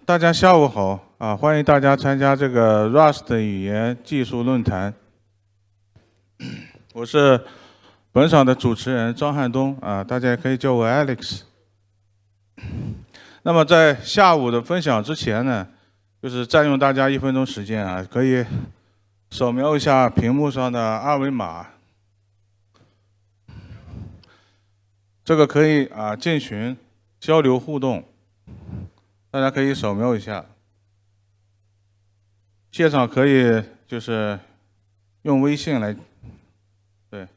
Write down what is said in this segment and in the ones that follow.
大家下午好啊！欢迎大家参加这个 Rust 语言技术论坛。我是本场的主持人张汉东啊，大家也可以叫我 Alex。那么在下午的分享之前呢，就是占用大家1分钟时间啊，可以扫描一下屏幕上的二维码，这个可以进群交流互动，大家可以扫描一下。现场可以就是用微信来，对。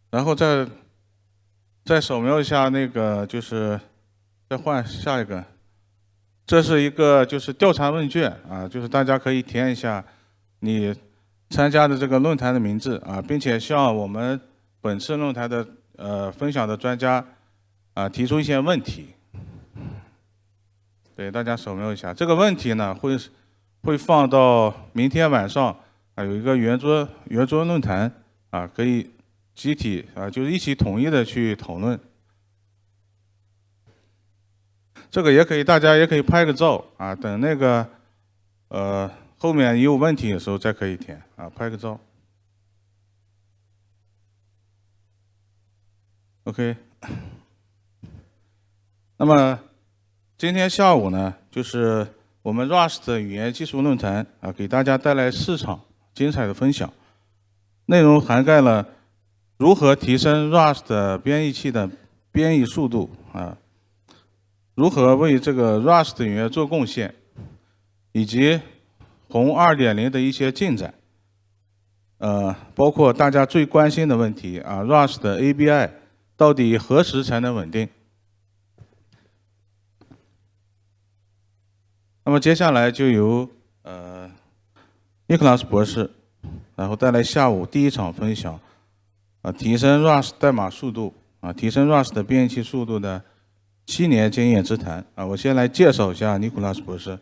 然后再扫描一下那个，就是再换下一个。这是一个就是调查问卷啊，就是大家可以填一下你参加的这个论坛的名字啊，并且向我们本次论坛的分享的专家提出一些问题。对，大家扫描一下这个问题呢，会放到明天晚上有一个圆桌论坛可以集体就是一起统一的去讨论。这个大家也可以拍个照等那个后面有问题的时候再可以填拍个照。OK。那么今天下午呢，就是我们 Rust 语言技术论坛给大家带来4场精彩的分享，内容涵盖了如何提升 Rust 编译器的编译速度如何为这个 Rust 语言做贡献，以及红 2.0 的一些进展，包括大家最关心的问题Rust 的 ABI 到底何时才能稳定？那么接下来就由尼克拉斯博士，然后带来下午第1场分享，提升 Rust 代码速度提升 Rust 的编译器速度的7年经验之谈我先来介绍一下尼古拉斯博士。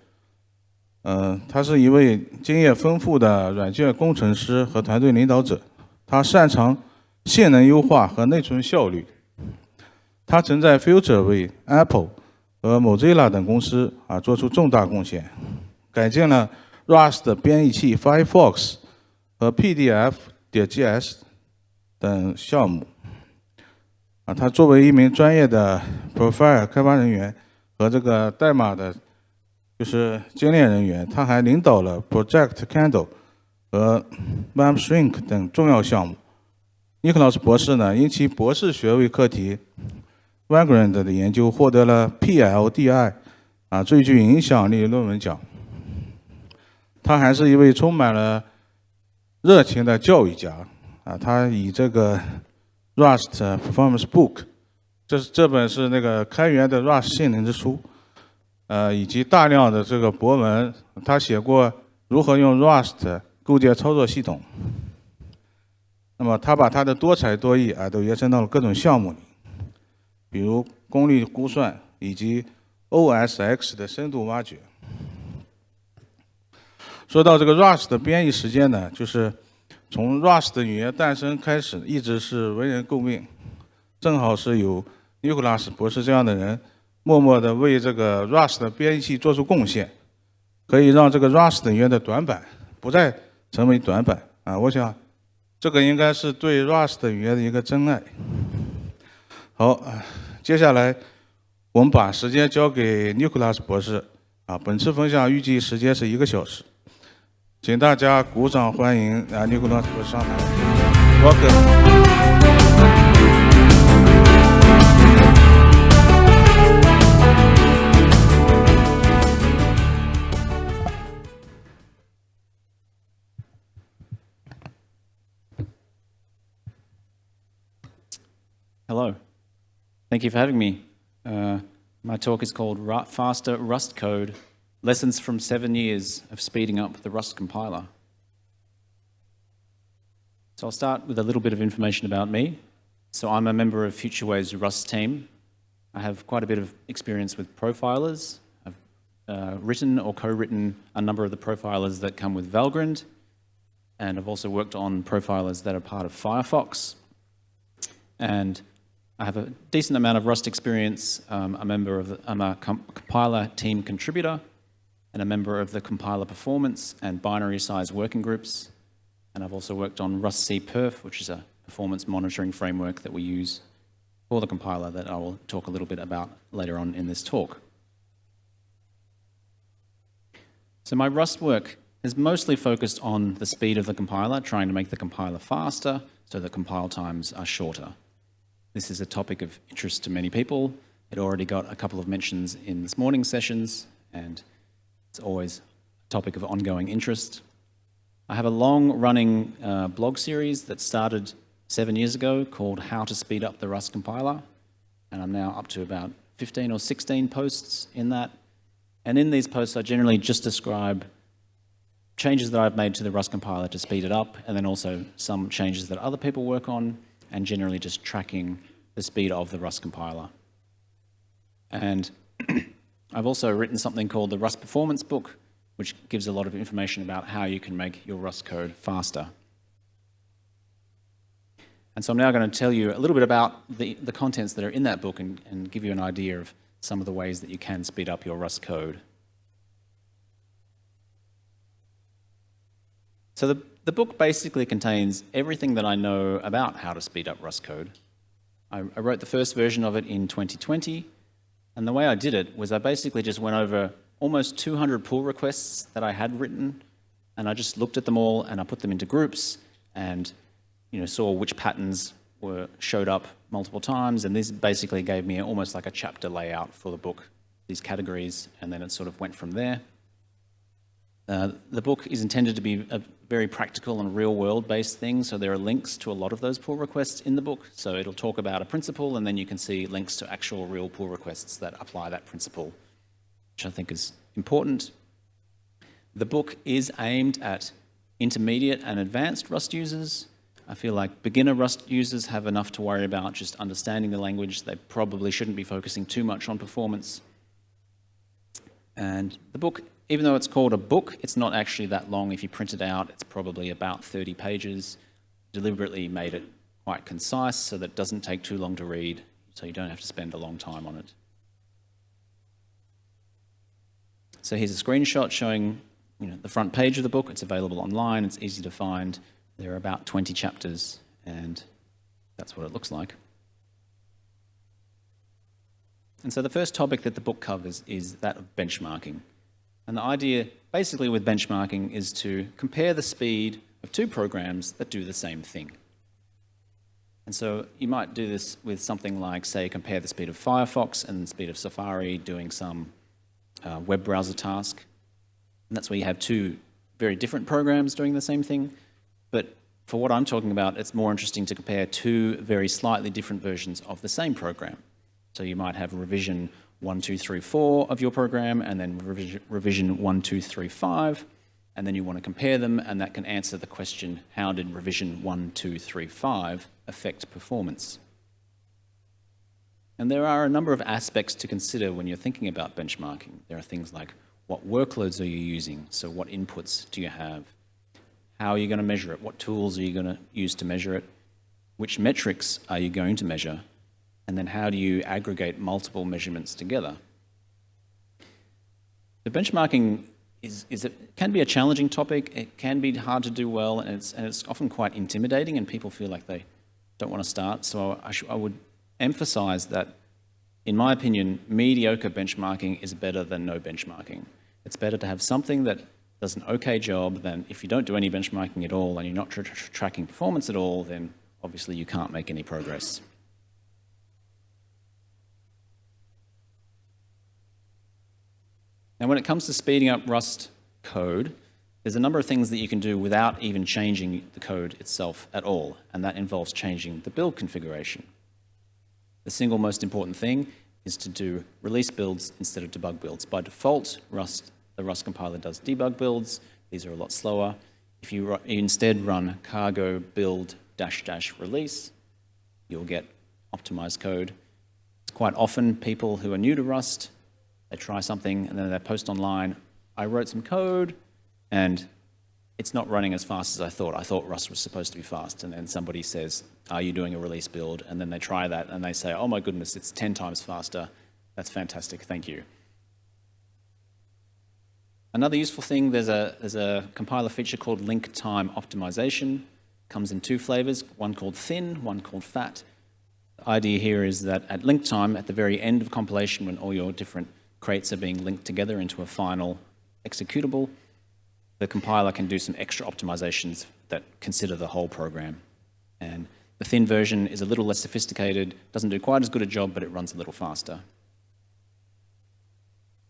他是一位经验丰富的软件工程师和团队领导者，他擅长性能优化和内存效率。他曾在 Future 为 Apple 和 Mozilla 等公司做出重大贡献，改进了 Rust 的编译器 Firefox 和 PDF.js 等项目。他作为一名专业的 Profile 开发人员和这个代码的就是精炼人员，他还领导了 Project Candle 和 MapShrink 等重要项目。尼克劳斯博士呢，因其博士学位课题 Vagrant 的研究获得了 PLDI 最具影响力论文奖。他还是一位充满了热情的教育家他以这个 Rust Performance Book 这本是那个开源的 Rust 性能之书以及大量的这个博文，他写过如何用 Rust 构建操作系统。那么他把他的多才多艺都延伸到了各种项目里，比如功率估算以及 OSX 的深度挖掘。说到这个 Rust 的编译时间呢，就是从 Rust 语言诞生开始，一直是为人诟病。正好是有尼古拉斯博士这样的人，默默地为这个 Rust 的编译器做出贡献，可以让这个 Rust 语言的短板不再成为短板我想这个应该是对 Rust 语言的一个真爱。好接下来我们把时间交给尼古拉斯博士本次分享预计时间是1个小时，请大家鼓掌欢迎尼古拉斯博士上台。Welcome。Hello. Thank you for having me. My talk is called Faster Rust Code, Lessons from 7 Years of Speeding Up the Rust Compiler. So I'll start with a little bit of information about me. So I'm a member of FutureWave's Rust team. I have quite a bit of experience with profilers. I've written or co-written a number of the profilers that come with Valgrind, and I've also worked on profilers that are part of Firefox. and I have a decent amount of Rust experience. I'm a compiler team contributor and a member of the compiler performance and binary size working groups. And I've also worked on Rust C-Perf, which is a performance monitoring framework that we use for the compiler that I will talk a little bit about later on in this talk. So my Rust work is mostly focused on the speed of the compiler, trying to make the compiler faster so that compile times are shorter. This is a topic of interest to many people. It already got a couple of mentions in this morning's sessions, and it's always a topic of ongoing interest. I have a long-running blog series that started 7 years ago called How to Speed Up the Rust Compiler, and I'm now up to about 15 or 16 posts in that. And in these posts, I generally just describe changes that I've made to the Rust compiler to speed it up, and then also some changes that other people work on, and generally just tracking the speed of the Rust compiler. And I've also written something called the Rust Performance Book, which gives a lot of information about how you can make your Rust code faster. And so I'm now going to tell you a little bit about the contents that are in that book and give you an idea of some of the ways that you can speed up your Rust code. So the book basically contains everything that I know about how to speed up Rust code. I wrote the first version of it in 2020, and the way I did it was I basically just went over almost 200 pull requests that I had written, and I just looked at them all and I put them into groups and saw which patterns showed up multiple times, and this basically gave me almost like a chapter layout for the book, these categories, and then it sort of went from there. The book is intended to be a very practical and real-world based thing, so there are links to a lot of those pull requests in the book. So it'll talk about a principle, and then you can see links to actual real pull requests that apply that principle, which I think is important. The book is aimed at intermediate and advanced Rust users. I feel like beginner Rust users have enough to worry about just understanding the language. They probably shouldn't be focusing too much on performance. And the book, even though it's called a book, it's not actually that long. If you print it out, it's probably about 30 pages. Deliberately made it quite concise so that it doesn't take too long to read, so you don't have to spend a long time on it. So here's a screenshot showing the front page of the book. It's available online. It's easy to find. There are about 20 chapters, and that's what it looks like. And so the first topic that the book covers is that of benchmarking. And the idea basically with benchmarking is to compare the speed of two programs that do the same thing. And so you might do this with something like, say, compare the speed of Firefox and the speed of Safari doing some web browser task. And that's where you have two very different programs doing the same thing. But for what I'm talking about, it's more interesting to compare two very slightly different versions of the same program. So you might have revision 1, 2, 3, 4 of your program, and then revision 1, 2, 3, 5, and then you want to compare them, and that can answer the question, how did revision 1, 2, 3, 5 affect performance? And there are a number of aspects to consider when you're thinking about benchmarking. There are things like, what workloads are you using? So what inputs do you have? How are you going to measure it? What tools are you going to use to measure it? Which metrics are you going to measure? And then how do you aggregate multiple measurements together? The benchmarking can be a challenging topic. It can be hard to do well, and it's often quite intimidating, and people feel like they don't want to start. So I would emphasize that, in my opinion, mediocre benchmarking is better than no benchmarking. It's better to have something that does an okay job than if you don't do any benchmarking at all and you're not tracking performance at all, then obviously you can't make any progress. Now, when it comes to speeding up Rust code, there's a number of things that you can do without even changing the code itself at all, and that involves changing the build configuration. The single most important thing is to do release builds instead of debug builds. By default, the Rust compiler does debug builds. These are a lot slower. If you instead run cargo build -- release, you'll get optimized code. It's quite often people who are new to Rust, they try something and then they post online, I wrote some code and it's not running as fast as I thought. I thought Rust was supposed to be fast. And then somebody says, are you doing a release build? And then they try that and they say, oh my goodness, it's 10 times faster. That's fantastic, thank you. Another useful thing, there's a compiler feature called link time optimization. Comes in two flavors, one called thin, one called fat. The idea here is that at link time, at the very end of compilation, when all your different crates are being linked together into a final executable, the compiler can do some extra optimizations that consider the whole program. And the thin version is a little less sophisticated, doesn't do quite as good a job, but it runs a little faster.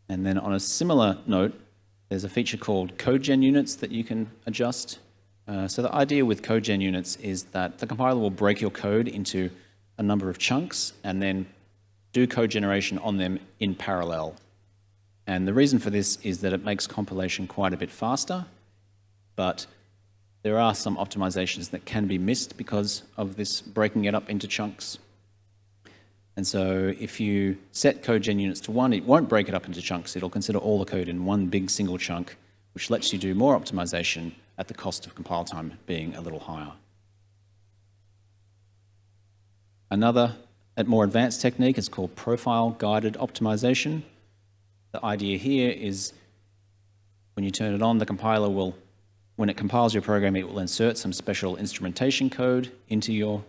And then on a similar note, there's a feature called code gen units that you can adjust. So the idea with code gen units is that the compiler will break your code into a number of chunks and then do code generation on them in parallel. And the reason for this is that it makes compilation quite a bit faster, but there are some optimizations that can be missed because of this breaking it up into chunks. And so if you set code gen units to 1, it won't break it up into chunks. It'll consider all the code in one big single chunk, which lets you do more optimization at the cost of compile time being a little higher. Another more advanced technique is called profile guided optimization. The idea here is when you turn it on, the compiler will, when it compiles your program, it will insert some special instrumentation code into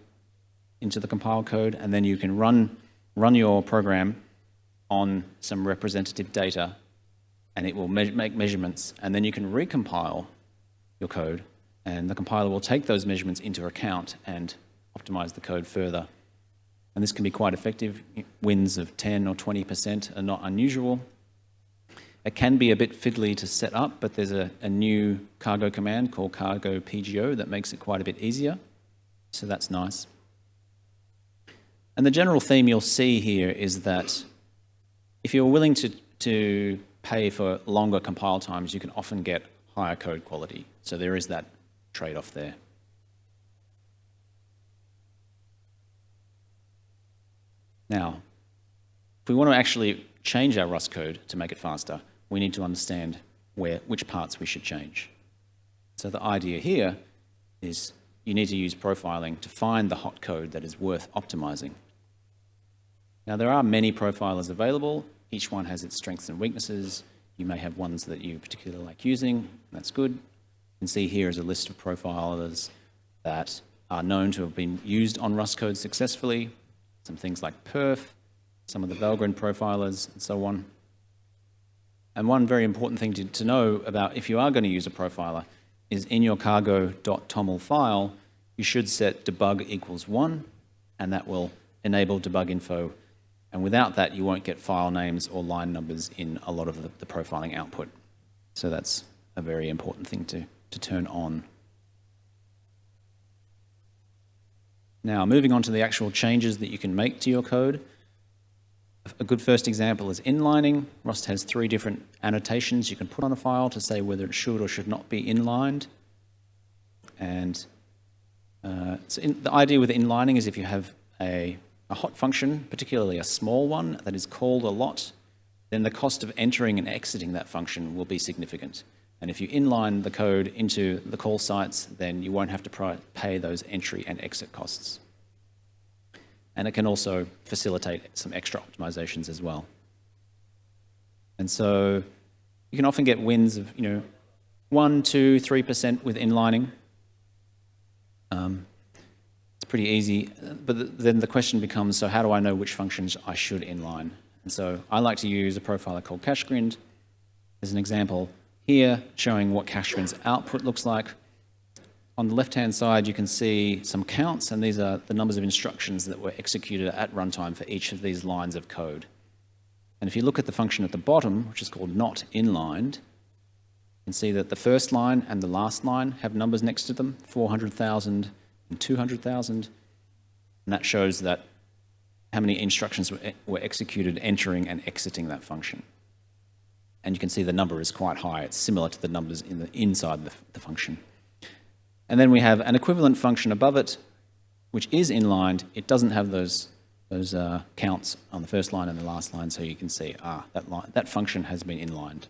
the compile code, and then you can run your program on some representative data, and it will make measurements, and then you can recompile your code, and the compiler will take those measurements into account and optimize the code further. And this can be quite effective. Wins of 10 or 20% are not unusual. It can be a bit fiddly to set up, but there's a new cargo command called cargo PGO that makes it quite a bit easier. So that's nice. And the general theme you'll see here is that if you're willing to pay for longer compile times, you can often get higher code quality. So there is that trade-off there. Now, if we want to actually change our Rust code to make it faster, we need to understand which parts we should change. So the idea here is you need to use profiling to find the hot code that is worth optimizing. Now, there are many profilers available. Each one has its strengths and weaknesses. You may have ones that you particularly like using. That's good. You can see here is a list of profilers that are known to have been used on Rust code successfully. Some things like perf, some of the Valgrind profilers, and so on. And one very important thing to know about if you are going to use a profiler is in your cargo.toml file, you should set debug equals 1, and that will enable debug info. And without that, you won't get file names or line numbers in a lot of the profiling output. So that's a very important thing to turn on. Now, moving on to the actual changes that you can make to your code. A good first example is inlining. Rust has 3 different annotations you can put on a file to say whether it should or should not be inlined. And the idea with inlining is if you have a hot function, particularly a small one that is called a lot, then the cost of entering and exiting that function will be significant. And if you inline the code into the call sites, then you won't have to pay those entry and exit costs. And it can also facilitate some extra optimizations as well. And so you can often get wins of 1, 2, 3% with inlining. It's pretty easy, but then the question becomes, so how do I know which functions I should inline? And so I like to use a profiler called cachegrind. There's an example here showing what cachegrind's output looks like. On the left-hand side, you can see some counts, and these are the numbers of instructions that were executed at runtime for each of these lines of code. And if you look at the function at the bottom, which is called not inlined, you can see that the first line and the last line have numbers next to them, 400,000 and 200,000. And that shows that how many instructions were executed entering and exiting that function. And you can see the number is quite high. It's similar to the numbers inside the function. And then we have an equivalent function above it, which is inlined. It doesn't have those counts on the first line and the last line, so you can see, that function has been inlined.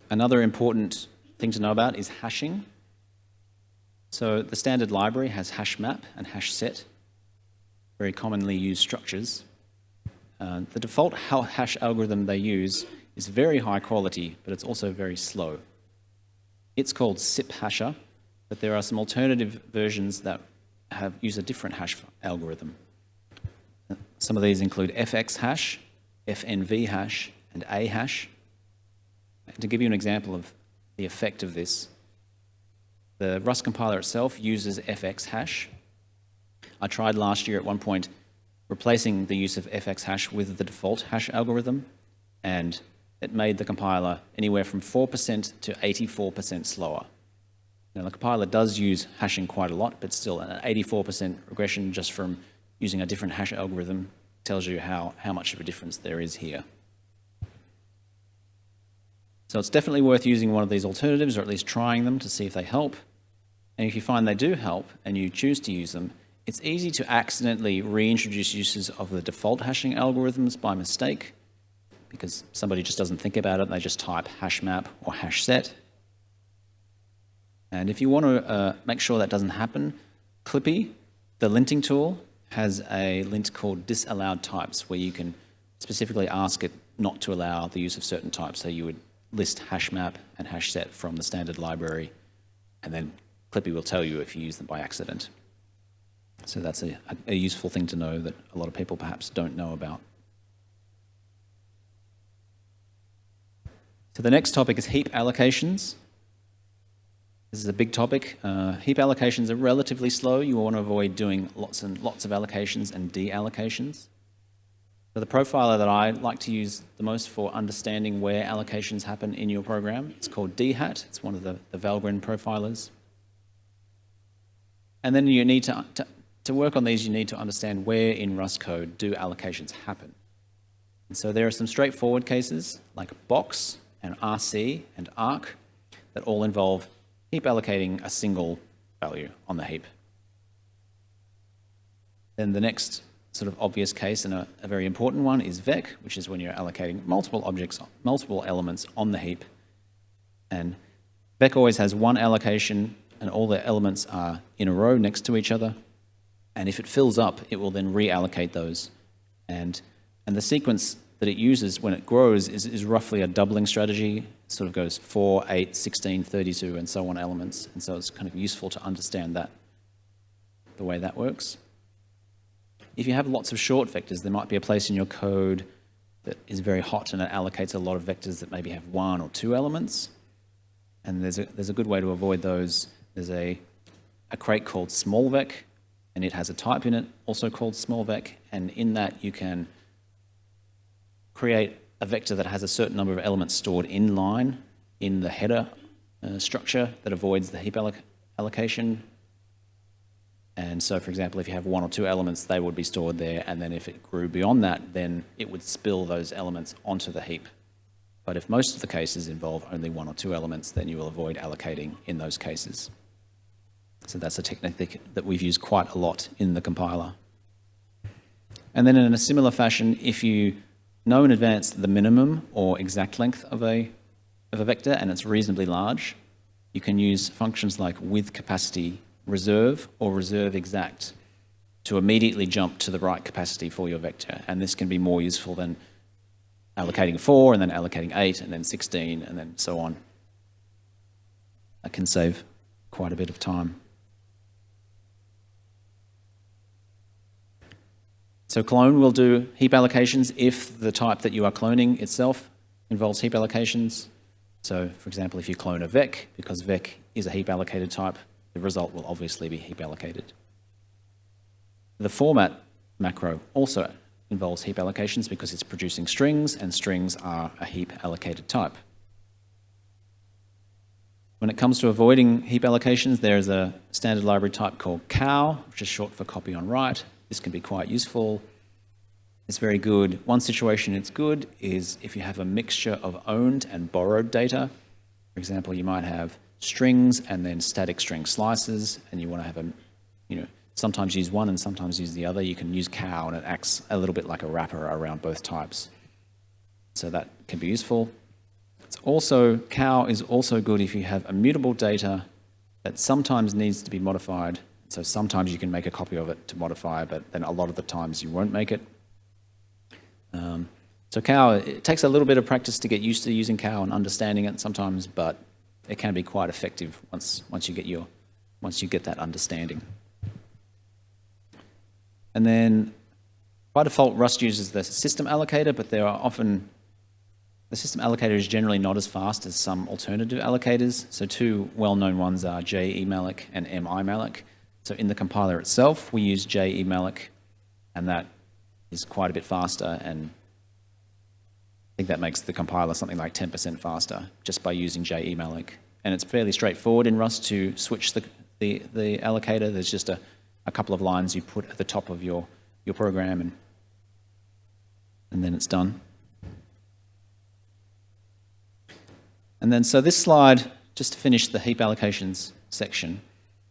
Another important thing to know about is hashing. So the standard library has hash map and hash set, very commonly used structures. The default hash algorithm they use is very high quality, but it's also very slow. It's called SIP hasher, but there are some alternative versions that use a different hash algorithm. Some of these include FX hash, FNV hash, and A hash. And to give you an example of the effect of this, the Rust compiler itself uses FX hash. I tried last year at one point replacing the use of FX hash with the default hash algorithm, and it made the compiler anywhere from 4% to 84% slower. Now, the compiler does use hashing quite a lot, but still an 84% regression just from using a different hash algorithm tells you how much of a difference there is here. So it's definitely worth using one of these alternatives, or at least trying them to see if they help. And if you find they do help and you choose to use them, it's easy to accidentally reintroduce uses of the default hashing algorithms by mistake, because somebody just doesn't think about it, they just type hash map or hash set. And if you want to make sure that doesn't happen, Clippy, the linting tool, has a lint called disallowed types, where you can specifically ask it not to allow the use of certain types. So you would list hash map and hash set from the standard library, and then Clippy will tell you if you use them by accident. So that's a useful thing to know that a lot of people perhaps don't know about. So the next topic is heap allocations. This is a big topic. Heap allocations are relatively slow. You want to avoid doing lots and lots of allocations and deallocations. So the profiler that I like to use the most for understanding where allocations happen in your program is called dhat. It's one of the Valgrind profilers. And then you need to work on these, you need to understand where in Rust code do allocations happen. And so there are some straightforward cases like box and RC and arc that all involve heap allocating a single value on the heap. Then the next sort of obvious case, and a very important one, is vec, which is when you're allocating multiple objects, multiple elements on the heap. And vec always has one allocation and all the elements are in a row next to each other. And if it fills up, it will then reallocate those. And the sequence that it uses when it grows is roughly a doubling strategy. It sort of goes 4, 8, 16, 32, and so on elements. And so it's kind of useful to understand that, the way that works. If you have lots of short vectors, there might be a place in your code that is very hot and it allocates a lot of vectors that maybe have 1 or 2 elements. And there's a good way to avoid those. There's a crate called smallvec, and it has a type in it, also called smallvec, and in that you can create a vector that has a certain number of elements stored in line in the header structure that avoids the heap allocation. And so, for example, if you have 1 or 2 elements, they would be stored there, and then if it grew beyond that, then it would spill those elements onto the heap. But if most of the cases involve only 1 or 2 elements, then you will avoid allocating in those cases. So that's a technique that we've used quite a lot in the compiler. And then in a similar fashion, if you know in advance the minimum or exact length of a vector and it's reasonably large, you can use functions like with capacity reserve or reserve exact to immediately jump to the right capacity for your vector. And this can be more useful than allocating 4 and then allocating 8 and then 16 and then so on. That can save quite a bit of time. So clone will do heap allocations if the type that you are cloning itself involves heap allocations. So for example, if you clone a vec, because vec is a heap allocated type, the result will obviously be heap allocated. The format macro also involves heap allocations because it's producing strings, and strings are a heap allocated type. When it comes to avoiding heap allocations, there's a standard library type called cow, which is short for copy on write. This can be quite useful. It's very good. One situation it's good is if you have a mixture of owned and borrowed data. For example, you might have strings and then static string slices, and you want to have sometimes use one and sometimes use the other. You can use cow, and it acts a little bit like a wrapper around both types. So that can be useful. Cow is also good if you have immutable data that sometimes needs to be modified. So sometimes you can make a copy of it to modify, but then a lot of the times you won't make it. So Cow, it takes a little bit of practice to get used to using Cow and understanding it sometimes, but it can be quite effective once you get that understanding. And then by default, Rust uses the system allocator, but the system allocator is generally not as fast as some alternative allocators. So two well-known ones are jemalloc and mimalloc. So in the compiler itself, we use jemalloc, and that is quite a bit faster, and I think that makes the compiler something like 10% faster just by using jemalloc. And it's fairly straightforward in Rust to switch the allocator. There's just a couple of lines you put at the top of your program, and then it's done. And then, so this slide, just to finish the heap allocations section,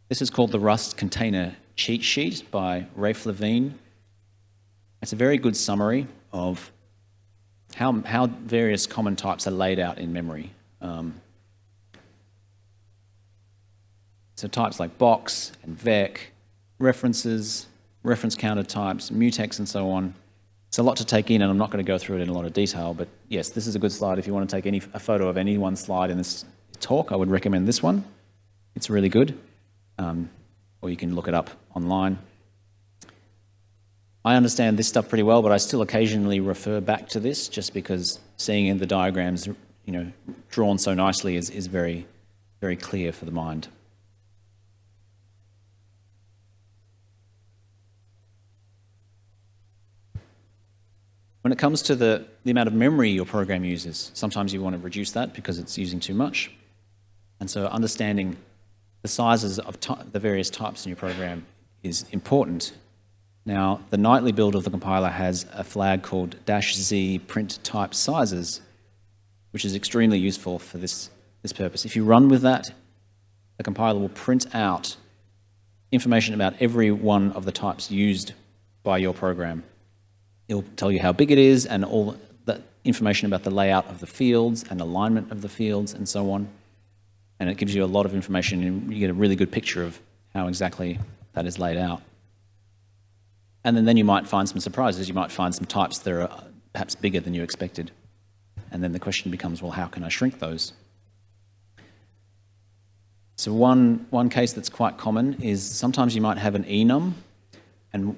this is called the Rust Container Cheat Sheet by Rafe Levine. It's a very good summary of how various common types are laid out in memory. So types like box and vec, references, reference counter types, mutex, and so on. It's a lot to take in, and I'm not going to go through it in a lot of detail, but yes, this is a good slide. If you want to take a photo of any one slide in this talk, I would recommend this one. It's really good, or you can look it up online. I understand this stuff pretty well, but I still occasionally refer back to this just because seeing in the diagrams, drawn so nicely is very, very clear for the mind. When it comes to the amount of memory your program uses, sometimes you want to reduce that because it's using too much. And so understanding the sizes of the various types in your program is important. Now, the nightly build of the compiler has a flag called -z print type sizes, which is extremely useful for this purpose. If you run with that, the compiler will print out information about every one of the types used by your program. It'll tell you how big it is and all the information about the layout of the fields and alignment of the fields and so on. And it gives you a lot of information, and you get a really good picture of how exactly that is laid out. And then you might find some surprises. You might find some types that are perhaps bigger than you expected. And then the question becomes, well, how can I shrink those? So one case that's quite common is sometimes you might have an enum,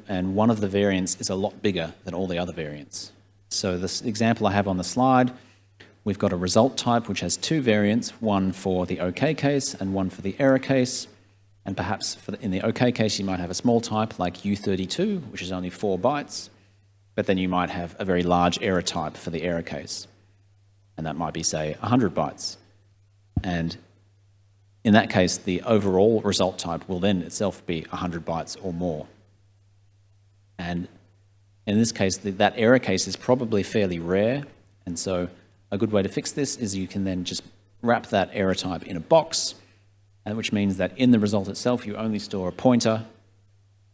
and one of the variants is a lot bigger than all the other variants. So this example I have on the slide, we've got a result type which has two variants, one for the OK case and one for the error case. And perhaps in the OK case, you might have a small type like U32, which is only 4 bytes, but then you might have a very large error type for the error case. And that might be, say, 100 bytes. And in that case, the overall result type will then itself be 100 bytes or more. And in this case, that error case is probably fairly rare. And so a good way to fix this is you can then just wrap that error type in a box, which means that in the result itself, you only store a pointer,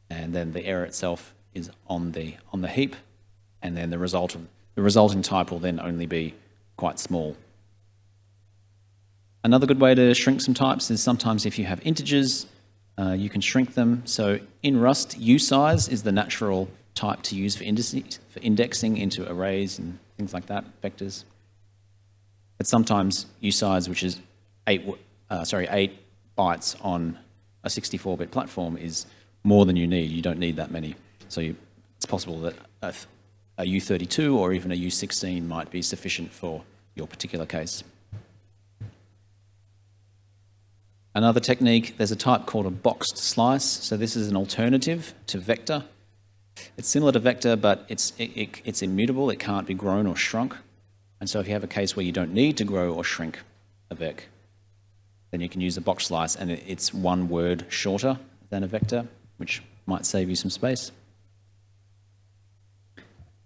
and then the error itself is on the heap, and then the resulting type will then only be quite small. Another good way to shrink some types is sometimes if you have integers, you can shrink them. So in Rust, usize is the natural type to use for indexing into arrays and things like that, vectors. But sometimes usize, which is 8 bytes on a 64-bit platform, is more than you need. You don't need that many. So it's possible that a U32 or even a U16 might be sufficient for your particular case. Another technique, there's a type called a boxed slice. So this is an alternative to vector. It's similar to vector, but it's immutable. It can't be grown or shrunk. And so if you have a case where you don't need to grow or shrink a vec, then you can use a box slice, and it's one word shorter than a vector, which might save you some space.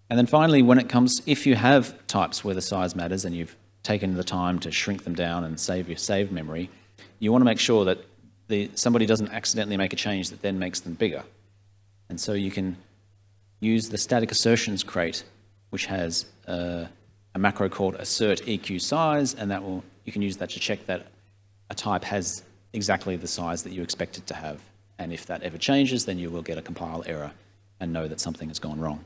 And then finally, if you have types where the size matters and you've taken the time to shrink them down and save your saved memory, you want to make sure that somebody doesn't accidentally make a change that then makes them bigger. And so you can use the static assertions crate, which has a a macro called assert EQ size, and you can use that to check that a type has exactly the size that you expect it to have. And if that ever changes, then you will get a compile error and know that something has gone wrong.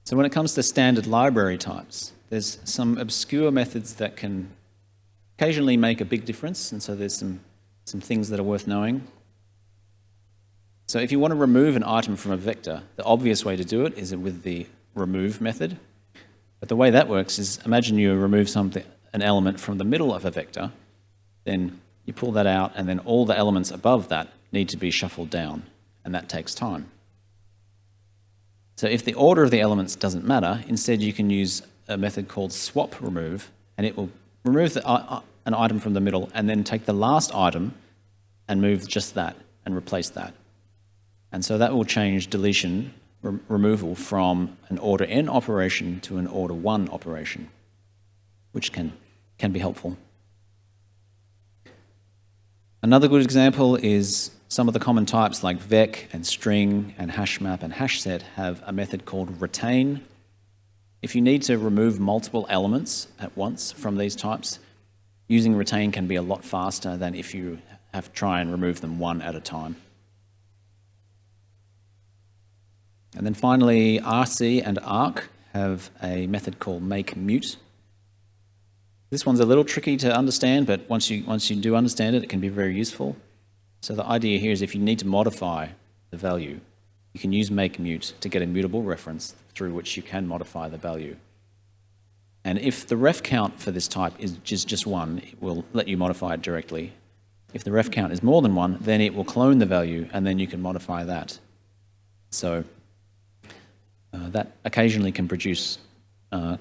So when it comes to standard library types, there's some obscure methods that can occasionally make a big difference, and so there's some things that are worth knowing. So if you want to remove an item from a vector, the obvious way to do it is with the remove method. But the way that works is, imagine you remove an element from the middle of a vector, then you pull that out, and then all the elements above that need to be shuffled down, and that takes time. So if the order of the elements doesn't matter, instead you can use a method called swap remove, and it will remove an item from the middle and then take the last item and move just that and replace that. And so that will change deletion removal from an order n operation to an order 1 operation, which can be helpful. Another good example is some of the common types like vec and string and hashmap and hashset have a method called retain. If you need to remove multiple elements at once from these types, using retain can be a lot faster than if you have to try and remove them one at a time. And then finally, RC and arc have a method called make mute. This one's a little tricky to understand, but once you do understand it, it can be very useful. So the idea here is if you need to modify the value, you can use make mute to get a mutable reference through which you can modify the value. And if the ref count for this type is just 1, it will let you modify it directly. If the ref count is more than 1, then it will clone the value, and then you can modify that. So that occasionally can produce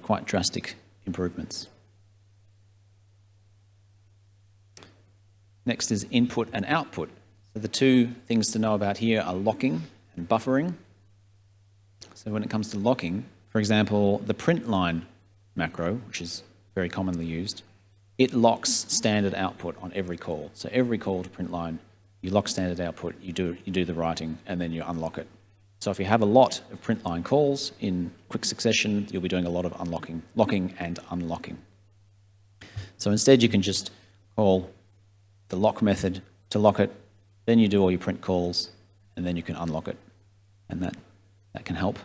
quite drastic improvements. Next is input and output. So the two things to know about here are locking and buffering. So when it comes to locking, for example, the print line macro, which is very commonly used, it locks standard output on every call. So every call to print line, you lock standard output, you do the writing, and then you unlock it. So if you have a lot of print line calls in quick succession, you'll be doing a lot of locking and unlocking. So instead you can just call the lock method to lock it, then you do all your print calls, and then you can unlock it. And that can help.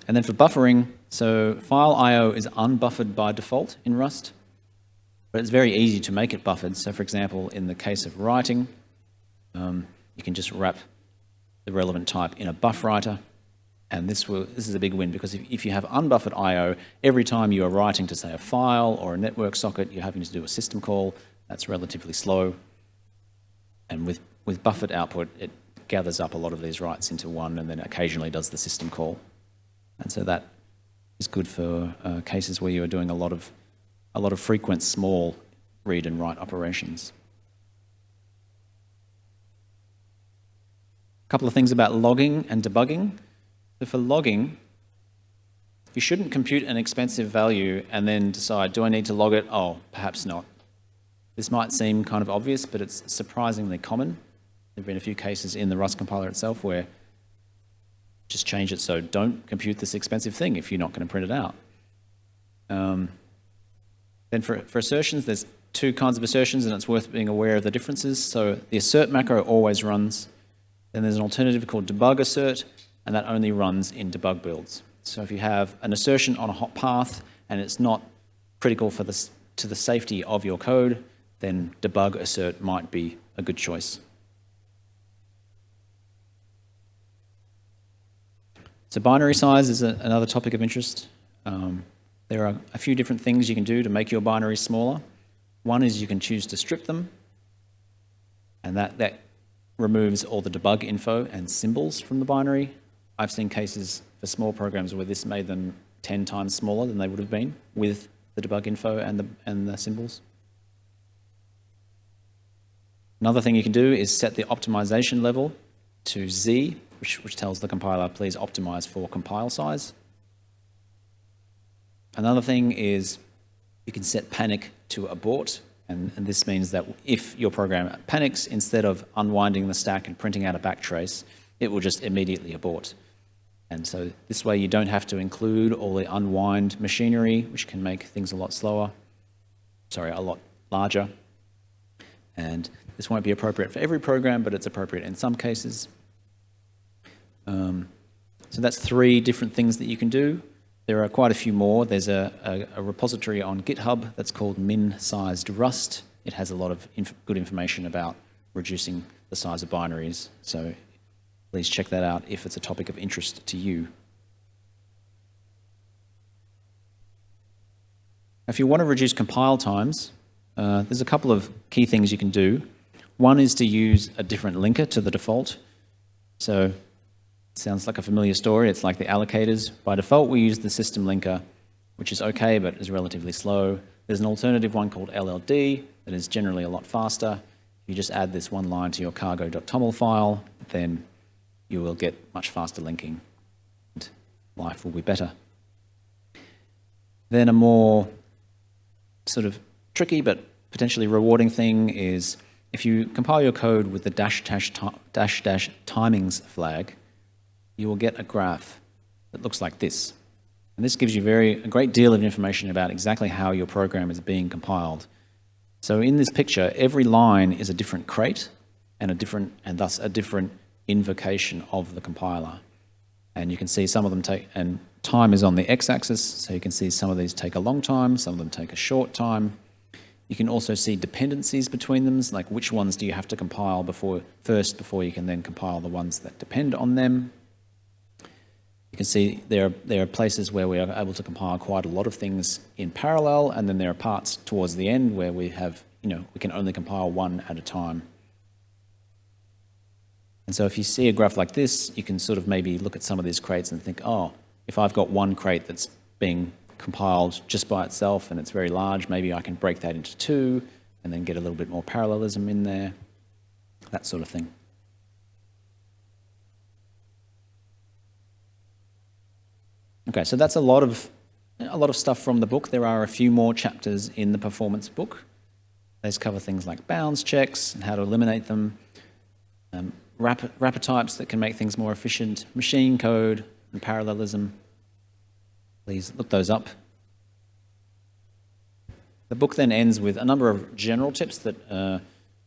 And then for buffering, so file I/O is unbuffered by default in Rust, but it's very easy to make it buffered. So for example, in the case of writing, you can just wrap the relevant type in a buff writer, and this is a big win, because if you have unbuffered I/O, every time you are writing to, say, a file or a network socket, you're having to do a system call. That's relatively slow. And with buffered output, it gathers up a lot of these writes into one and then occasionally does the system call. And so that is good for cases where you are doing a lot of frequent small read and write operations. A couple of things about logging and debugging. So for logging, you shouldn't compute an expensive value and then decide, do I need to log it? Oh, perhaps not. This might seem kind of obvious, but it's surprisingly common. There have been a few cases in the Rust compiler itself where just change it so don't compute this expensive thing if you're not going to print it out. Then for assertions, there's two kinds of assertions, and it's worth being aware of the differences. So the assert macro always runs. Then there's an alternative called debug assert, and that only runs in debug builds. So if you have an assertion on a hot path and it's not critical to the safety of your code, then debug assert might be a good choice. So binary size is another topic of interest. There are a few different things you can do to make your binaries smaller. One is you can choose to strip them, and that removes all the debug info and symbols from the binary. I've seen cases for small programs where this made them 10 times smaller than they would have been with the debug info and the symbols. Another thing you can do is set the optimization level to Z, which tells the compiler, please optimize for compile size. Another thing is you can set panic to abort, And this means that if your program panics, instead of unwinding the stack and printing out a backtrace, it will just immediately abort. And so this way you don't have to include all the unwind machinery, which can make things a lot larger. And this won't be appropriate for every program, but it's appropriate in some cases. So that's 3 different things that you can do. There are quite a few more. There's a repository on GitHub that's called min-sized Rust. It has a lot of good information about reducing the size of binaries. So please check that out if it's a topic of interest to you. If you want to reduce compile times, there's a couple of key things you can do. One is to use a different linker to the default. So it sounds like a familiar story. It's like the allocators. By default, we use the system linker, which is okay, but is relatively slow. There's an alternative one called LLD that is generally a lot faster. If you just add this one line to your cargo.toml file, then you will get much faster linking and life will be better. Then a more sort of tricky but potentially rewarding thing is if you compile your code with the dash timings flag, you will get a graph that looks like this. And this gives you a great deal of information about exactly how your program is being compiled. So in this picture, every line is a different crate and thus a different invocation of the compiler. And you can see some of them and time is on the x-axis, so you can see some of these take a long time, some of them take a short time. You can also see dependencies between them, like which ones do you have to compile before you can then compile the ones that depend on them. You can see there are places where we are able to compile quite a lot of things in parallel, and then there are parts towards the end where we can only compile one at a time. And so if you see a graph like this, you can sort of maybe look at some of these crates and think, oh, if I've got one crate that's being compiled just by itself and it's very large, maybe I can break that into 2 and then get a little bit more parallelism in there, that sort of thing. Okay, so that's a lot of stuff from the book. There are a few more chapters in the performance book. These cover things like bounds checks and how to eliminate them, wrapper types that can make things more efficient, machine code and parallelism. Please look those up. The book then ends with a number of general tips that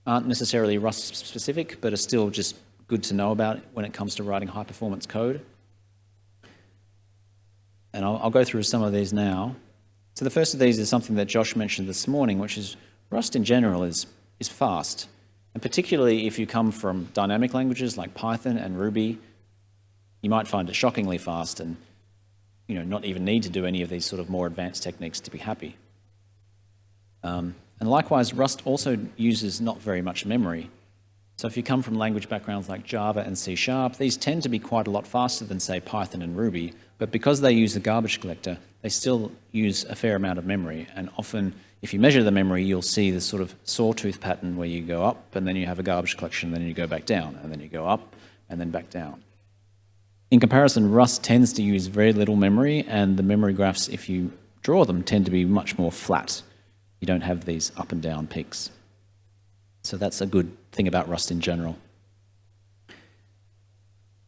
aren't necessarily Rust specific, but are still just good to know about when it comes to writing high performance code. And I'll go through some of these now. So the first of these is something that Josh mentioned this morning, which is Rust in general is fast. And particularly if you come from dynamic languages like Python and Ruby, you might find it shockingly fast and not even need to do any of these sort of more advanced techniques to be happy. And likewise, Rust also uses not very much memory. So if you come from language backgrounds like Java and C#, these tend to be quite a lot faster than, say, Python and Ruby, but because they use the garbage collector, they still use a fair amount of memory. And often, if you measure the memory, you'll see this sort of sawtooth pattern where you go up, and then you have a garbage collection, and then you go back down, and then you go up, and then back down. In comparison, Rust tends to use very little memory, and the memory graphs, if you draw them, tend to be much more flat. You don't have these up and down peaks. So that's a good thing about Rust in general.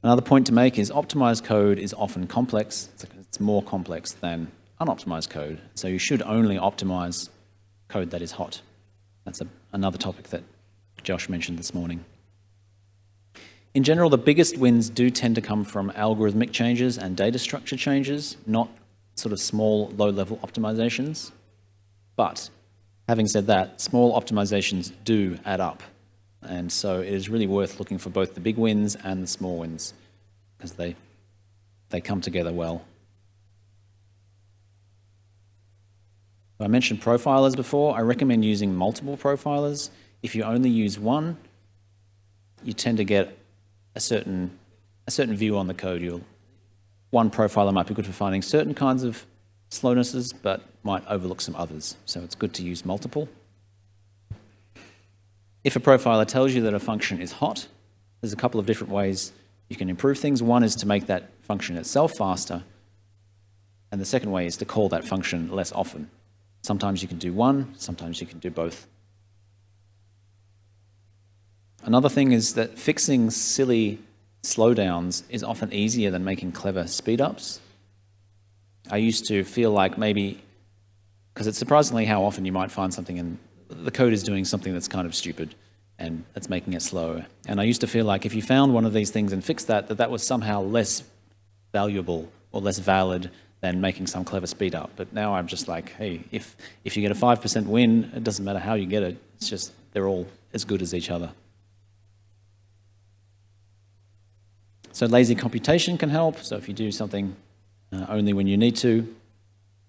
Another point to make is optimized code is often complex. It's more complex than unoptimized code. So you should only optimize code that is hot. That's another topic that Josh mentioned this morning. In general, the biggest wins do tend to come from algorithmic changes and data structure changes, not sort of small, low-level optimizations. But having said that, small optimizations do add up. And so it is really worth looking for both the big wins and the small wins, because they come together well. I mentioned profilers before. I recommend using multiple profilers. If you only use one, you tend to get a certain view on the code. One profiler might be good for finding certain kinds of slownesses, but might overlook some others. So it's good to use multiple. If a profiler tells you that a function is hot, there's a couple of different ways you can improve things. One is to make that function itself faster, and the second way is to call that function less often. Sometimes you can do one, sometimes you can do both Another thing is that fixing silly slowdowns is often easier than making clever speed-ups. I used to feel like maybe, because it's surprisingly how often you might find something and the code is doing something that's kind of stupid and that's making it slow. And I used to feel like if you found one of these things and fixed that, that was somehow less valuable or less valid than making some clever speed up. But now I'm just like, hey, if you get a 5% win, it doesn't matter how you get it. It's just they're all as good as each other. So lazy computation can help. So if you do something only when you need to,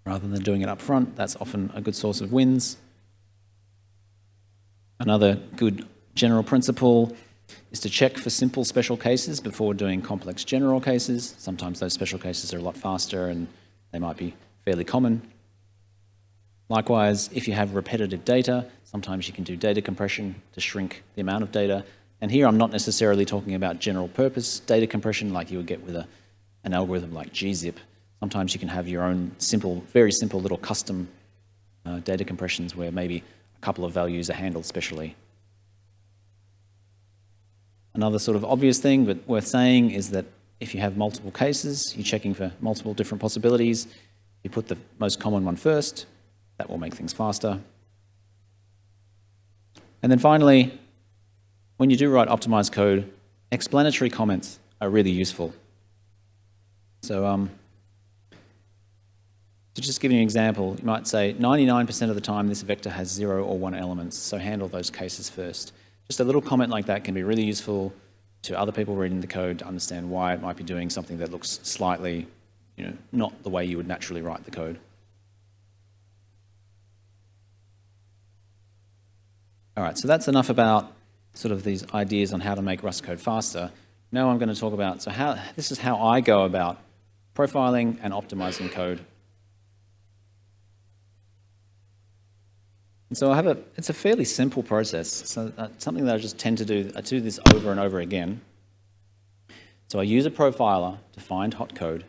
rather than doing it up front, that's often a good source of wins. Another good general principle is to check for simple special cases before doing complex general cases. Sometimes those special cases are a lot faster and they might be fairly common. Likewise, if you have repetitive data, sometimes you can do data compression to shrink the amount of data. And here I'm not necessarily talking about general purpose data compression like you would get with an algorithm like GZip. Sometimes you can have your own simple, very simple little custom data compressions where maybe a couple of values are handled specially. Another sort of obvious thing but worth saying is that if you have multiple cases, you're checking for multiple different possibilities. You put the most common one first. That will make things faster. And then finally, when you do write optimized code, explanatory comments are really useful. So to just give you an example, you might say 99% of the time this vector has 0 or 1 elements, so handle those cases first. Just a little comment like that can be really useful to other people reading the code to understand why it might be doing something that looks slightly, not the way you would naturally write the code. All right, so that's enough about sort of these ideas on how to make Rust code faster. Now I'm going to talk about, this is how I go about profiling and optimizing code. And so it's a fairly simple process. So something that I just tend to do, I do this over and over again. So I use a profiler to find hot code,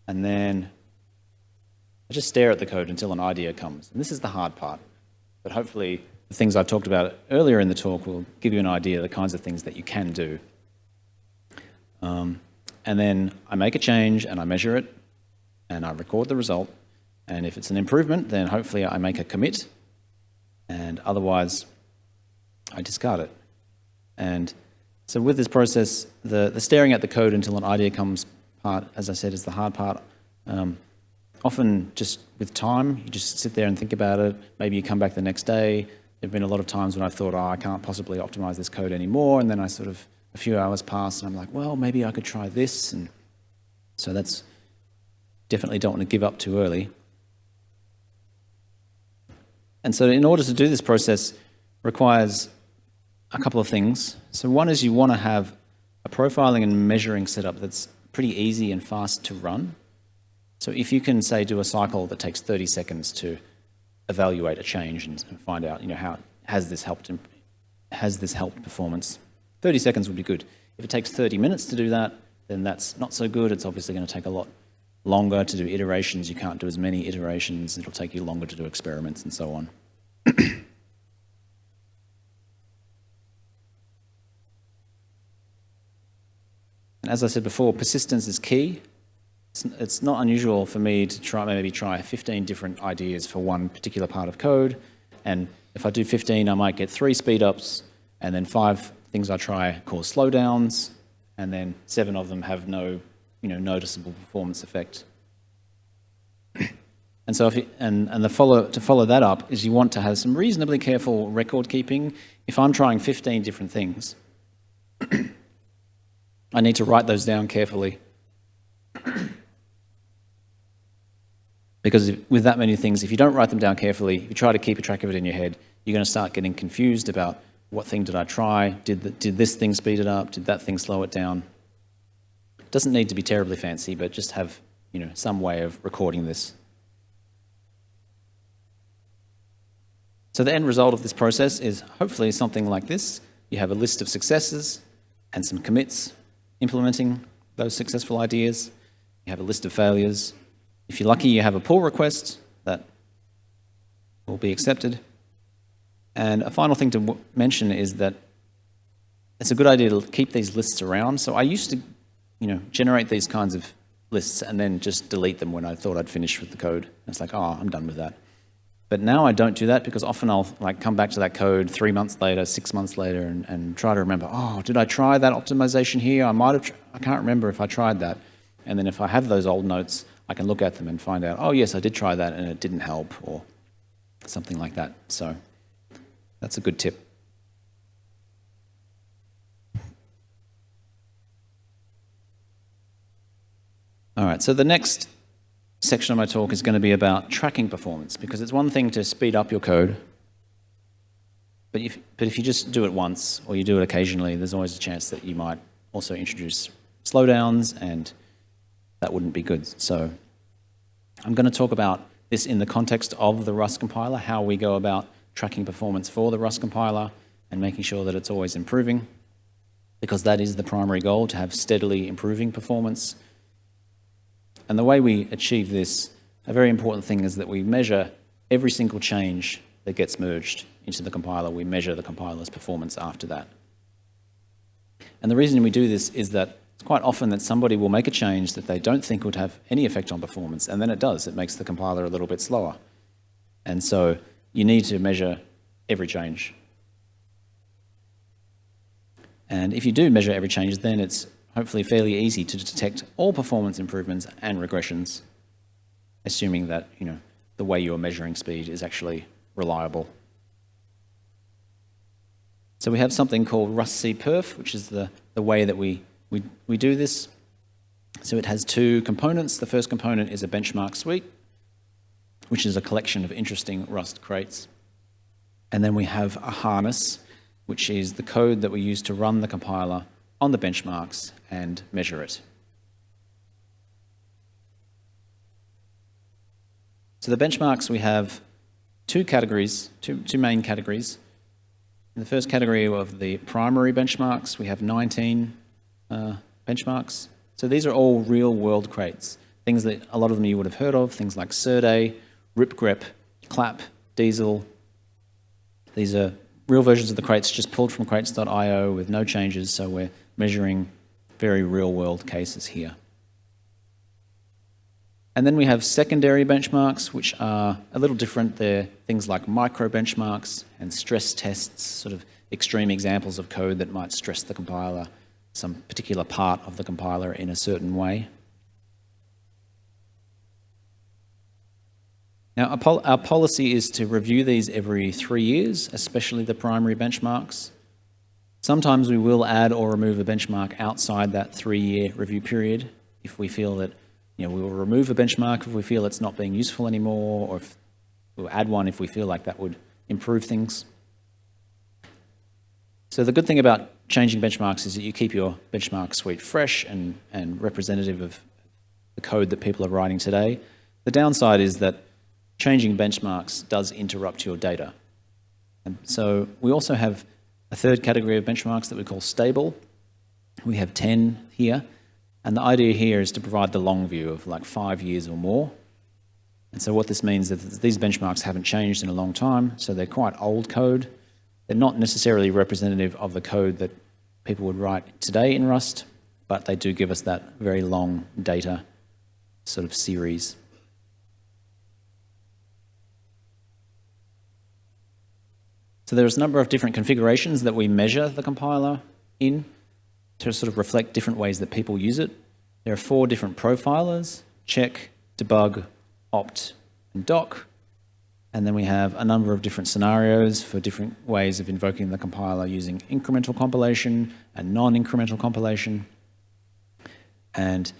and then I just stare at the code until an idea comes. And this is the hard part, but hopefully the things I talked about earlier in the talk will give you an idea of the kinds of things that you can do. And then I make a change and I measure it and I record the result. And if it's an improvement, then hopefully I make a commit, and otherwise I discard it. And so with this process, the staring at the code until an idea comes part, as I said, is the hard part. Often just with time, you just sit there and think about it. Maybe you come back the next day. There have been a lot of times when I've thought, I can't possibly optimize this code anymore. And then a few hours pass and I'm like, well, maybe I could try this. And so that's definitely don't want to give up too early. And so in order to do this process requires a couple of things. So one is you want to have a profiling and measuring setup that's pretty easy and fast to run. So if you can, say, do a cycle that takes 30 seconds to evaluate a change and find out, how has this helped performance, 30 seconds would be good. If it takes 30 minutes to do that, then that's not so good. It's obviously going to take a lot longer to do iterations. You can't do as many iterations. It'll take you longer to do experiments and so on. And as I said before, persistence is key. It's not unusual for me to maybe try 15 different ideas for one particular part of code. And if I do 15, I might get 3 speedups, and then 5 things I try cause slowdowns, and then 7 of them have no noticeable performance effect. And so to follow that up is you want to have some reasonably careful record keeping. If I'm trying 15 different things, I need to write those down carefully. Because with that many things, if you don't write them down carefully, if you try to keep a track of it in your head, you're going to start getting confused about what thing did I try? Did this thing speed it up? Did that thing slow it down? It doesn't need to be terribly fancy, but just have some way of recording this. So the end result of this process is hopefully something like this. You have a list of successes and some commits implementing those successful ideas. You have a list of failures. If you're lucky, you have a pull request that will be accepted. And a final thing to mention is that it's a good idea to keep these lists around. So I used to, generate these kinds of lists and then just delete them when I thought I'd finished with the code. It's like, oh, I'm done with that. But now I don't do that because often I'll come back to that code 3 months later, 6 months later, and try to remember, oh, did I try that optimization here? I can't remember if I tried that. And then if I have those old notes, I can look at them and find out, oh yes, I did try that and it didn't help, or something like that. So that's a good tip. All right, so the next section of my talk is going to be about tracking performance, because it's one thing to speed up your code, but if you just do it once or you do it occasionally, there's always a chance that you might also introduce slowdowns, and that wouldn't be good. So I'm going to talk about this in the context of the Rust compiler, how we go about tracking performance for the Rust compiler and making sure that it's always improving, because that is the primary goal, to have steadily improving performance. And the way we achieve this, a very important thing is that we measure every single change that gets merged into the compiler. We measure the compiler's performance after that. And the reason we do this is that it's quite often that somebody will make a change that they don't think would have any effect on performance, and then it does. It makes the compiler a little bit slower. And so you need to measure every change. And if you do measure every change, then it's hopefully fairly easy to detect all performance improvements and regressions, assuming that the way you're measuring speed is actually reliable. So we have something called Rust cperf, which is the way that we do this. So it has two components. The first component is a benchmark suite, which is a collection of interesting Rust crates. And then we have a harness, which is the code that we use to run the compiler on the benchmarks and measure it. So the benchmarks, we have two categories, two main categories. In the first category of the primary benchmarks, we have 19 benchmarks. So these are all real-world crates, things that a lot of them you would have heard of, things like Surday, ripgrep, clap, diesel. These are real versions of the crates just pulled from crates.io with no changes, so we're measuring very real-world cases here. And then we have secondary benchmarks, which are a little different. They're things like micro benchmarks and stress tests, sort of extreme examples of code that might stress the compiler, some particular part of the compiler in a certain way. Now, our policy is to review these every 3 years, especially the primary benchmarks. Sometimes we will add or remove a benchmark outside that 3-year review period if we feel that, we will remove a benchmark if we feel it's not being useful anymore, or if we'll add one if we feel like that would improve things. So the good thing about changing benchmarks is that you keep your benchmark suite fresh and representative of the code that people are writing today. The downside is that changing benchmarks does interrupt your data. And so we also have a third category of benchmarks that we call stable. We have 10 here. And the idea here is to provide the long view of like 5 years or more. And so what this means is that these benchmarks haven't changed in a long time, so they're quite old code. They're not necessarily representative of the code that people would write today in Rust, but they do give us that very long data sort of series. So there's a number of different configurations that we measure the compiler in to sort of reflect different ways that people use it. There are 4 different profilers: check, debug, opt, and doc. And then we have a number of different scenarios for different ways of invoking the compiler using incremental compilation and non-incremental compilation. And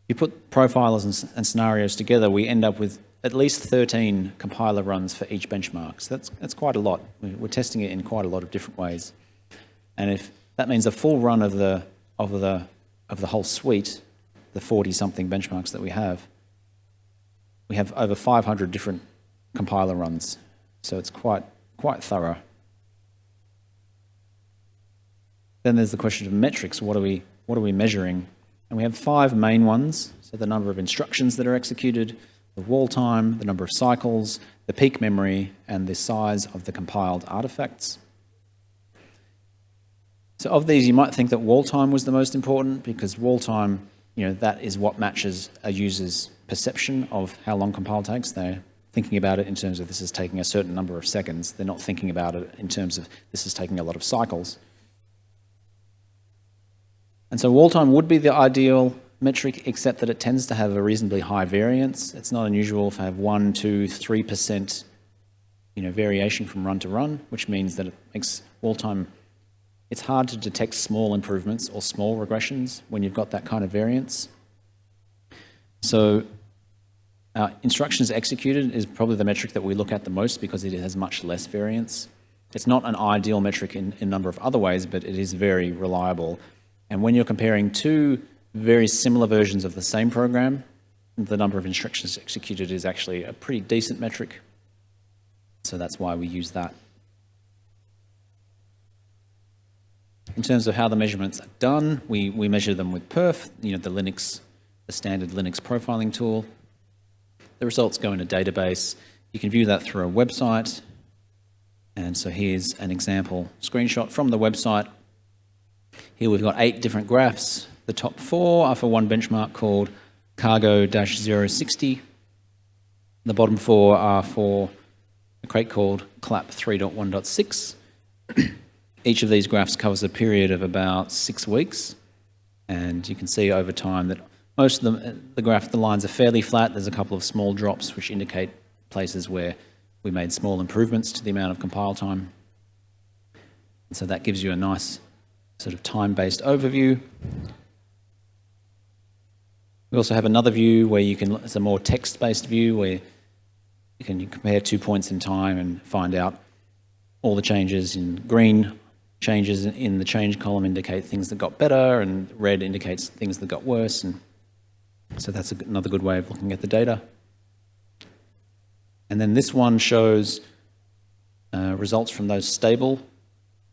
you put profilers and scenarios together, we end up with at least 13 compiler runs for each benchmark. So that's quite a lot. We're testing it in quite a lot of different ways. And if that means a full run of the whole suite, the 40-something benchmarks that we have over 500 different compiler runs. So it's quite thorough. Then there's the question of metrics. What are we measuring? And we have 5 main ones. So the number of instructions that are executed, the wall time, the number of cycles, the peak memory, and the size of the compiled artifacts. So So of these, you might think that wall time was the most important, because wall time, that is what matches a user's perception of how long compile takes. They're thinking about it in terms of this is taking a certain number of seconds. They're not thinking about it in terms of this is taking a lot of cycles. And so wall time would be the ideal metric, except that it tends to have a reasonably high variance. It's not unusual to have 1, 2, 3% variation from run to run, which means that it makes wall time, it's hard to detect small improvements or small regressions when you've got that kind of variance. So instructions executed is probably the metric that we look at the most because it has much less variance. It's not an ideal metric in a number of other ways, but it is very reliable. And when you're comparing two very similar versions of the same program, the number of instructions executed is actually a pretty decent metric. So that's why we use that. In terms of how the measurements are done, we measure them with perf, the standard Linux profiling tool. The results go in a database. You can view that through a website. And so here's an example screenshot from the website. Here we've got 8 different graphs. The top 4 are for one benchmark called cargo-060. The bottom 4 are for a crate called clap 3.1.6. Each of these graphs covers a period of about 6 weeks. And you can see over time that most of the lines are fairly flat. There's a couple of small drops which indicate places where we made small improvements to the amount of compile time. And so that gives you a nice sort of time-based overview. We also have another view where it's a more text-based view where you can compare 2 points in time and find out all the changes. In green, changes in the change column indicate things that got better, and red indicates things that got worse. And so that's another good way of looking at the data. And then this one shows results from those stable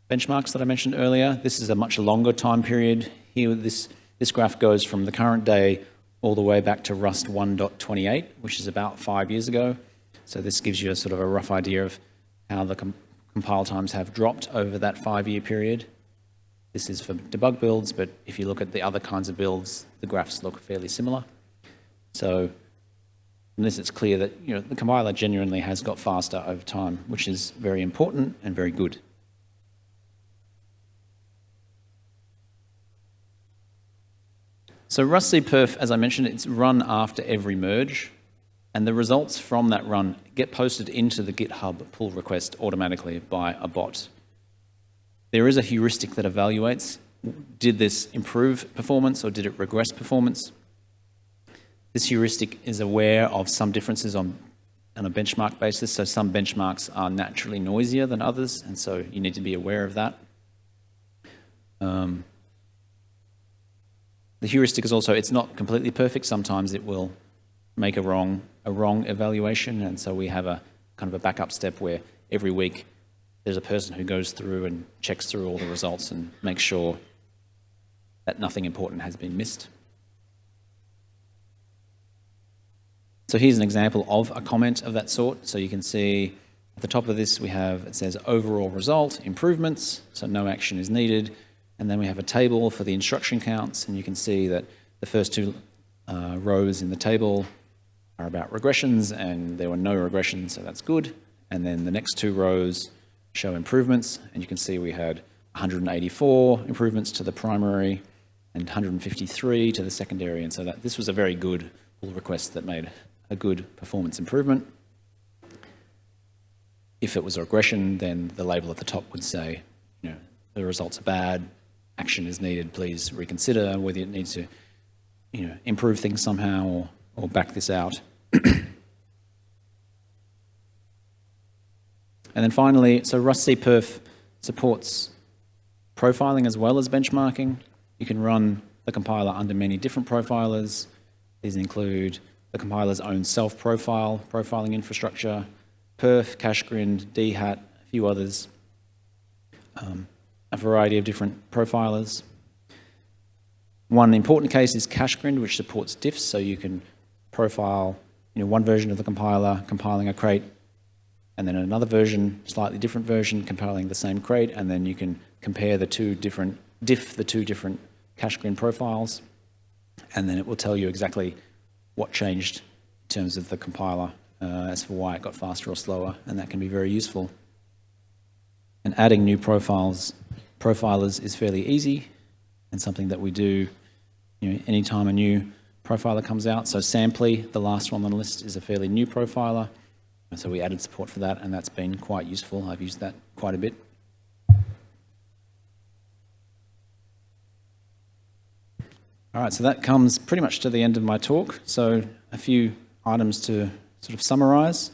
benchmarks that I mentioned earlier. This is a much longer time period. Here, this graph goes from the current day all the way back to Rust 1.28, which is about 5 years ago. So this gives you a sort of a rough idea of how the compile times have dropped over that 5-year period. This is for debug builds, but if you look at the other kinds of builds, the graphs look fairly similar. So from this, it's clear that the compiler genuinely has got faster over time, which is very important and very good. So Rust cperf, as I mentioned, it's run after every merge, and the results from that run get posted into the GitHub pull request automatically by a bot. There is a heuristic that evaluates, did this improve performance or did it regress performance? This heuristic is aware of some differences on a benchmark basis, so some benchmarks are naturally noisier than others, and so you need to be aware of that. The heuristic is also, it's not completely perfect. Sometimes it will make a wrong evaluation, and so we have a kind of a backup step where every week there's a person who goes through and checks through all the results and makes sure that nothing important has been missed. So here's an example of a comment of that sort. So you can see at the top of this it says overall result, improvements, so no action is needed. And then we have a table for the instruction counts, and you can see that the first 2 rows in the table are about regressions, and there were no regressions, so that's good. And then the next 2 rows show improvements, and you can see we had 184 improvements to the primary and 153 to the secondary, and so this was a very good pull request that made a good performance improvement. If it was a regression, then the label at the top would say, the results are bad, action is needed, please reconsider whether it needs to, improve things somehow or back this out. And then finally, so Rust cperf supports profiling as well as benchmarking. You can run the compiler under many different profilers. These include the compiler's own self-profile, profiling infrastructure, perf, cachegrind, dhat, a few others. A variety of different profilers. One important case is cachegrind, which supports diffs, so you can profile one version of the compiler, compiling a crate, and then another version, slightly different version, compiling the same crate, and then you can compare the two different cache green profiles, and then it will tell you exactly what changed in terms of the compiler as for why it got faster or slower, and that can be very useful. And adding new profilers is fairly easy, and something that we do, anytime a new profiler comes out. So Sampley, the last one on the list, is a fairly new profiler, and so we added support for that, and that's been quite useful. I've used that quite a bit. All right, so that comes pretty much to the end of my talk. So a few items to sort of summarize.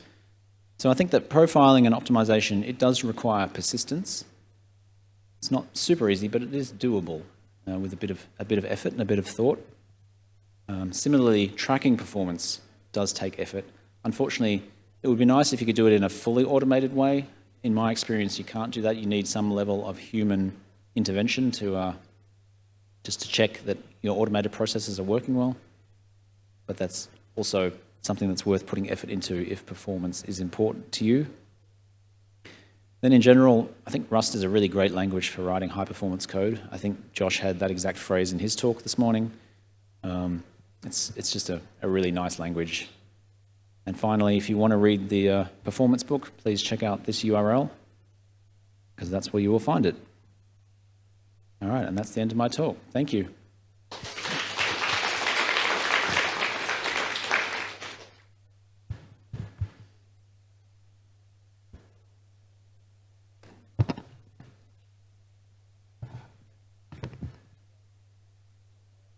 So I think that profiling and optimization, it does require persistence. It's not super easy, but it is doable with a bit of effort and a bit of thought. Similarly, tracking performance does take effort. Unfortunately, it would be nice if you could do it in a fully automated way. In my experience, you can't do that. You need some level of human intervention to just to check that your automated processes are working well. But that's also something that's worth putting effort into if performance is important to you. Then in general, I think Rust is a really great language for writing high-performance code. I think Josh had that exact phrase in his talk this morning. It's just a really nice language. And finally, if you want to read the performance book, please check out this URL, because that's where you will find it. All right, and that's the end of my talk. Thank you.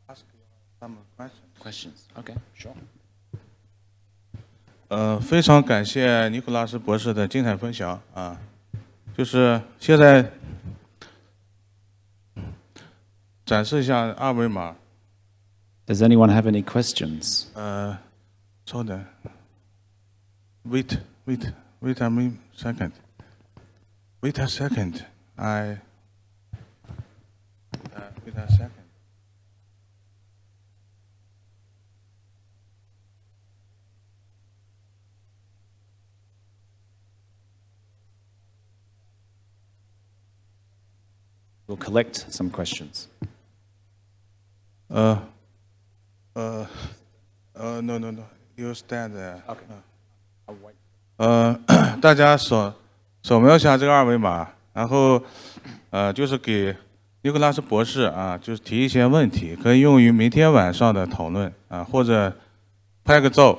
Ask some Questions? Okay, sure. 非常感谢尼古拉斯博士的精彩分享啊，就是现在展示一下二维码。Does anyone have any questions? 稍等 ，wait a second. Wait a second. Wait a second. We'll collect some questions. No. You stand there. Okay. I'll wait. 大家扫描一下这个二维码，然后就是给尼古拉斯博士啊，就是提一些问题，可以用于明天晚上的讨论啊，或者拍个照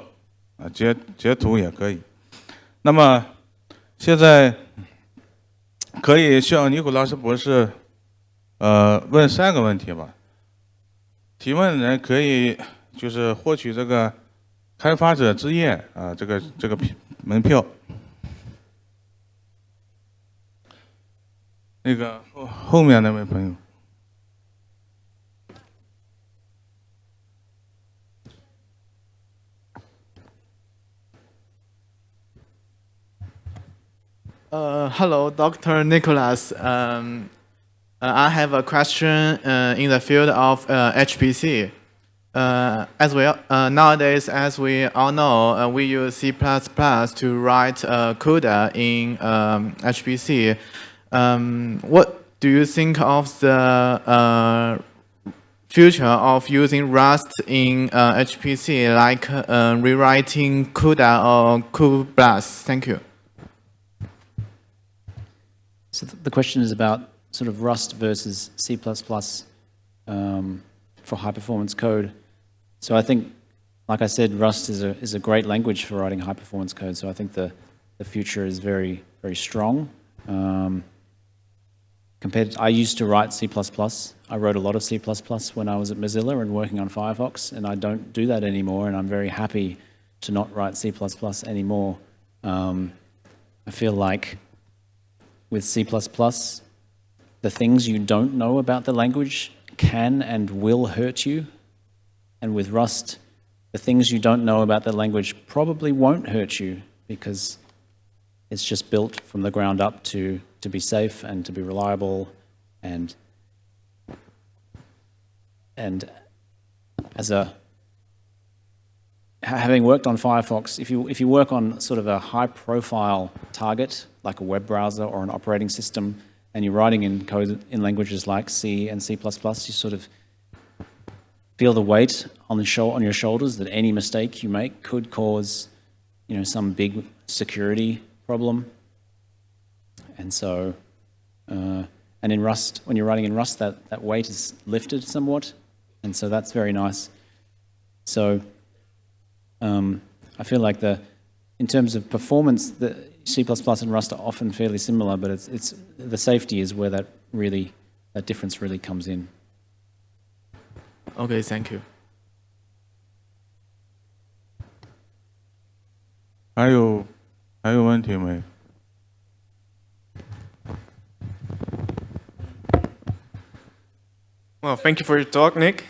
啊，截图也可以。那么现在可以向尼古拉斯博士问3个问题吧。提问人可以就是获取这个开发者之夜啊，这个门票。那个后面那位朋友。Hello, Dr. Nicholas. I have a question in the field of HPC. Nowadays, as we all know, we use C++ to write CUDA in HPC. What do you think of the future of using Rust in HPC, like rewriting CUDA or CUBLAS? Thank you. So the question is about sort of Rust versus C++ for high-performance code. So I think, like I said, Rust is a great language for writing high-performance code. So I think the future is very, very strong. I used to write C++. I wrote a lot of C++ when I was at Mozilla and working on Firefox, and I don't do that anymore, and I'm very happy to not write C++ anymore. I feel like with C++, the things you don't know about the language can and will hurt you. And with Rust, the things you don't know about the language probably won't hurt you because it's just built from the ground up to be safe and to be reliable and as having worked on Firefox, if you work on sort of a high-profile target, like a web browser or an operating system, and you're writing in code in languages like C and C++, you sort of feel the weight on your shoulders that any mistake you make could cause, some big security problem. And so, and in Rust, when you're writing in Rust, that weight is lifted somewhat, and so that's very nice. So I feel like in terms of performance, the C++ and Rust are often fairly similar, but it's the safety is where that difference really comes in. Okay, thank you. 还有问题没？ Well, thank you for your talk, Nick.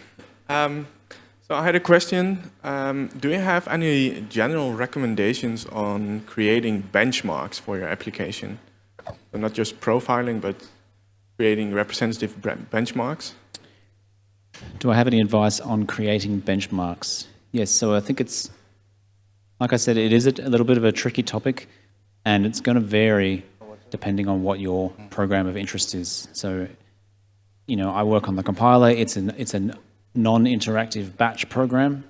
So I had a question. Do you have any general recommendations on creating benchmarks for your application? So not just profiling, but creating representative benchmarks? Do I have any advice on creating benchmarks? Yes, so I think it's, like I said, it is a little bit of a tricky topic, and it's going to vary depending on what your program of interest is. So, I work on the compiler. It's a non-interactive batch program,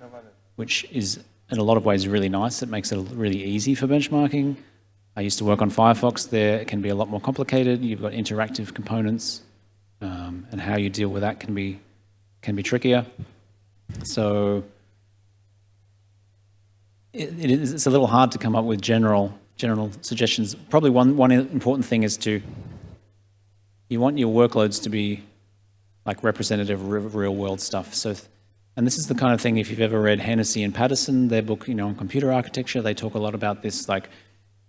which is in a lot of ways really nice. It makes it really easy for benchmarking. I used to work on Firefox. There it can be a lot more complicated. You've got interactive components, and how you deal with that can be trickier. So it's a little hard to come up with general suggestions. Probably one important thing is you want your workloads to be like representative of real world stuff. So, and this is the kind of thing, if you've ever read Hennessy and Patterson, their book, on computer architecture, they talk a lot about this, like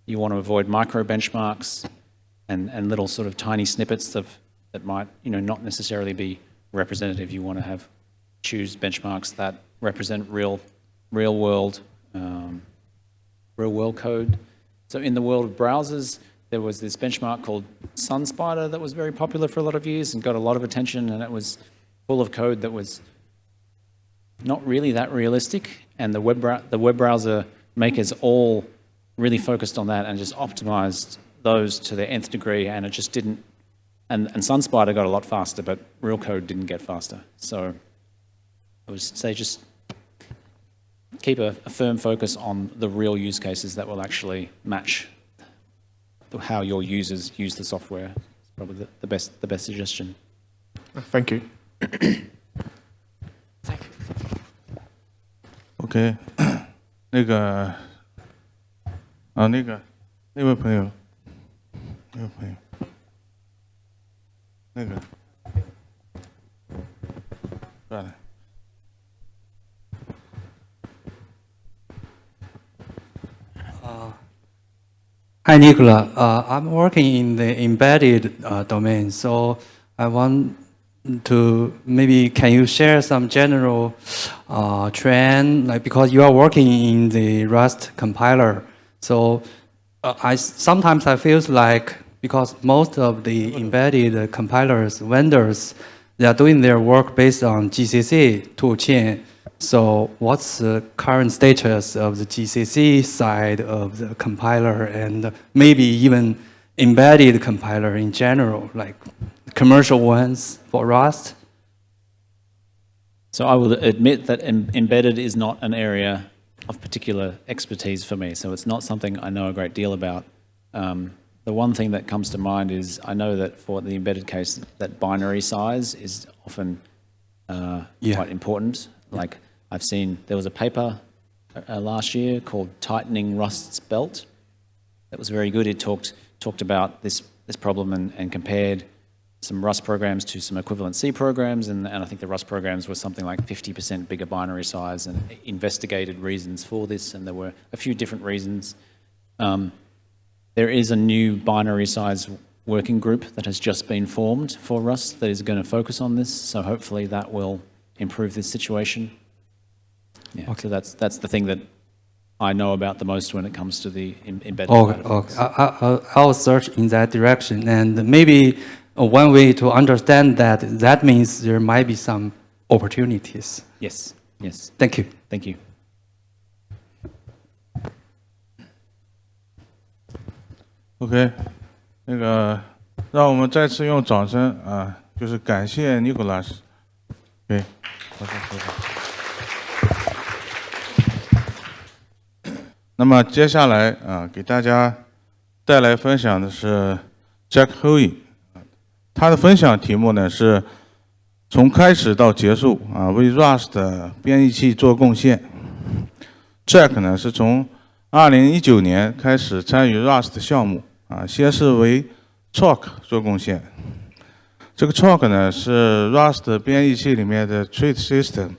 you want to avoid micro benchmarks and little sort of tiny snippets that might, not necessarily be representative. You want to choose benchmarks that represent real world code. So in the world of browsers, there was this benchmark called SunSpider that was very popular for a lot of years and got a lot of attention, and it was full of code that was not really that realistic, and the web browser makers all really focused on that and just optimized those to their nth degree, and it just didn't, and SunSpider got a lot faster, but real code didn't get faster. So I would say just keep a firm focus on the real use cases that will actually match how your users use the software. It's probably the best suggestion. Thank you. OK， 那位朋友，算了。Hi, Nicola. I'm working in the embedded domain, so I want to maybe can you share some general trend, like because you are working in the Rust compiler, so sometimes I feel like because most of the embedded compilers vendors, they are doing their work based on GCC toolchain. So what's the current status of the GCC side of the compiler and maybe even embedded compiler in general, like commercial ones for Rust? So I will admit that embedded is not an area of particular expertise for me, so it's not something I know a great deal about. The one thing that comes to mind is I know that for the embedded case, that binary size is often quite important. Like I've seen, there was a paper last year called Tightening Rust's Belt. That was very good. It talked about this problem and compared some Rust programs to some equivalent C programs, and I think the Rust programs were something like 50% bigger binary size, and investigated reasons for this, and there were a few different reasons. There is a new binary size working group that has just been formed for Rust that is going to focus on this, so hopefully that will improve this situation. Yeah, okay. So that's the thing that I know about the most when it comes to the embedded. I'll search in that direction, and maybe one way to understand that means there might be some opportunities. Yes. Thank you. Thank you. OK， 那个，让我们再次用掌声啊，就是感谢 Nicholas。对，好的，谢谢。那么接下来啊，给大家带来分享的是 Jack Hoey， 他的分享题目呢是从开始到结束啊，为 Rust 的编译器做贡献。Jack 呢是从2019年开始参与 Rust 项目啊，先是为 Chalk 做贡献。这个 Chalk 呢是 Rust 编译器里面的 Trait System，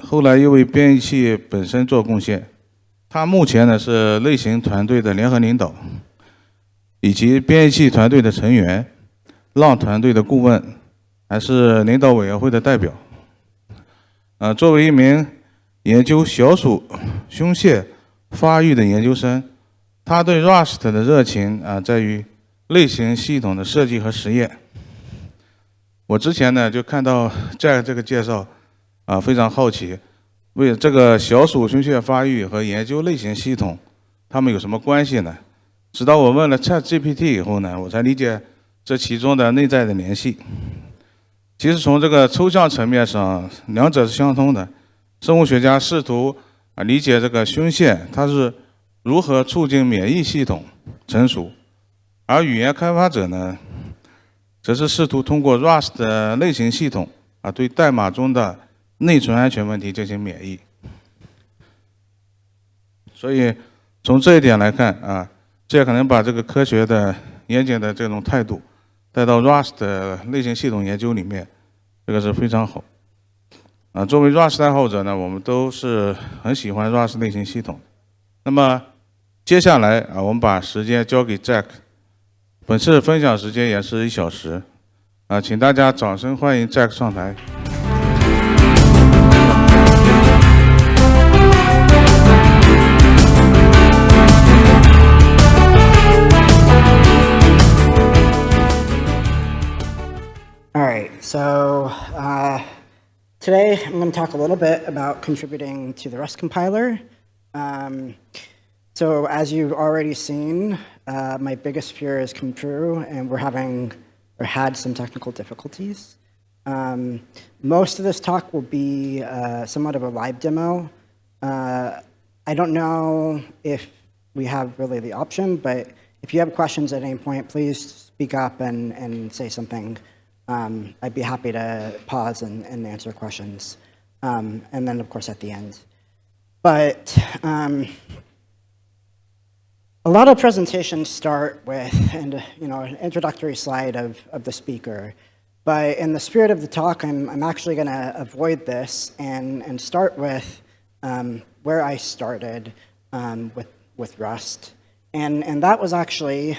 后来又为编译器本身做贡献。他目前呢是类型团队的联合领导，以及编译器团队的成员，浪团队的顾问，还是领导委员会的代表。作为一名研究小鼠胸腺发育的研究生，他对 Rust 的热情在于类型系统的设计和实验。我之前呢就看到这个介绍非常好奇，为这个小鼠胸腺发育和研究类型系统，它们有什么关系呢？直到我问了 ChatGPT 以后呢，我才理解这其中的内在的联系。其实从这个抽象层面上，两者是相通的。生物学家试图理解这个胸腺它是如何促进免疫系统成熟，而语言开发者呢，则是试图通过 Rust 的类型系统对代码中的内存安全问题进行免疫。所以从这一点来看这可能把这个科学的严谨的这种态度带到 Rust 的类型系统研究里面，这个是非常好。作为 Rust 爱好者呢，我们都是很喜欢 Rust 类型系统。那么接下来我们把时间交给 Jack， 本次分享时间也是1小时请大家掌声欢迎 Jack 上台。All right, so today I'm going to talk a little bit about contributing to the Rust compiler. So as you've already seen, my biggest fear has come true, and we're having or had some technical difficulties. Most of this talk will be somewhat of a live demo. I don't know if we have really the option, but if you have questions at any point, please speak up and say something. I'd be happy to pause and answer questions. And then, of course, at the end. But a lot of presentations start with an introductory slide of the speaker. But in the spirit of the talk, I'm actually going to avoid this and start with where I started with Rust. And that was actually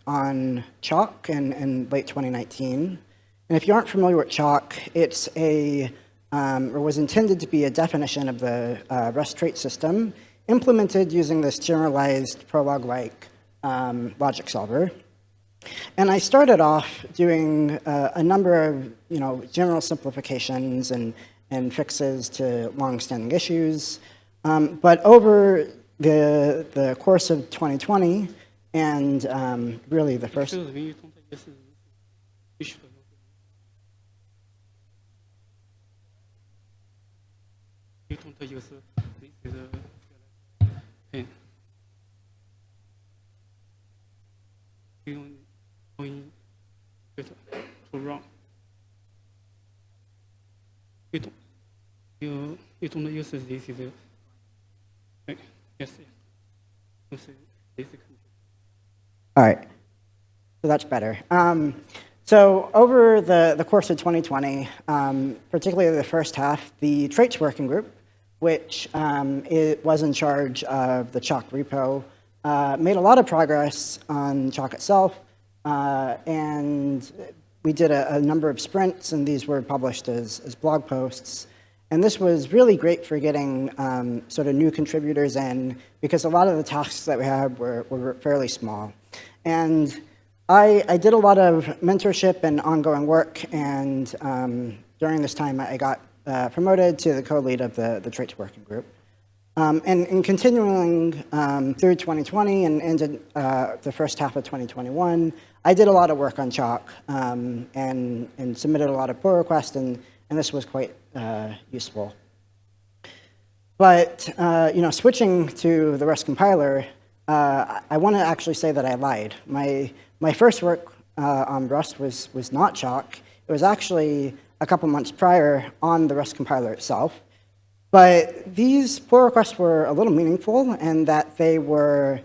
on Chalk in late 2019. And if you aren't familiar with Chalk, it's or was intended to be a definition of the Rust trait system implemented using this generalized Prolog-like logic solver. And I started off doing a number of general simplifications and fixes to long-standing issues. But over the course of 2020 and really the first All right, so that's better. So over the course of 2020, particularly the first half, the traits working group, which it was in charge of the Chalk repo, made a lot of progress on Chalk itself, and we did a number of sprints, and these were published as blog posts. And this was really great for getting sort of new contributors in, because a lot of the tasks that we had were fairly small. And I did a lot of mentorship and ongoing work, and during this time I got promoted to the co-lead of the traits working group. And continuing through 2020 and into the first half of 2021, I did a lot of work on Chalk and submitted a lot of pull requests, and this was quite useful. But switching to the Rust compiler, I want to actually say that I lied. My first work on Rust was not Chalk. It was actually a couple months prior on the Rust compiler itself. But these pull requests were a little meaningful in that they were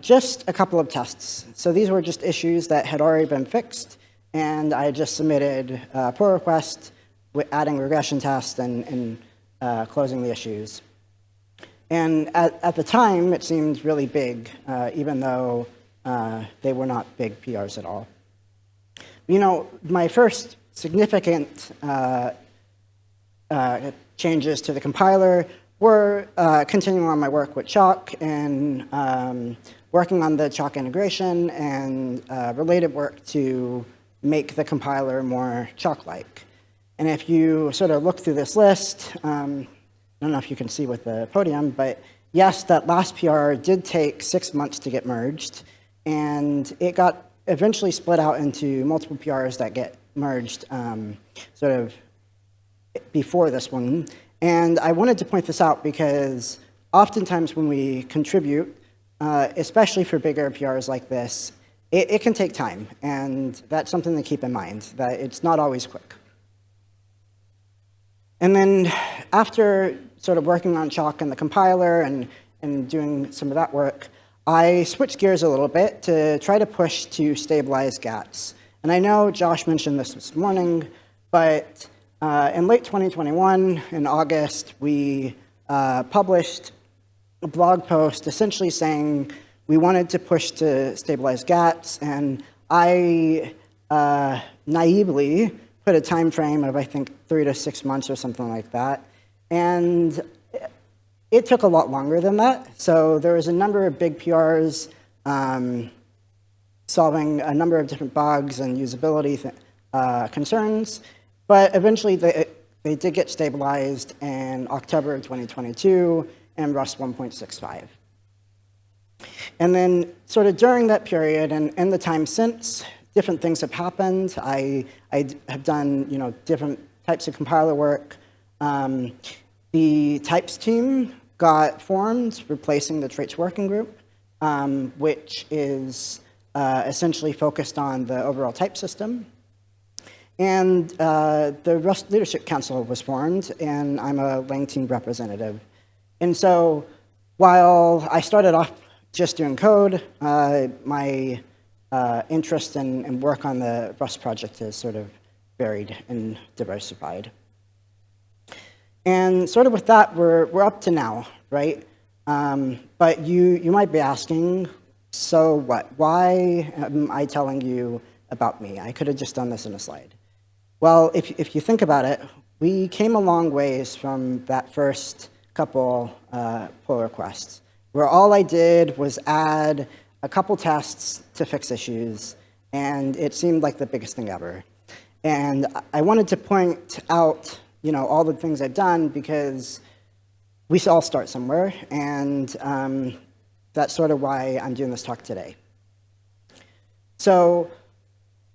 just a couple of tests. So these were just issues that had already been fixed, and I just submitted a pull request with adding regression tests and closing the issues. And at the time, it seemed really big, even though they were not big PRs at all. My first significant changes to the compiler were continuing on my work with Chalk and working on the Chalk integration and related work to make the compiler more Chalk-like. And if you sort of look through this list, I don't know if you can see with the podium, but yes, that last PR did take 6 months to get merged, and it got eventually split out into multiple PRs that get merged sort of before this one. And I wanted to point this out because oftentimes when we contribute, especially for bigger PRs like this, it can take time, and that's something to keep in mind, that it's not always quick. And then after sort of working on Chalk and the compiler and doing some of that work, I switched gears a little bit to try to push to stabilize GATs. And I know Josh mentioned this morning, but in late 2021, in August, we published a blog post essentially saying we wanted to push to stabilize GATs, and I naively put a time frame of, I think, 3 to 6 months or something like that. And it took a lot longer than that. So there was a number of big PRs solving a number of different bugs and usability concerns. But eventually, they did get stabilized in October of 2022 in Rust 1.65. And then sort of during that period and in the time since, different things have happened. I have done different types of compiler work. The types team got formed, replacing the traits working group, which is essentially focused on the overall type system. And the Rust Leadership Council was formed, and I'm a Lang team representative. And so while I started off just doing code, my interest and work on the Rust project is sort of varied and diversified. And sort of with that, we're up to now, right? But you might be asking, so what? Why am I telling you about me? I could have just done this in a slide. Well, if you think about it, we came a long ways from that first couple pull requests, where all I did was add a couple tests to fix issues, and it seemed like the biggest thing ever. And I wanted to point out, all the things I've done because we all start somewhere, and that's sort of why I'm doing this talk today. So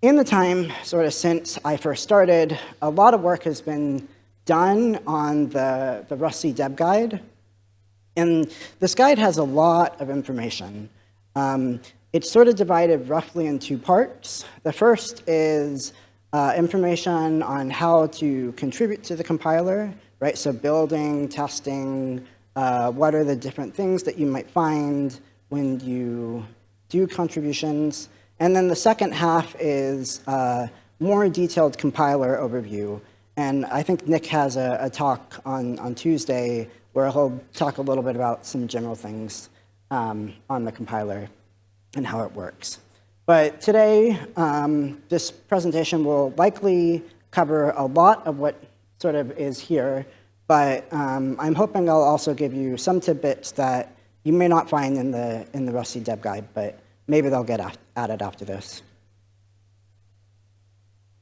in the time sort of since I first started, a lot of work has been done on the Rust Deb guide. And this guide has a lot of information. It's sort of divided roughly in 2 parts. The first is information on how to contribute to the compiler, right? So building, testing, what are the different things that you might find when you do contributions. And then the second half is more detailed compiler overview. And I think Nick has a talk on Tuesday where he'll talk a little bit about some general things on the compiler and how it works. But today, this presentation will likely cover a lot of what sort of is here, but I'm hoping I'll also give you some tidbits that you may not find in the Rust Deb guide, but maybe they'll get added after this.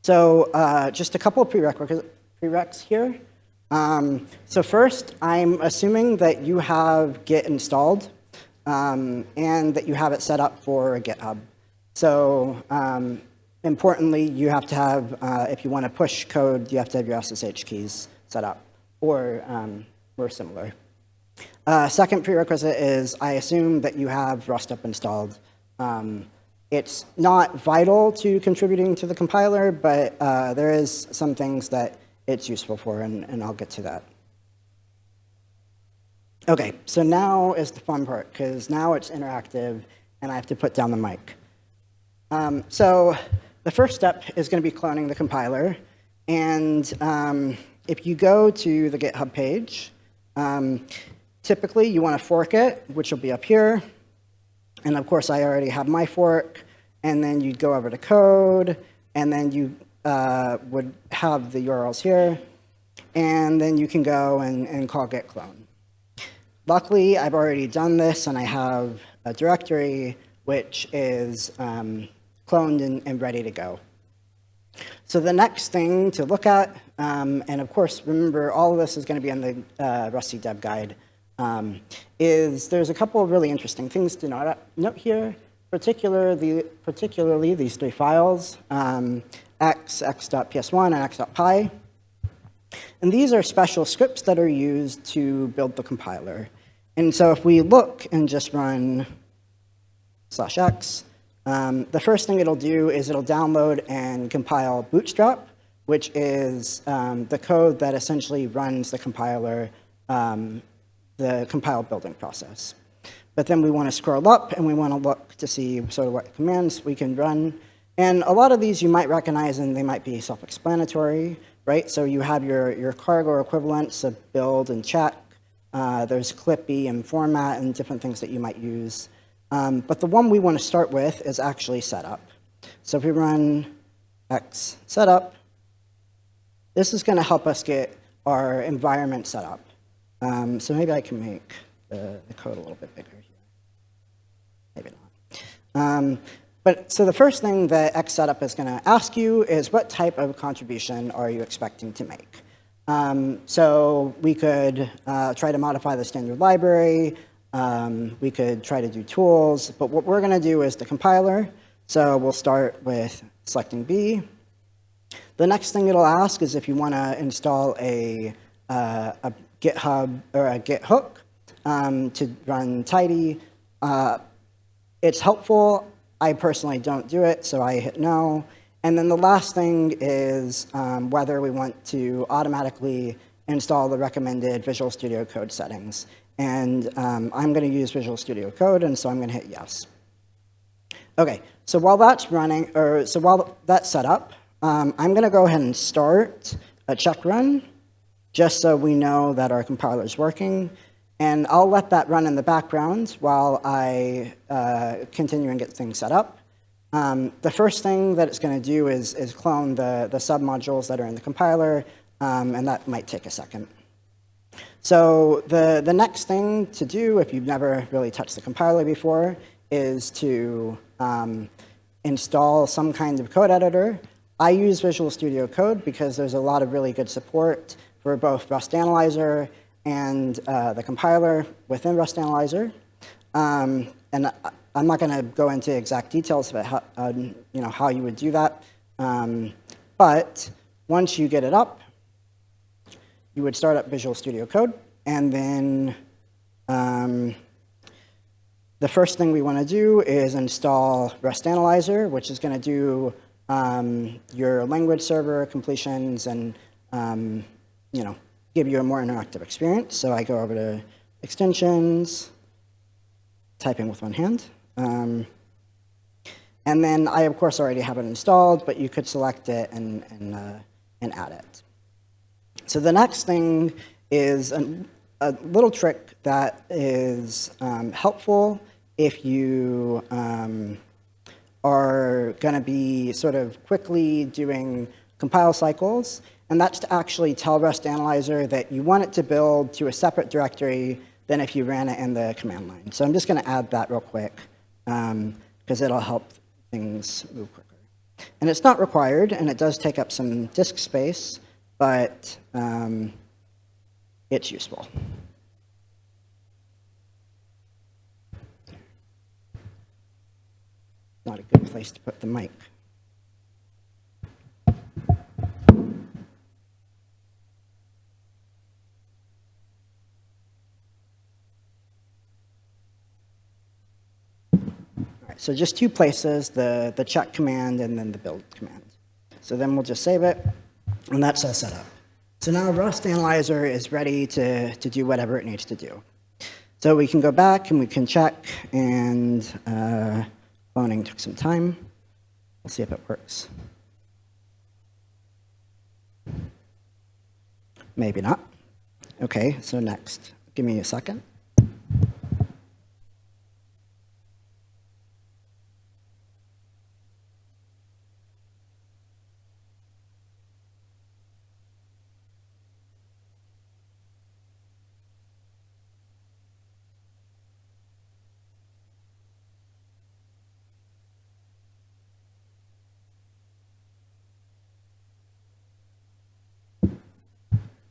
So just a couple of prereqs here. So first, I'm assuming that you have Git installed and that you have it set up for GitHub. So importantly, you have to have, if you want to push code, you have to have your SSH keys set up or similar. Second prerequisite is I assume that you have Rust up installed. It's not vital to contributing to the compiler, but there is some things that it's useful for, and I'll get to that. Okay, so now is the fun part, because now it's interactive, and I have to put down the mic. So the first step is going to be cloning the compiler, and if you go to the GitHub page, typically you want to fork it, which will be up here. And of course, I already have my fork. And then you'd go over to code, and then you would have the URLs here. And then you can go and call git clone. Luckily, I've already done this, and I have a directory which is cloned and ready to go. So the next thing to look at, and of course, remember, all of this is going to be in the Rusty Dev Guide, is there's a couple of really interesting things to note here, particularly these three files, x.ps1, and x.py. And these are special scripts that are used to build the compiler. And so if we look and just run /x, the first thing it'll do is it'll download and compile Bootstrap, which is the code that essentially runs the compiler, the compile building process. But then we want to scroll up, and we want to look to see sort of what commands we can run. And a lot of these you might recognize, and they might be self-explanatory, right? So you have your cargo equivalents of build and check. There's clippy and format and different things that you might use. But the one we want to start with is actually setup. So if we run x setup, this is going to help us get our environment set up. So maybe I can make the code a little bit bigger here. Maybe not. But so the first thing that X setup is going to ask you is what type of contribution are you expecting to make? So we could try to modify the standard library. We could try to do tools. But what we're going to do is the compiler. So we'll start with selecting B. The next thing it'll ask is if you want to install a GitHub or a Git hook to run tidy. It's helpful. I personally don't do it, so I hit no. And then the last thing is whether we want to automatically install the recommended Visual Studio Code settings. And I'm going to use Visual Studio Code, and so I'm going to hit yes. Okay, so while that's running, or so while that's set up, I'm going to go ahead and start a check run, just so we know that our compiler is working. And I'll let that run in the background while I continue and get things set up. The first thing that it's going to do is clone the submodules that are in the compiler, and that might take a second. So the next thing to do, if you've never really touched the compiler before, is to install some kind of code editor. I use Visual Studio Code because there's a lot of really good support for both Rust Analyzer and the compiler within Rust Analyzer. And I'm not going to go into exact details about how you would do that. But once you get it up, you would start up Visual Studio Code. And then the first thing we want to do is install Rust Analyzer, which is going to do your language server completions and give you a more interactive experience. So I go over to extensions, typing with one hand. And then I, of course, already have it installed, but you could select it and add it. So the next thing is a little trick that is helpful if you are going to be sort of quickly doing compile cycles. And that's to actually tell Rust Analyzer that you want it to build to a separate directory than if you ran it in the command line. So I'm just going to add that real quick, because it'll help things move quicker. And it's not required, and it does take up some disk space, but it's useful. Not a good place to put the mic. So just two places, the check command and then the build command. So then we'll just save it, and that's all set up. So now Rust Analyzer is ready to do whatever it needs to do. So we can go back and we can check, and cloning took some time. We'll see if it works. Maybe not. Okay, so next. Give me a second.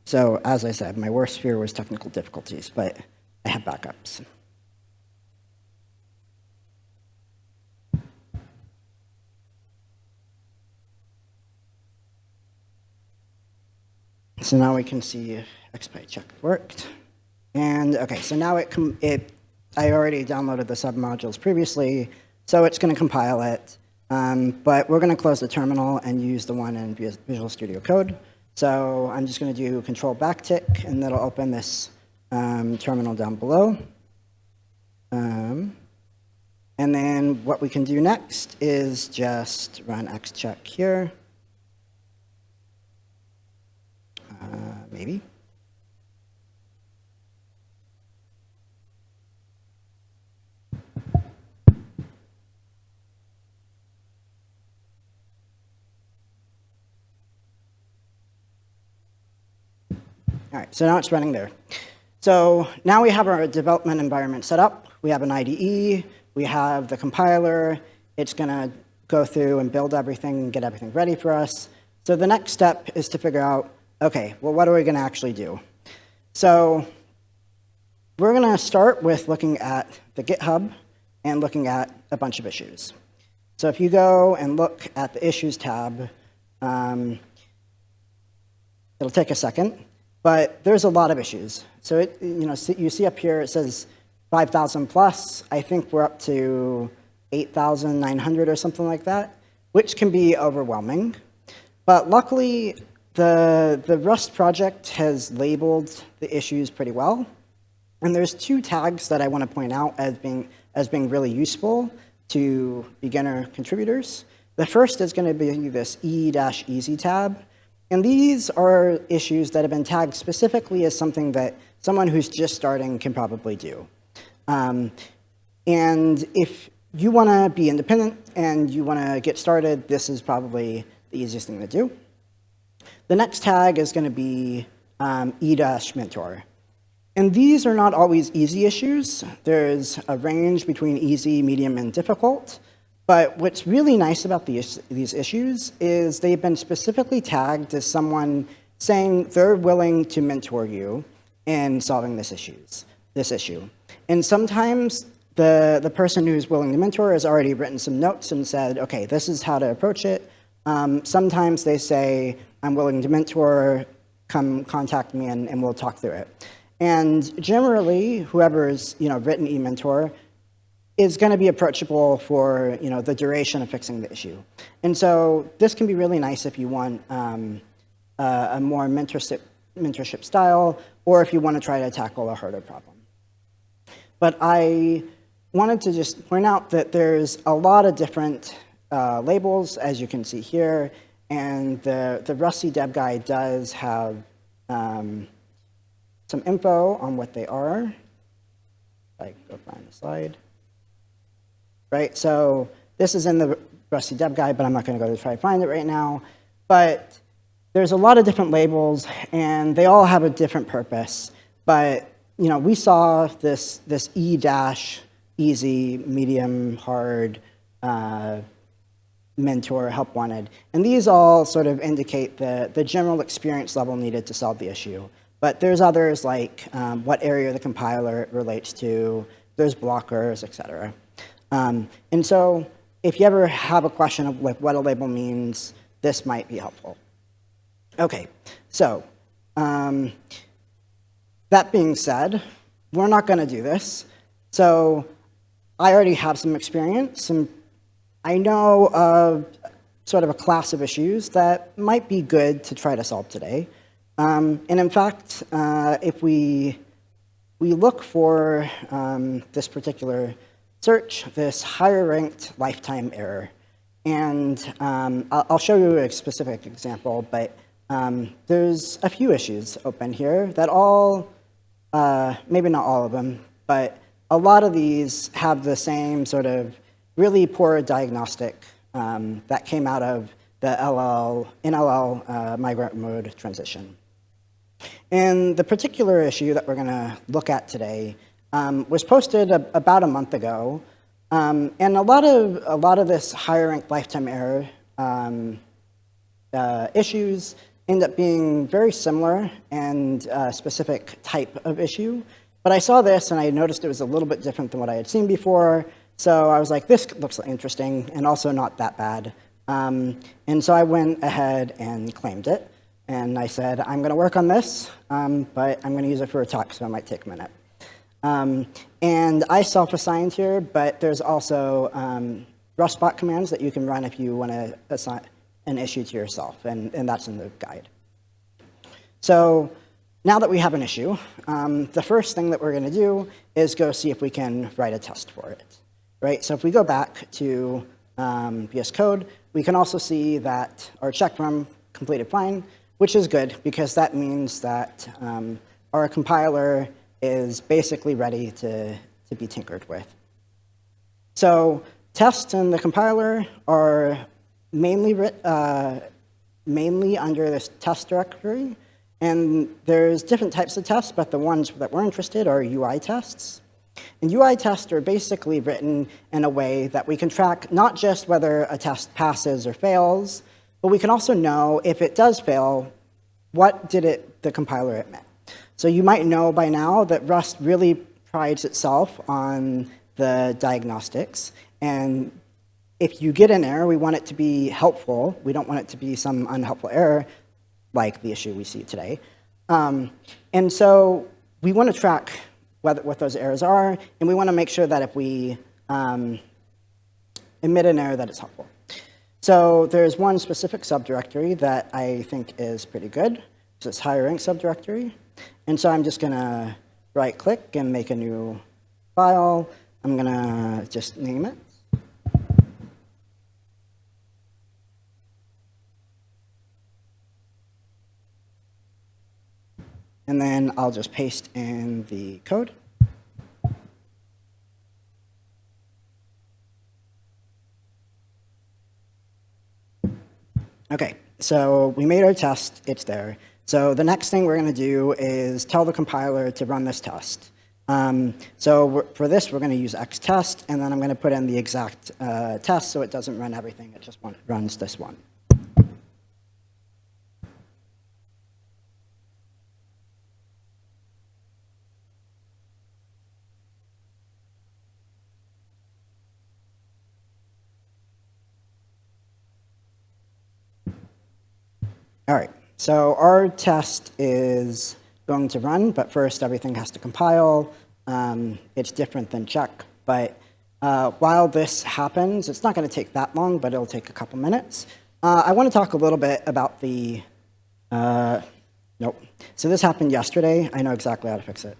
So as I said, my worst fear was technical difficulties, but I have backups. So now we can see if expedite check worked. And okay, so now I already downloaded the submodules previously, so it's going to compile it. But we're going to close the terminal and use the one in Visual Studio Code. So I'm just going to do control backtick, and that'll open this terminal down below. And then what we can do next is just run xcheck here. Maybe. All right, so now it's running there. So now we have our development environment set up. We have an IDE. We have the compiler. It's going to go through and build everything and get everything ready for us. So the next step is to figure out, okay, well, what are we going to actually do? So we're going to start with looking at the GitHub and looking at a bunch of issues. So if you go and look at the Issues tab, it'll take a second. But there's a lot of issues. So you see up here, it says 5,000 plus. I think we're up to 8,900 or something like that, which can be overwhelming. But luckily, the Rust project has labeled the issues pretty well. And there's two tags that I want to point out as being really useful to beginner contributors. The first is going to be this E-easy tab. And these are issues that have been tagged specifically as something that someone who's just starting can probably do. And if you want to be independent and you want to get started, this is probably the easiest thing to do. The next tag is going to be E-mentor. And these are not always easy issues. There's a range between easy, medium, and difficult. But what's really nice about these issues is they've been specifically tagged as someone saying they're willing to mentor you in solving this issue. And sometimes the person who's willing to mentor has already written some notes and said, okay, this is how to approach it. Sometimes they say, I'm willing to mentor, come contact me and we'll talk through it. And generally, whoever's written eMentor is going to be approachable for the duration of fixing the issue. And so this can be really nice if you want a more mentorship style, or if you want to try to tackle a harder problem. But I wanted to just point out that there's a lot of different labels, as you can see here, and the Rusty Dev Guide does have some info on what they are. I go find the slide. Right, so this is in the Rusty Dev Guide, but I'm not going to go to try to find it right now. But there's a lot of different labels, and they all have a different purpose. But we saw this E-easy, medium, hard, mentor, help wanted, and these all sort of indicate the general experience level needed to solve the issue. But there's others like what area of the compiler it relates to, there's blockers, etc. And so if you ever have a question of like what a label means, this might be helpful. Okay, so that being said, we're not going to do this. So I already have some experience, and I know of sort of a class of issues that might be good to try to solve today. And in fact, if we look for this particular search, this higher ranked lifetime error, and I'll show you a specific example, but there's a few issues open here that all, maybe not all of them, but a lot of these have the same sort of really poor diagnostic that came out of the NLL migrant mode transition. And the particular issue that we're going to look at today was posted about a month ago, and a lot of this higher ranked lifetime error issues end up being very similar and a specific type of issue. But I saw this and I noticed it was a little bit different than what I had seen before. So I was like, this looks interesting and also not that bad. And so I went ahead and claimed it. And I said, I'm going to work on this, but I'm going to use it for a talk, so it might take a minute. And I self-assigned here, but there's also Rustbot commands that you can run if you want to assign an issue to yourself, and that's in the guide. So now that we have an issue, the first thing that we're going to do is go see if we can write a test for it. Right? So if we go back to VS Code, we can also see that our check run completed fine, which is good because that means that our compiler is basically ready to be tinkered with. So tests in the compiler are mainly under this test directory, and there's different types of tests, but the ones that we're interested are UI tests. And UI tests are basically written in a way that we can track not just whether a test passes or fails, but we can also know if it does fail, what did the compiler admit. So you might know by now that Rust really prides itself on the diagnostics. And if you get an error, we want it to be helpful. We don't want it to be some unhelpful error, like the issue we see today. And so we want to track what those errors are, and we want to make sure that if we emit an error that it's helpful. So there's one specific subdirectory that I think is pretty good. So it's higher rank subdirectory. And so I'm just going to right-click and make a new file. I'm going to just name it. And then I'll just paste in the code. Okay, so we made our test. It's there. So the next thing we're going to do is tell the compiler to run this test. So for this, we're going to use xtest, and then I'm going to put in the exact test so it doesn't run everything. It just runs this one. All right, so our test is going to run, but first everything has to compile. It's different than check, but while this happens, it's not going to take that long, but it'll take a couple minutes. I want to talk a little bit about the, nope. So this happened yesterday. I know exactly how to fix it.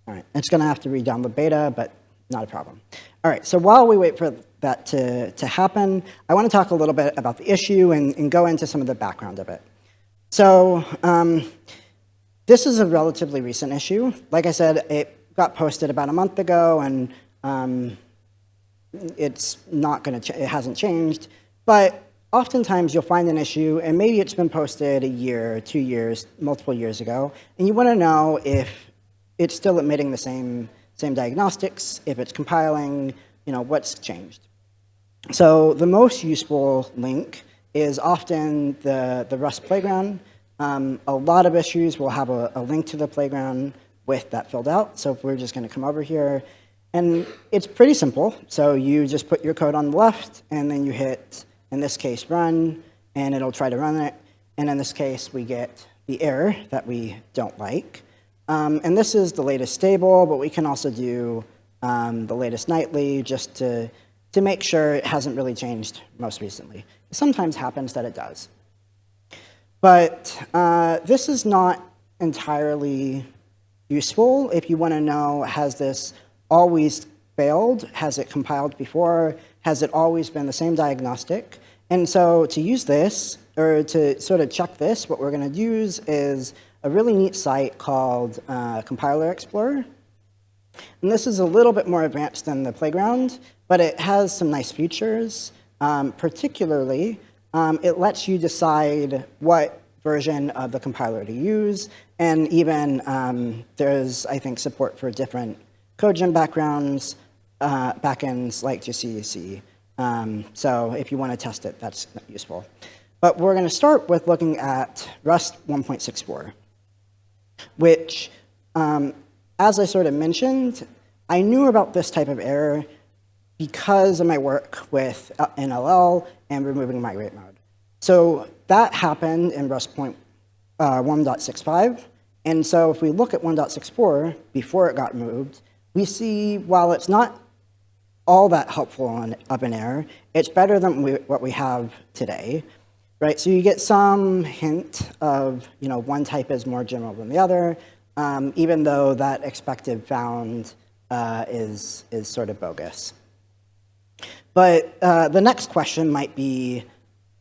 All right, it's going to have to re-download beta, but not a problem. All right, so while we wait for that to happen, I want to talk a little bit about the issue and go into some of the background of it. So this is a relatively recent issue. Like I said, it got posted about a month ago, and it's not going to, it hasn't changed. But oftentimes you'll find an issue, and maybe it's been posted a year, 2 years, multiple years ago, and you want to know if it's still emitting the same diagnostics, if it's compiling, what's changed. So the most useful link is often the Rust playground. A lot of issues will have a link to the playground with that filled out. So if we're just going to come over here, and it's pretty simple. So you just put your code on the left, and then you hit, in this case, run, and it'll try to run it. And in this case, we get the error that we don't like. And this is the latest stable, but we can also do the latest nightly just to make sure it hasn't really changed most recently. It sometimes happens that it does. But this is not entirely useful if you want to know, has this always failed? Has it compiled before? Has it always been the same diagnostic? And so to use this, or to sort of check this, what we're going to use is a really neat site called Compiler Explorer. And this is a little bit more advanced than the playground, but it has some nice features. Particularly, it lets you decide what version of the compiler to use, and even there's, I think, support for different codegen backgrounds, backends like GCC. So if you want to test it, that's useful. But we're going to start with looking at Rust 1.64, which, as I sort of mentioned, I knew about this type of error because of my work with NLL and removing migrate mode. So that happened in Rust 1.65. And so if we look at 1.64, before it got moved, we see, while it's not all that helpful of an error, it's better than what we have today. Right, so you get some hint of, one type is more general than the other, even though that expected found is sort of bogus. But the next question might be,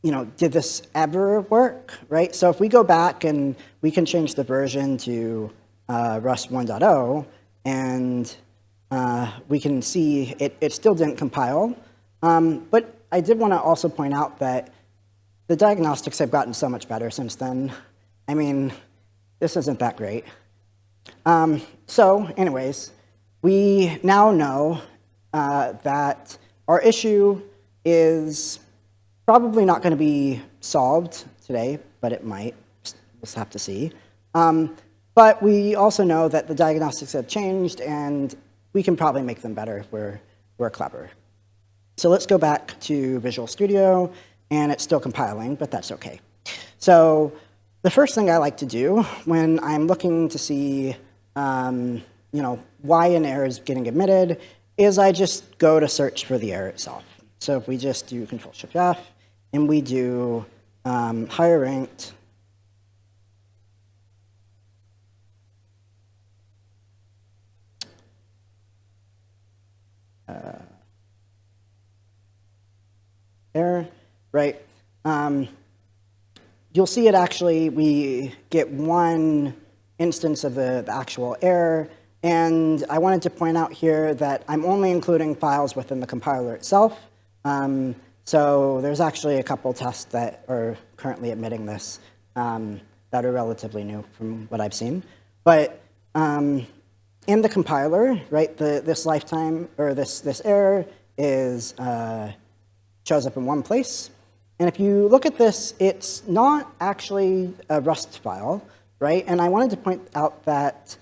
did this ever work, right? So if we go back and we can change the version to Rust 1.0, and we can see it still didn't compile. But I did want to also point out that the diagnostics have gotten so much better since then. I mean, this isn't that great. So anyways, we now know that our issue is probably not going to be solved today, but it might. We'll have to see. But we also know that the diagnostics have changed, and we can probably make them better if we're clever. So let's go back to Visual Studio. And it's still compiling, but that's okay. So the first thing I like to do when I'm looking to see, why an error is getting admitted is I just go to search for the error itself. So if we just do Control-Shift-F, and we do higher ranked, error, right? You'll see it actually, we get one instance of the actual error, and I wanted to point out here that I'm only including files within the compiler itself. So there's actually a couple tests that are currently admitting this that are relatively new from what I've seen. But in the compiler, right, this lifetime, or this error is shows up in one place. And if you look at this, it's not actually a Rust file, right? And I wanted to point out that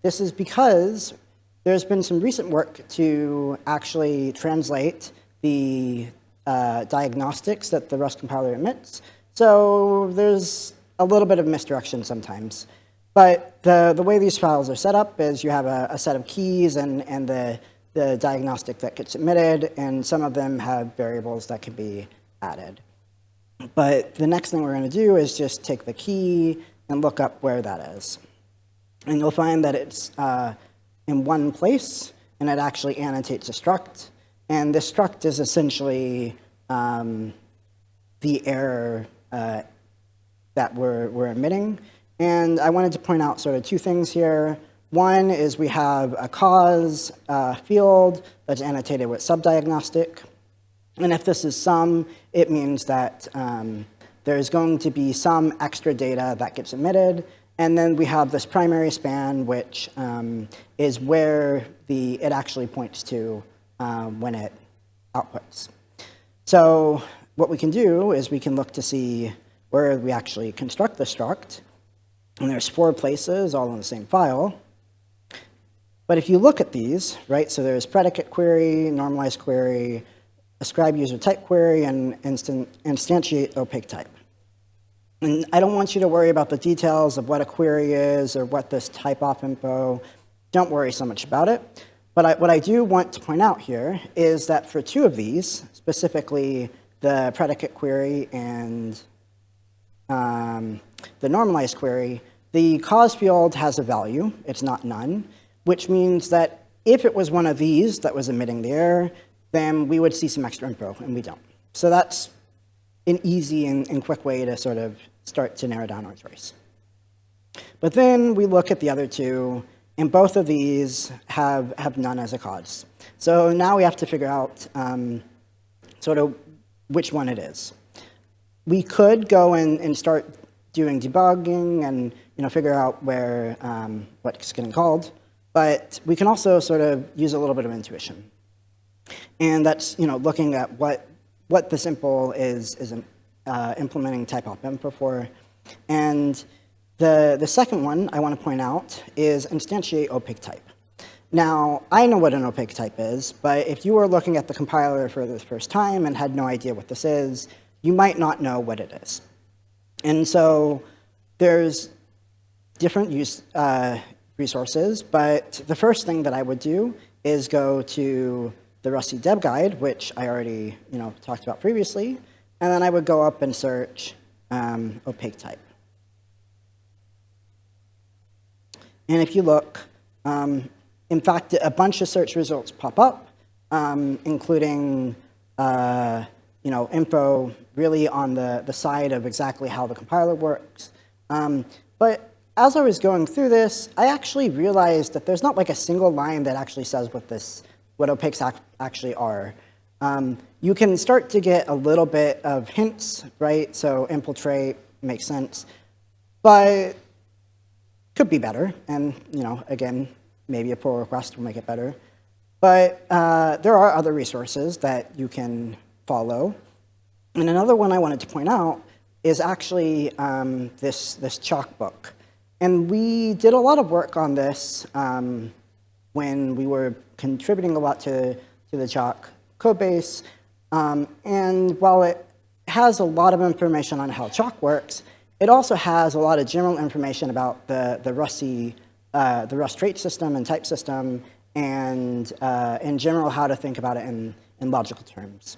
this is because there's been some recent work to actually translate the diagnostics that the Rust compiler emits. So there's a little bit of misdirection sometimes. But the way these files are set up is you have a set of keys and the diagnostic that gets emitted, and some of them have variables that can be added. But the next thing we're going to do is just take the key and look up where that is. And you'll find that it's in one place, and it actually annotates a struct. And this struct is essentially the error that we're emitting. And I wanted to point out sort of two things here. One is we have a cause field that's annotated with subdiagnostic. And if this is some, it means that there's going to be some extra data that gets emitted. And then we have this primary span, which is where it actually points to when it outputs. So what we can do is we can look to see where we actually construct the struct, and there's 4 places all in the same file. But if you look at these, right, so there's predicate query, normalized query, ascribe user type query, and instantiate opaque type. And I don't want you to worry about the details of what a query is or what this type off info. Don't worry so much about it. But what I do want to point out here is that for 2 of these, specifically the predicate query and the normalized query, the cause field has a value. It's not none, which means that if it was one of these that was emitting the error, then we would see some extra info, and we don't. So that's an easy and quick way to sort of start to narrow down our choice. But then we look at the other 2, and both of these have none as a cause. So now we have to figure out sort of which one it is. We could go and start doing debugging and figure out where what's getting called, but we can also sort of use a little bit of intuition. And that's looking at what the simple is implementing type op info for. And the second one I want to point out is instantiate opaque type. Now, I know what an opaque type is, but if you were looking at the compiler for the first time and had no idea what this is, you might not know what it is. And so there's different resources, but the first thing that I would do is go to the Rusty Deb Guide, which I already talked about previously, and then I would go up and search opaque type. And if you look, in fact, a bunch of search results pop up, including info really on the side of exactly how the compiler works. But as I was going through this, I actually realized that there's not like a single line that actually says what opaques actually are. You can start to get a little bit of hints, right? So infiltrate makes sense, but could be better. And again, maybe a pull request will make it better. But there are other resources that you can follow. And another one I wanted to point out is actually this chalk book. And we did a lot of work on this when we were contributing a lot to the chalk codebase. And while it has a lot of information on how chalk works, it also has a lot of general information about the Rust trait system and type system, and in general how to think about it in logical terms.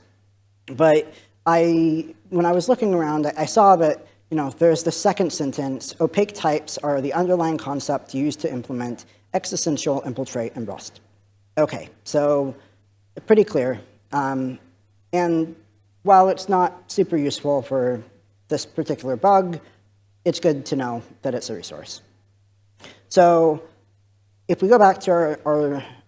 But when I was looking around, I saw that there's the second sentence: opaque types are the underlying concept used to implement existential infiltrate in Rust. Okay, so pretty clear. And while it's not super useful for this particular bug, it's good to know that it's a resource. So if we go back to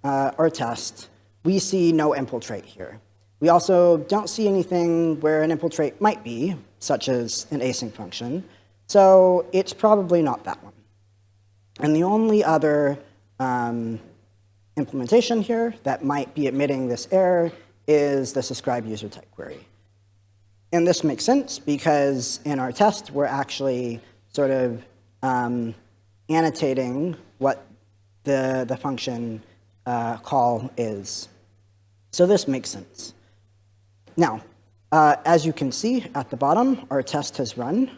our test, we see no infiltrate here. We also don't see anything where an infiltrate might be, such as an async function. So it's probably not that one. And the only other implementation here that might be emitting this error is this ascribe user type query. And this makes sense because in our test, we're actually sort of annotating what the function call is. So this makes sense. Now, as you can see at the bottom, our test has run.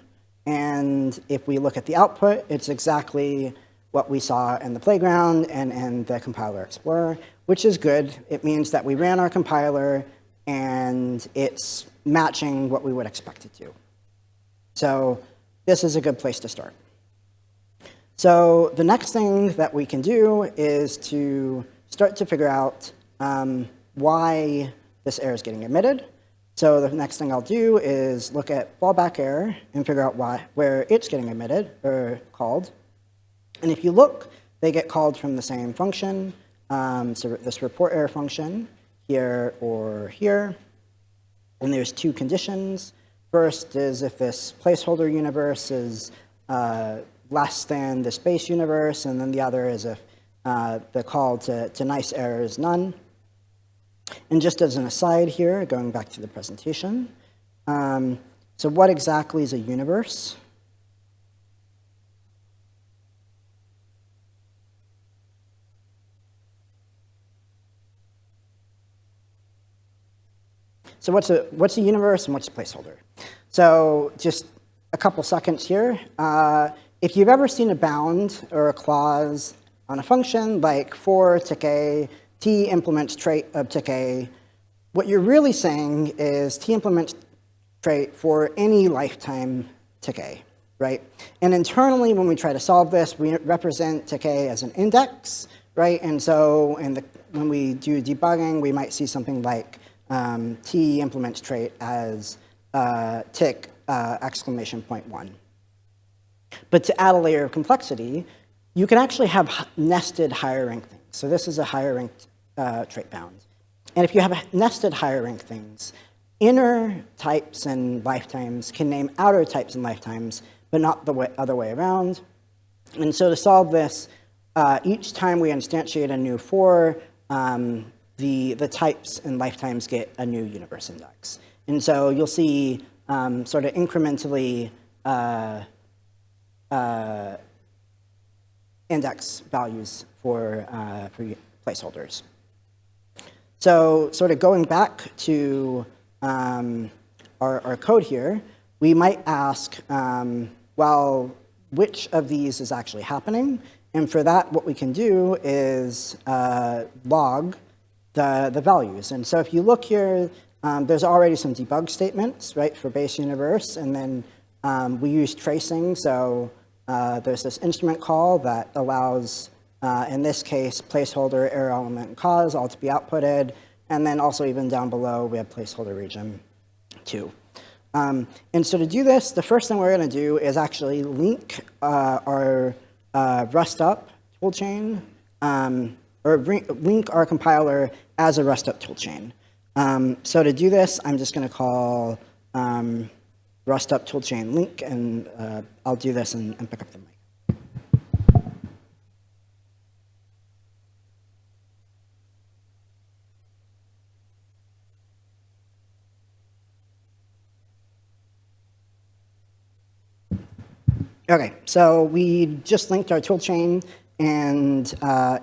And if we look at the output, it's exactly what we saw in the playground and the compiler explorer, which is good. It means that we ran our compiler and it's matching what we would expect it to. So this is a good place to start. So the next thing that we can do is to start to figure out why this error is getting emitted. So the next thing I'll do is look at fallback error and figure out where it's getting emitted or called. And if you look, they get called from the same function. So this report error function here or here. And there's 2 conditions. First is if this placeholder universe is less than the space universe, and then the other is if the call to nice error is none. And just as an aside here, going back to the presentation, so what exactly is a universe? So what's a universe and what's a placeholder? So just a couple seconds here. If you've ever seen a bound or a clause on a function like for tick a, t implements trait of tick a, what you're really saying is t implements trait for any lifetime tick a, right? And internally, when we try to solve this, we represent tick a as an index, right? And so when we do debugging, we might see something like t implements trait as tick exclamation point 1. But to add a layer of complexity, you can actually have nested higher rank things. So this is a higher ranked trait bound. And if you have nested higher rank things, inner types and lifetimes can name outer types and lifetimes, but not the other way around. And so to solve this, each time we instantiate a new for, the types and lifetimes get a new universe index. And so you'll see sort of incrementally index values for placeholders. So sort of going back to our code here, we might ask, well, which of these is actually happening? And for that, what we can do is log the values. And so if you look here, there's already some debug statements, right, for base universe. And then we use tracing. So there's this instrument call that allows, in this case, placeholder, error element, and cause all to be outputted. And then also even down below, we have placeholder region 2. And so to do this, the first thing we're going to do is actually link our Rust up toolchain, or link our compiler as a Rust up toolchain. So to do this, I'm just going to call Rust up toolchain link, and I'll do this and pick up the mic. Okay, so we just linked our toolchain, and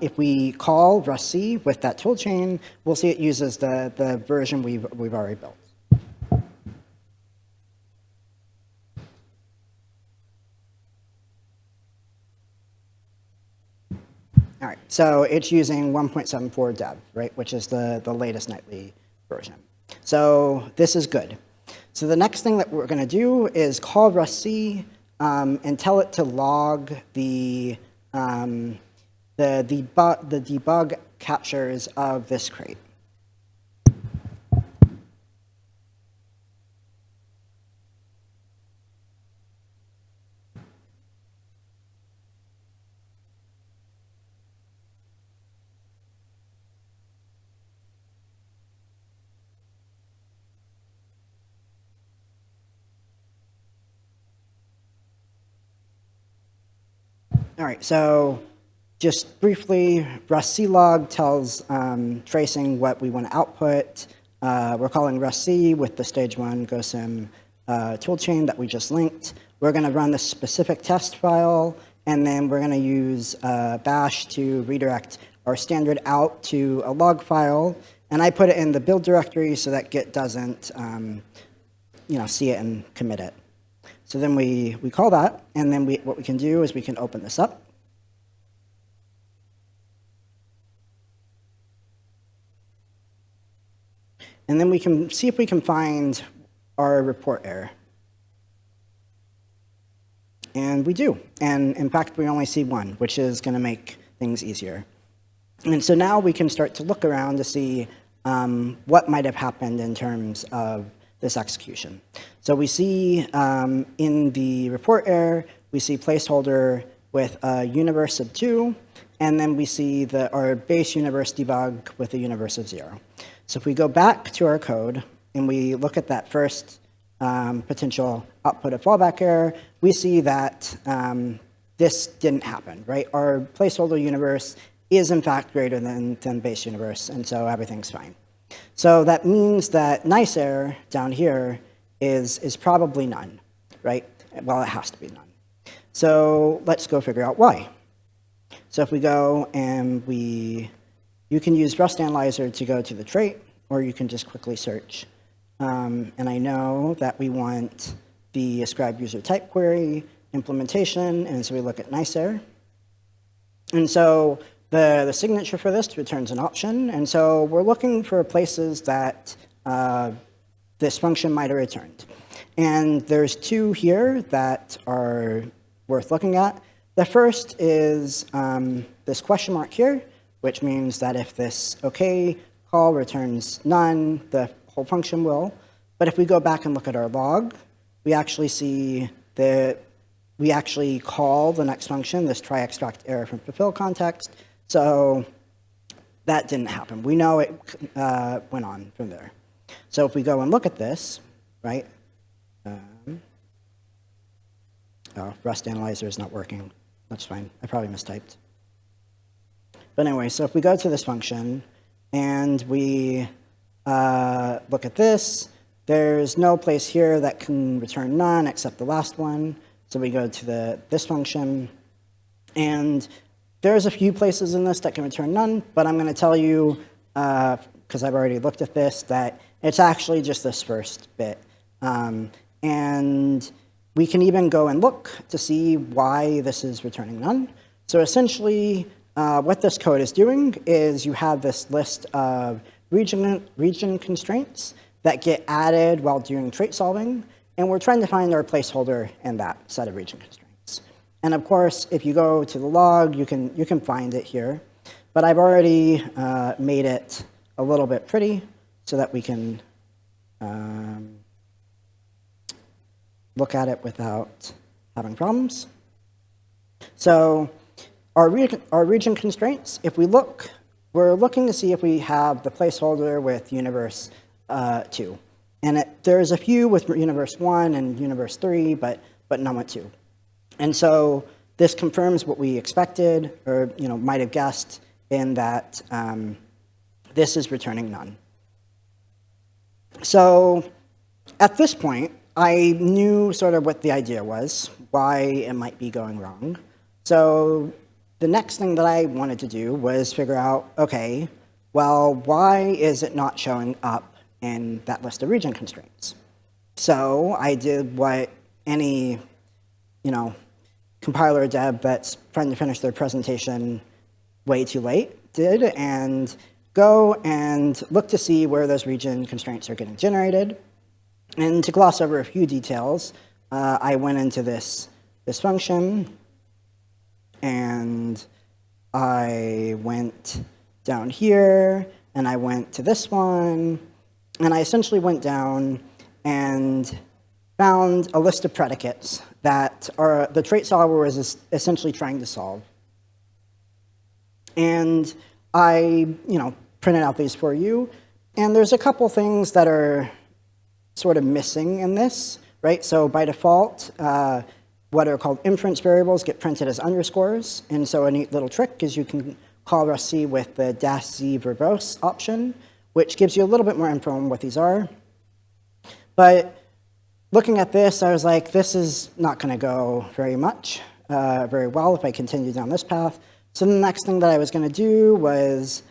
if we call rustc with that toolchain, we'll see it uses the version we've already built. All right, so it's using 1.74 dev, right, which is the latest nightly version. So this is good. So the next thing that we're going to do is call rustc and tell it to log the debug captures of this crate. All right, so just briefly, rustc log tells tracing what we want to output. We're calling rustc with the stage 1 GOSIM toolchain that we just linked. We're going to run the specific test file, and then we're going to use bash to redirect our standard out to a log file. And I put it in the build directory so that Git doesn't see it and commit it. So then we call that, and then what we can do is we can open this up. And then we can see if we can find our report error. And we do. And in fact, we only see one, which is going to make things easier. And so now we can start to look around to see what might have happened in terms of this execution. So we see in the report error, we see placeholder with a universe of 2, and then we see our base universe debug with a universe of 0. So if we go back to our code and we look at that first potential output of fallback error, we see that this didn't happen, right? Our placeholder universe is in fact greater than base universe, and so everything's fine. So that means that nice air down here is probably none, right? Well, it has to be none. So let's go figure out why. So if we go and you can use Rust Analyzer to go to the trait, or you can just quickly search. And I know that we want the ascribe user type query implementation, and so we look at nice air. And so the signature for this returns an option, and so we're looking for places that this function might have returned. And there's two here that are worth looking at. The first is this question mark here, which means that if this OK call returns none, the whole function will. But if we go back and look at our log, we actually see that we actually call the next function, this try extract error from fulfill context. So that didn't happen. We know it went on from there. So if we go and look at this, right? Oh, Rust Analyzer is not working. That's fine. I probably mistyped. But anyway, so if we go to this function and we look at this, there's no place here that can return none except the last one. So we go to this function, and there's a few places in this that can return none, but I'm going to tell you, because I've already looked at this, that it's actually just this first bit. And we can even go and look to see why this is returning none. So essentially, what this code is doing is you have this list of region constraints that get added while doing trait solving, and we're trying to find our placeholder in that set of region constraints. And of course, if you go to the log, you can find it here. But I've already made it a little bit pretty so that we can look at it without having problems. So our region constraints, if we look, we're looking to see if we have the placeholder with universe 2. And there's a few with universe 1 and universe 3, but none with 2. And so this confirms what we expected, or might have guessed, in that this is returning none. So at this point, I knew sort of what the idea was, why it might be going wrong. So the next thing that I wanted to do was figure out, okay, well, why is it not showing up in that list of region constraints? So I did what any, compiler or dev that's trying to finish their presentation way too late did, and go and look to see where those region constraints are getting generated. And to gloss over a few details, I went into this function, and I went down here, and I went to this one, and I essentially went down and found a list of predicates that the trait solver was essentially trying to solve. And I, printed out these for you. And there's a couple things that are sort of missing in this, right? So by default, what are called inference variables get printed as underscores. And so a neat little trick is you can call rustc with the -z verbose option, which gives you a little bit more info on what these are. But looking at this, I was like, this is not going to go very well if I continue down this path. So the next thing that I was going to do was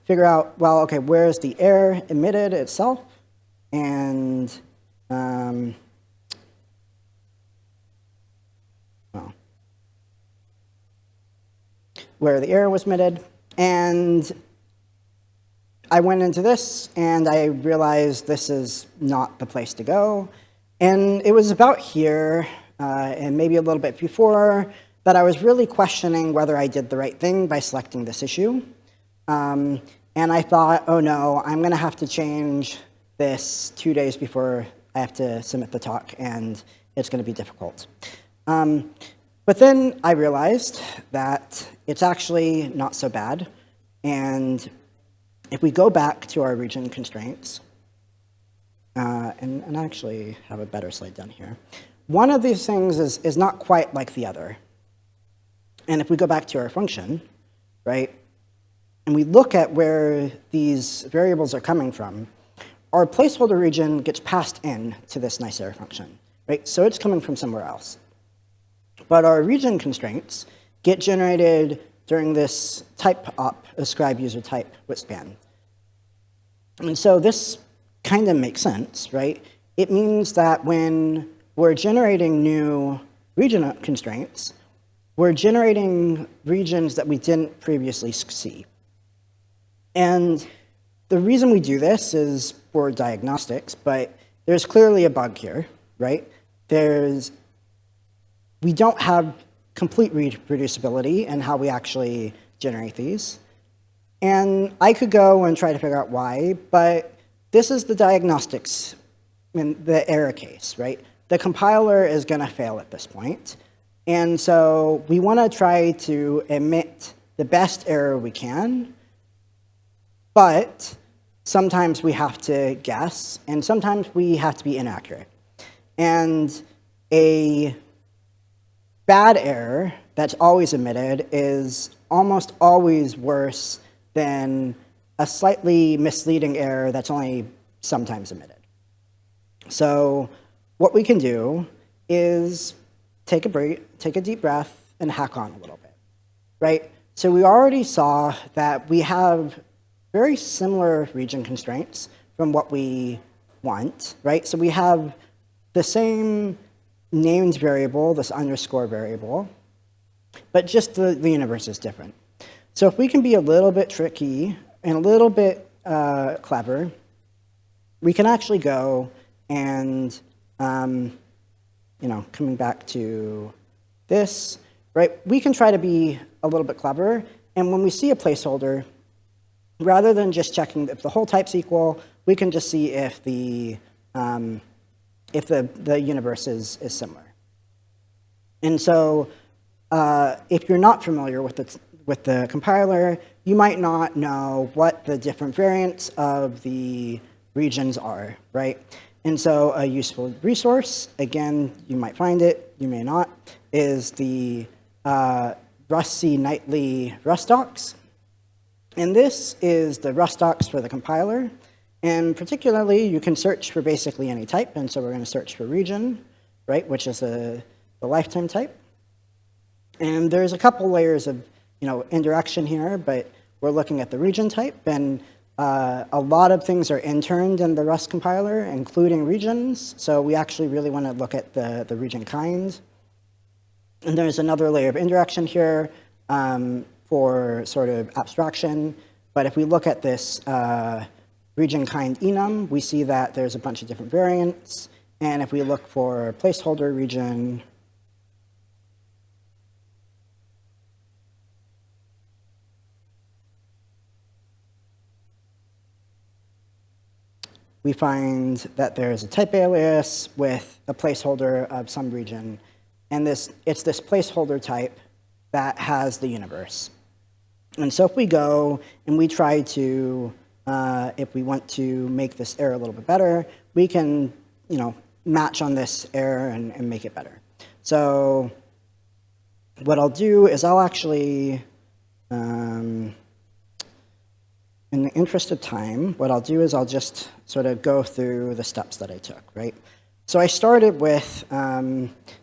figure out, well, okay, where's the air emitted itself? And where the error was emitted. And I went into this, and I realized this is not the place to go. And it was about here, and maybe a little bit before, that I was really questioning whether I did the right thing by selecting this issue. And I thought, oh no, I'm going to have to change this 2 days before I have to submit the talk, and it's going to be difficult. But then I realized that it's actually not so bad. And if we go back to our region constraints, and I actually have a better slide down here, one of these things is not quite like the other. And if we go back to our function, right, and we look at where these variables are coming from, our placeholder region gets passed in to this nice error function, right? So it's coming from somewhere else. But our region constraints get generated during this type op, ascribe user type with span. And so this kind of makes sense, right? It means that when we're generating new region constraints, we're generating regions that we didn't previously see. And the reason we do this is for diagnostics, but there's clearly a bug here, right? We don't have complete reproducibility in how we actually generate these. And I could go and try to figure out why, but this is the diagnostics in the error case, right? The compiler is going to fail at this point. And so we want to try to emit the best error we can, but sometimes we have to guess, and sometimes we have to be inaccurate. And a bad error that's always emitted is almost always worse than a slightly misleading error that's only sometimes emitted. So what we can do is take a deep breath and hack on a little bit, right? So we already saw that we have very similar region constraints from what we want, right? So we have the same named variable, this underscore variable, but just the universe is different. So if we can be a little bit tricky and a little bit clever, we can actually go and, coming back to this, right? We can try to be a little bit clever, and when we see a placeholder, rather than just checking if the whole type's equal, we can just see if the universe is similar. And so if you're not familiar with the compiler, you might not know what the different variants of the regions are, right? And so a useful resource, again, you might find it, you may not, is the RustC Nightly Rust docs. And this is the Rust docs for the compiler. And particularly, you can search for basically any type. And so we're going to search for region, right, which is the lifetime type. And there's a couple layers of indirection here, but we're looking at the region type. And a lot of things are interned in the Rust compiler, including regions. So we actually really want to look at the region kind. And there's another layer of indirection here for sort of abstraction. But if we look at this region kind enum, we see that there's a bunch of different variants. And if we look for placeholder region, we find that there's a type alias with a placeholder of some region. And it's this placeholder type that has the universe. And so if we go and we try to, if we want to make this error a little bit better, we can, match on this error and make it better. So what I'll do is I'll actually, in the interest of time, what I'll do is I'll just sort of go through the steps that I took, right? So I started with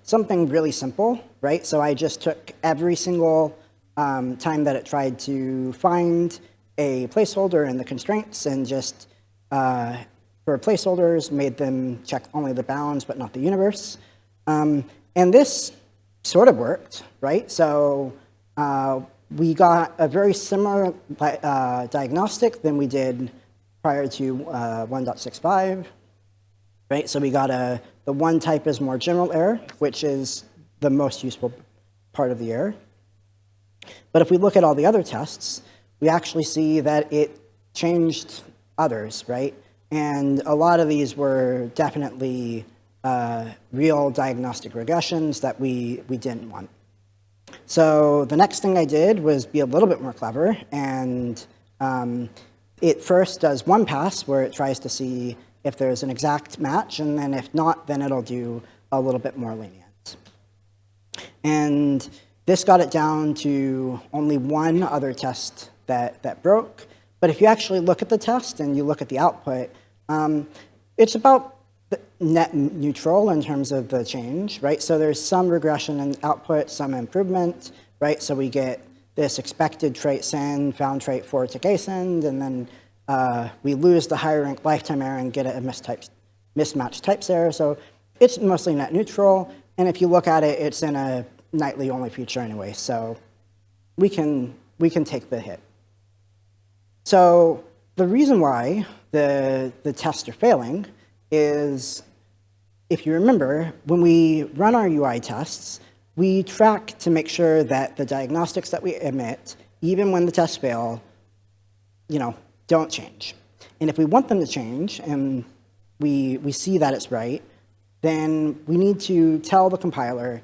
something really simple, right? So I just took every single time that it tried to find a placeholder in the constraints and just, for placeholders, made them check only the bounds but not the universe. And this sort of worked, right? So we got a very similar diagnostic than we did prior to 1.65, right? So we got the one type is more general error, which is the most useful part of the error. But if we look at all the other tests, we actually see that it changed others, right? And a lot of these were definitely real diagnostic regressions that we didn't want. So the next thing I did was be a little bit more clever, and it first does one pass where it tries to see if there's an exact match, and then if not, then it'll do a little bit more lenient. And this got it down to only one other test that broke. But if you actually look at the test and you look at the output, it's about net neutral in terms of the change, right? So there's some regression in output, some improvement, right? So we get this expected trait send, found trait for to ksend, and then we lose the higher rank lifetime error and get a mismatched types error. So it's mostly net neutral. And if you look at it, it's in a nightly only feature anyway. So we can take the hit. So the reason why the tests are failing is, if you remember, when we run our UI tests, we track to make sure that the diagnostics that we emit, even when the tests fail, don't change. And if we want them to change and we see that it's right, then we need to tell the compiler,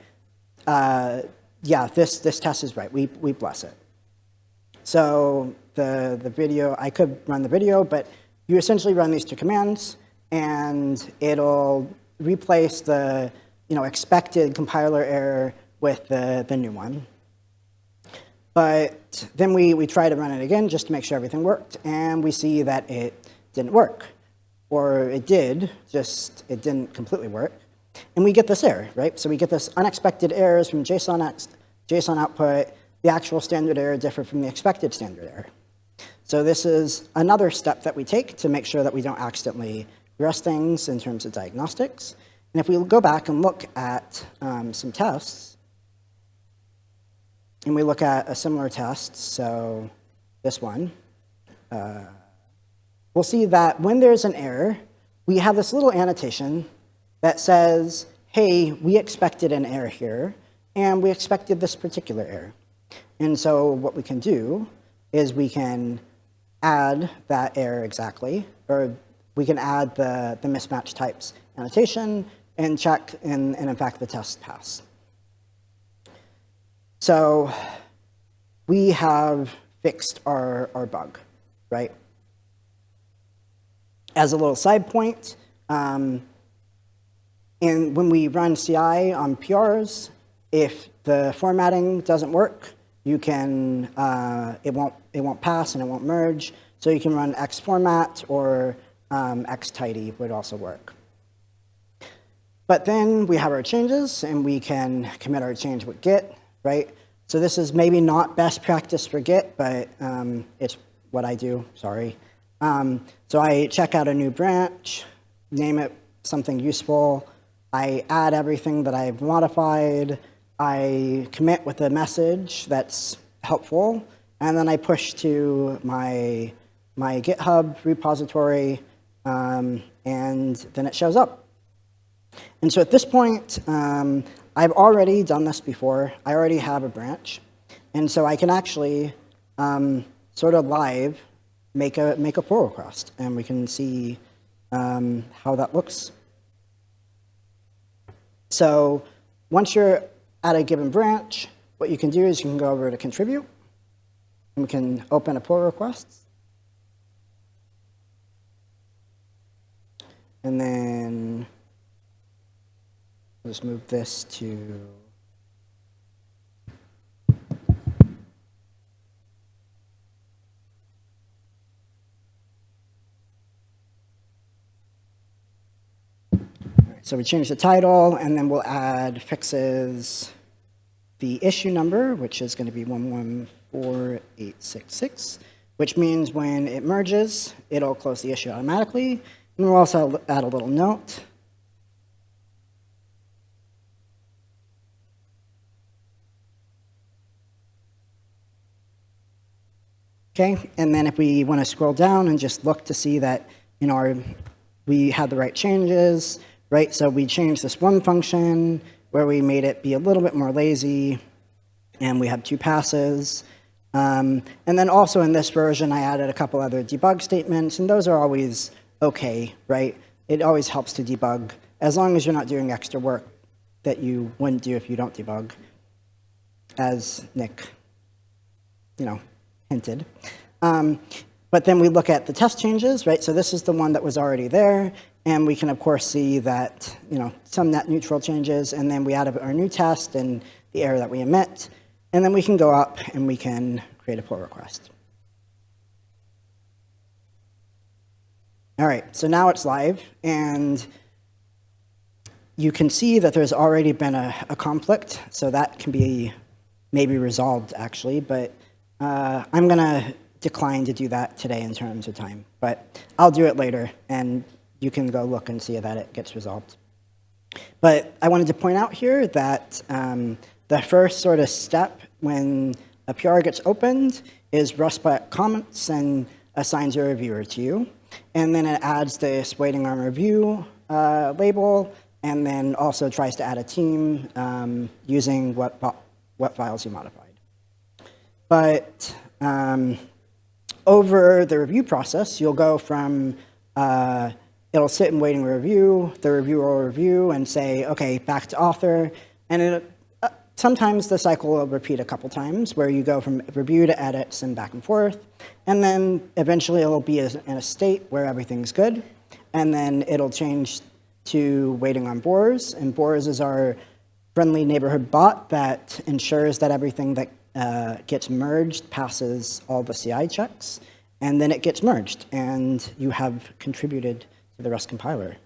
yeah, this test is right, we bless it. So the video, I could run the video, but you essentially run these two commands, and it'll replace the expected compiler error with the new one. But then we try to run it again just to make sure everything worked, and we see that it didn't work. Or it did, just it didn't completely work. And we get this error, right? So we get this unexpected errors from JSON output. The actual standard error differed from the expected standard error. So this is another step that we take to make sure that we don't accidentally regress things in terms of diagnostics. And if we go back and look at some tests, and we look at a similar test, so this one, we'll see that when there's an error, we have this little annotation that says, hey, we expected an error here, and we expected this particular error. And so what we can do is we can add that error exactly, or we can add the mismatch types annotation and check, and in fact, the test pass. So we have fixed our bug, right? As a little side point, and when we run CI on PRs, if the formatting doesn't work, you can it won't pass and it won't merge. So you can run xformat or xtidy would also work. But then we have our changes, and we can commit our change with Git, right? So this is maybe not best practice for Git, but it's what I do. Sorry. So I check out a new branch, name it something useful. I add everything that I've modified. I commit with a message that's helpful, and then I push to my GitHub repository, and then it shows up. And so at this point, I've already done this before. I already have a branch, and so I can actually sort of live make a pull request, and we can see how that looks. So once you're at a given branch, what you can do is you can go over to contribute, and we can open a pull request. And then let's move this to so we change the title, and then we'll add fixes the issue number, which is going to be 114866, which means when it merges, it'll close the issue automatically. And we'll also add a little note. Okay, and then if we want to scroll down and just look to see that we had the right changes, right? So we changed this one function where we made it be a little bit more lazy, and we have 2 passes. And then also in this version, I added a couple other debug statements, and those are always okay, right? It always helps to debug, as long as you're not doing extra work that you wouldn't do if you don't debug, as Nick, hinted. But then we look at the test changes, right? So this is the one that was already there, and we can, of course, see that, some net neutral changes, and then we add our new test and the error that we emit, and then we can go up and we can create a pull request. All right, so now it's live, and you can see that there's already been a conflict, so that can be maybe resolved, actually, but I'm going to decline to do that today in terms of time. But I'll do it later, and you can go look and see that it gets resolved. But I wanted to point out here that the first sort of step when a PR gets opened is RustBot comments and assigns a reviewer to you. And then it adds this waiting on review label, and then also tries to add a team using what files you modified. But over the review process, you'll go from it'll sit in waiting review, the reviewer will review and say, okay, back to author. And sometimes the cycle will repeat a couple times where you go from review to edits and back and forth. And then eventually it'll be in a state where everything's good. And then it'll change to waiting on Boars. And Boars is our friendly neighborhood bot that ensures that everything that gets merged passes all the CI checks. And then it gets merged, and you have contributed to the Rust compiler.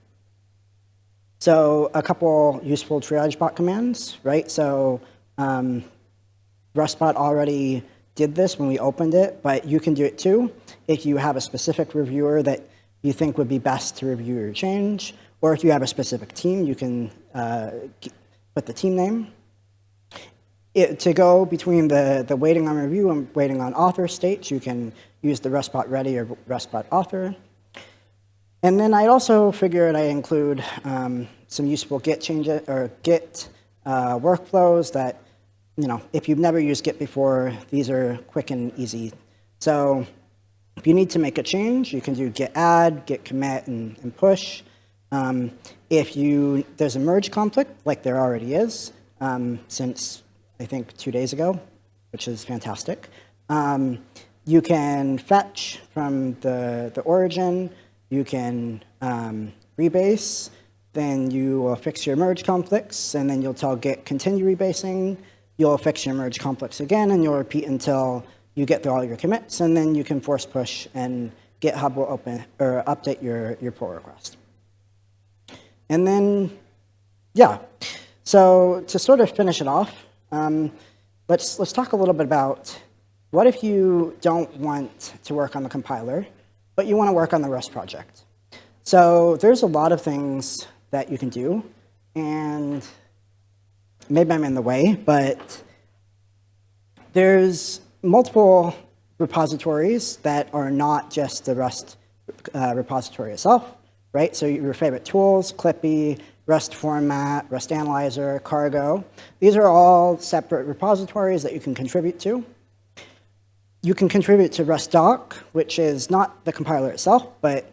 So a couple useful triage bot commands, right? So RustBot already did this when we opened it, but you can do it too if you have a specific reviewer that you think would be best to review your change, or if you have a specific team, you can put the team name. To go between the waiting on review and waiting on author states, you can use the RustBot ready or RustBot author. And then I also figured I include some useful Git changes or Git workflows that, if you've never used Git before, these are quick and easy. So if you need to make a change, you can do git add, git commit, and push. If there's a merge conflict, like there already is, since I think 2 days ago, which is fantastic, you can fetch from the origin. You can rebase, then you will fix your merge conflicts, and then you'll tell Git continue rebasing. You'll fix your merge conflicts again, and you'll repeat until you get through all your commits, and then you can force push, and GitHub will open or update your pull request. And then, yeah. So to sort of finish it off, let's talk a little bit about what if you don't want to work on the compiler, but you want to work on the Rust project. So there's a lot of things that you can do, and maybe I'm in the way, but there's multiple repositories that are not just the Rust repository itself, right? So your favorite tools, Clippy, Rust format, Rust analyzer, cargo. These are all separate repositories that you can contribute to. You can contribute to Rust doc, which is not the compiler itself, but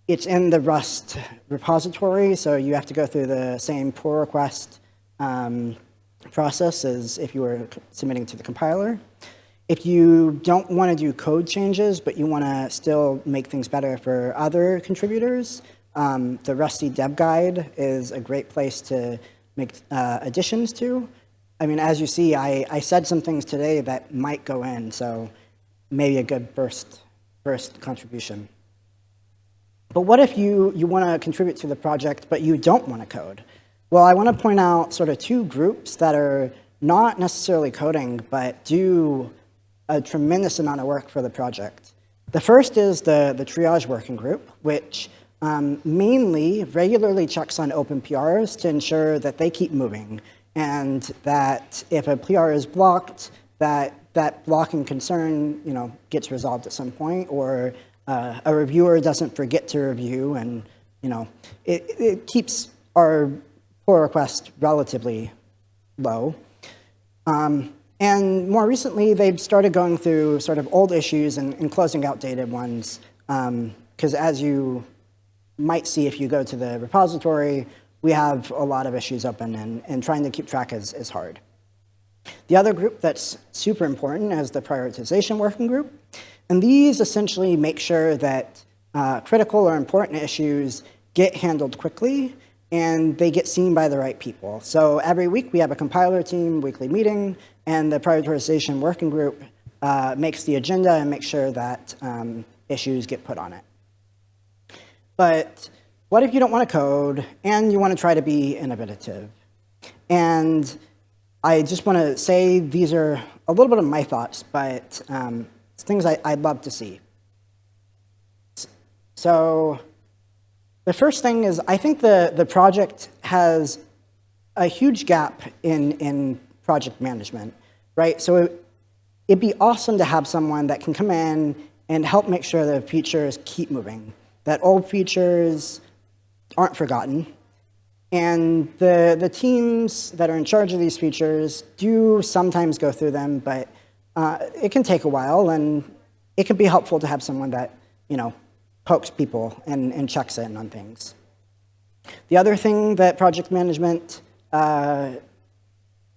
it's in the Rust repository, so you have to go through the same pull request process as if you were submitting to the compiler. If you don't want to do code changes, but you want to still make things better for other contributors, the Rusty Dev Guide is a great place to make additions to. I mean, as you see, I said some things today that might go in, so maybe a good first contribution. But what if you want to contribute to the project, but you don't want to code? Well, I want to point out sort of two groups that are not necessarily coding, but do a tremendous amount of work for the project. The first is the triage working group, which mainly regularly checks on open PRs to ensure that they keep moving, and that if a PR is blocked, that blocking concern gets resolved at some point, or a reviewer doesn't forget to review, and it keeps our pull request relatively low. And more recently, they've started going through sort of old issues and closing out dated ones, because as you might see if you go to the repository, we have a lot of issues open, and trying to keep track is hard. The other group that's super important is the prioritization working group. And these essentially make sure that critical or important issues get handled quickly, and they get seen by the right people. So every week we have a compiler team weekly meeting, and the prioritization working group makes the agenda and makes sure that issues get put on it. But what if you don't want to code and you want to try to be innovative? And I just want to say these are a little bit of my thoughts, but it's things I'd love to see. So the first thing is I think the project has a huge gap in project management, right? So it'd be awesome to have someone that can come in and help make sure the features keep moving, that old features aren't forgotten. And the teams that are in charge of these features do sometimes go through them, but it can take a while, and it can be helpful to have someone that, pokes people and checks in on things. The other thing that project management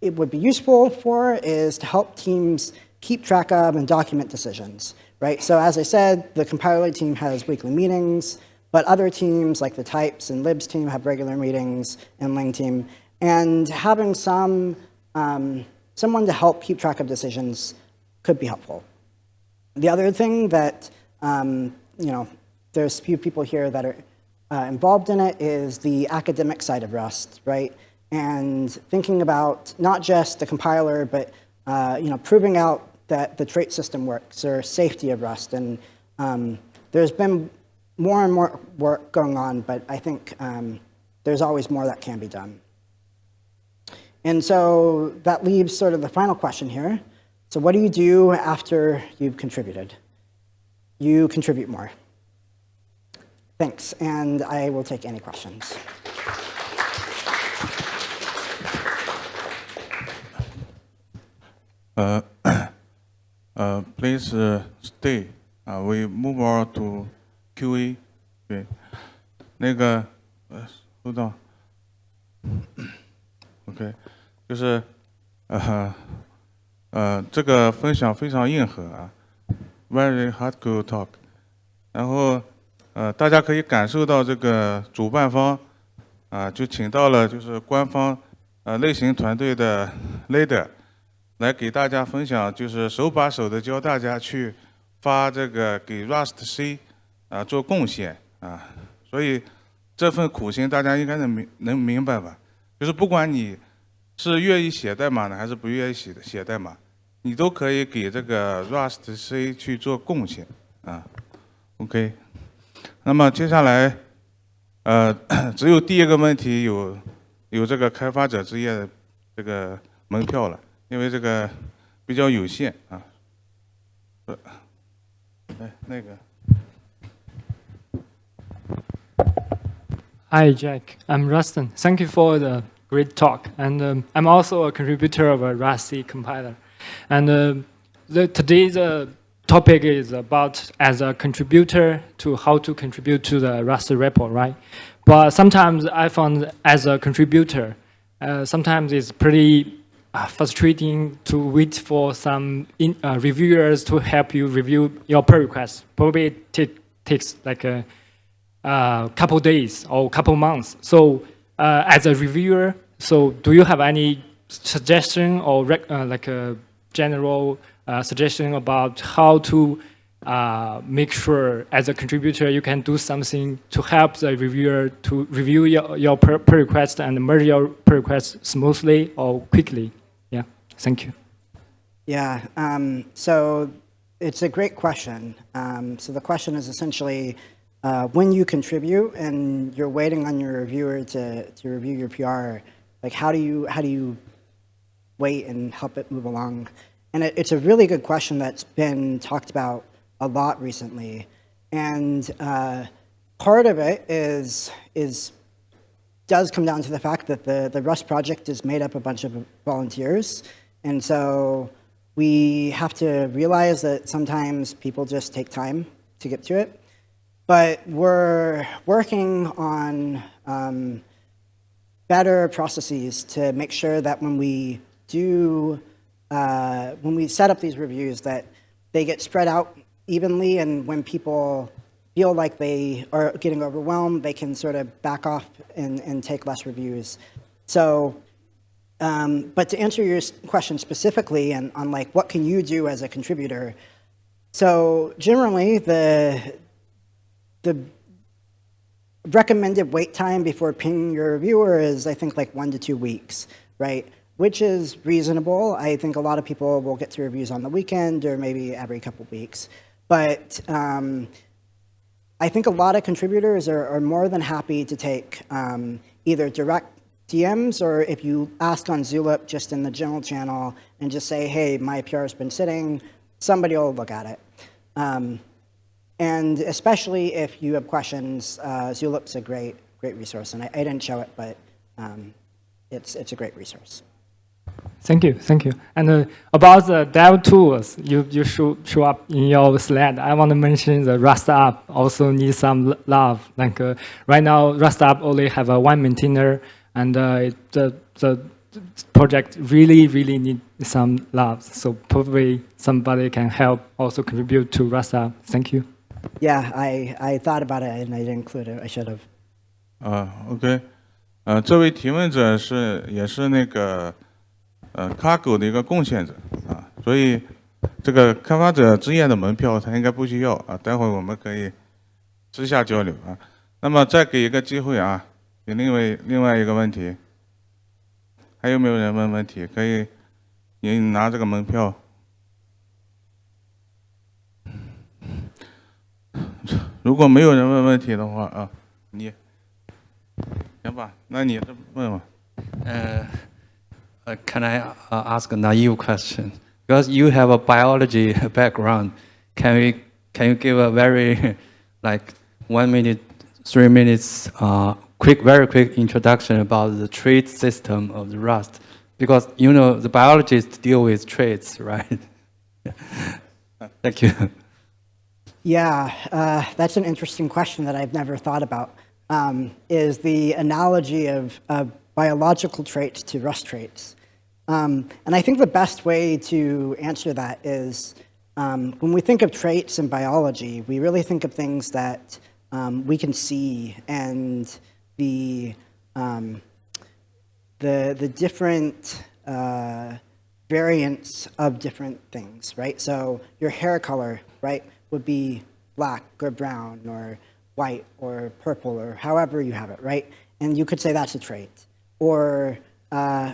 it would be useful for is to help teams keep track of and document decisions, right? So as I said, the compiler team has weekly meetings, but other teams like the types and libs team have regular meetings, and ling team, and having someone to help keep track of decisions could be helpful. The other thing that, there's a few people here that are involved in it is the academic side of Rust, right? And thinking about not just the compiler, but proving out that the trait system works or safety of Rust. And there's been more and more work going on, but I think there's always more that can be done. And so that leaves sort of the final question here. So what do you do after you've contributed? You contribute more. Thanks, and I will take any questions. Please stay. We move on to QA. 对，那个收到。OK， 就是这个分享非常硬核啊 ，very hardcore talk。然后大家可以感受到这个主办方就请到了就是官方类型团队的 leader 来给大家分享，就是手把手的教大家去发这个给 Rust C 做贡献所以这份苦心大家应该能明白吧？就是不管你是愿意写代码呢，还是不愿意写代码，你都可以给这个 Rust C 去做贡献OK， 那么接下来只有第一个问题有这个开发者之夜的这个门票了，因为这个比较有限那个。Hi, Jack. I'm Rustin. Thank you for the great talk. And I'm also a contributor of a Rust C compiler. And today's topic is about as a contributor to how to contribute to the Rust repo, right? But sometimes I found as a contributor, sometimes it's pretty frustrating to wait for some reviewers to help you review your pull request. Probably it takes like a couple days or couple months. So as a reviewer, so do you have any suggestion or like a general suggestion about how to make sure as a contributor you can do something to help the reviewer to review your pull request and merge your pull request smoothly or quickly? Yeah, thank you. Yeah, so it's a great question. So the question is essentially, when you contribute and you're waiting on your reviewer to review your PR, like how do you wait and help it move along? And it's a really good question that's been talked about a lot recently. And part of it does come down to the fact that the Rust project is made up a bunch of volunteers. And so we have to realize that sometimes people just take time to get to it. But we're working on better processes to make sure that when we set up these reviews, that they get spread out evenly, and when people feel like they are getting overwhelmed, they can sort of back off and take less reviews. So, but to answer your question specifically on like what can you do as a contributor, so generally the recommended wait time before pinging your reviewer is, I think, like 1 to 2 weeks, right? Which is reasonable. I think a lot of people will get to reviews on the weekend or maybe every couple weeks. But I think a lot of contributors are more than happy to take either direct DMs, or if you ask on Zulip just in the general channel and just say, hey, my PR has been sitting, somebody will look at it. And especially if you have questions, Zulip's a great resource. And I didn't show it, but it's a great resource. Thank you. And about the dev tools, you show up in your slide. I want to mention the Rust app also needs some love. Like right now, Rust app only have one maintainer, and the project really need some love. So probably somebody can help also contribute to Rust app. Thank you. Yeah, I thought about it and I didn't include it. I should have. OK，这位提问者也是那个Cargo 的一个贡献者啊，所以这个开发者职业的门票他应该不需要啊，待会我们可以私下交流啊。那么再给一个机会啊，给另外一个问题，还有没有人问问题？可以，你拿这个门票。如果没有人问问题的话啊，你行吧？那你问吧。Can I ask a naive question? Because you have a biology background, can you give a very 1 minute, 3 minutes, very quick introduction about the trait system of the Rust? Because the biologists deal with traits, right? Thank you. Yeah, that's an interesting question that I've never thought about. Is the analogy of biological traits to Rust traits. And I think the best way to answer that is when we think of traits in biology, we really think of things that we can see, and the different variants of different things, right? So your hair color, right, would be black or brown or white or purple or however you have it, right? And you could say that's a trait. Or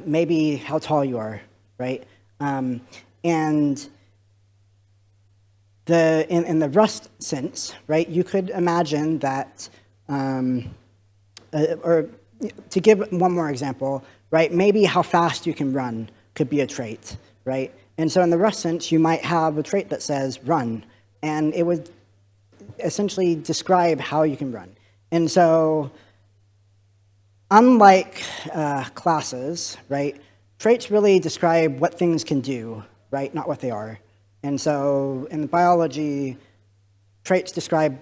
maybe how tall you are, right? And in the Rust sense, right, you could imagine that, or to give one more example, right, maybe how fast you can run could be a trait, right? And so in the Rust sense, you might have a trait that says run, and it would essentially describe how you can run. And so unlike classes, right, traits really describe what things can do, right, not what they are. And so in biology, traits describe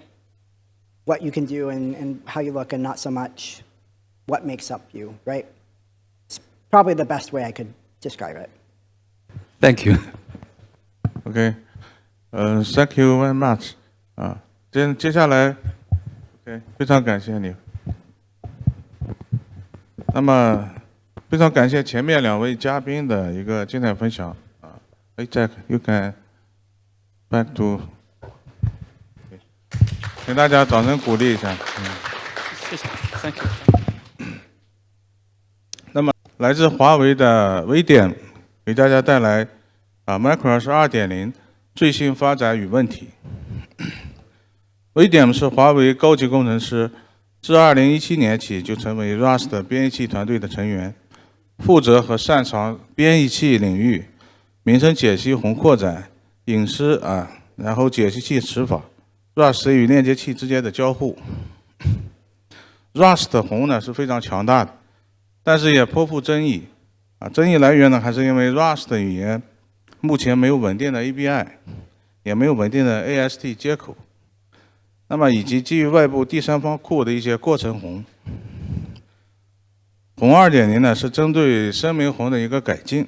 what you can do and how you look, and not so much what makes up you, right? It's probably the best way I could describe it. Thank you. OK， thank you very much。接下来 ，OK， 非常感谢你。那么非常感谢前面2位嘉宾的一个精彩分享啊。Jack，you can back to， 请大家掌声鼓励一下。谢谢 ，Thank you。那么来自华为的微点给大家带来Macros 2.0最新发展与问题。微点是华为高级工程师。自2017年起就成为 Rust 编译器团队的成员，负责和擅长编译器领域、名称解析宏扩展、隐私然后解析器词法、Rust 与链接器之间的交互。Rust 宏呢是非常强大的，但是也颇富争议争议来源呢还是因为 Rust 语言目前没有稳定的 ABI， 也没有稳定的 AST 接口。那么以及基于外部第三方库的一些过程宏。宏 2.0 呢是针对声明宏的一个改进，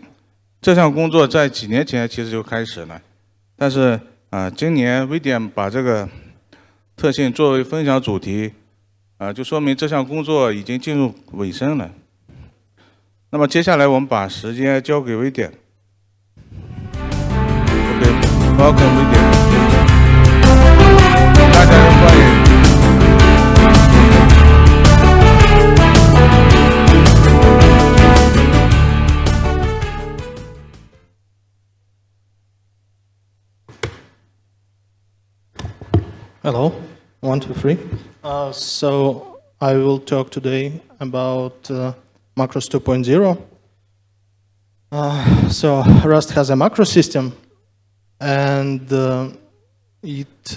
这项工作在几年前其实就开始了，但是今年微点把这个特性作为分享主题就说明这项工作已经进入尾声了。那么接下来我们把时间交给微点。OK，welcome 微点。大家欢迎。1, 2, 3. So I will talk today about macros 2.0. So Rust has a macro system, and it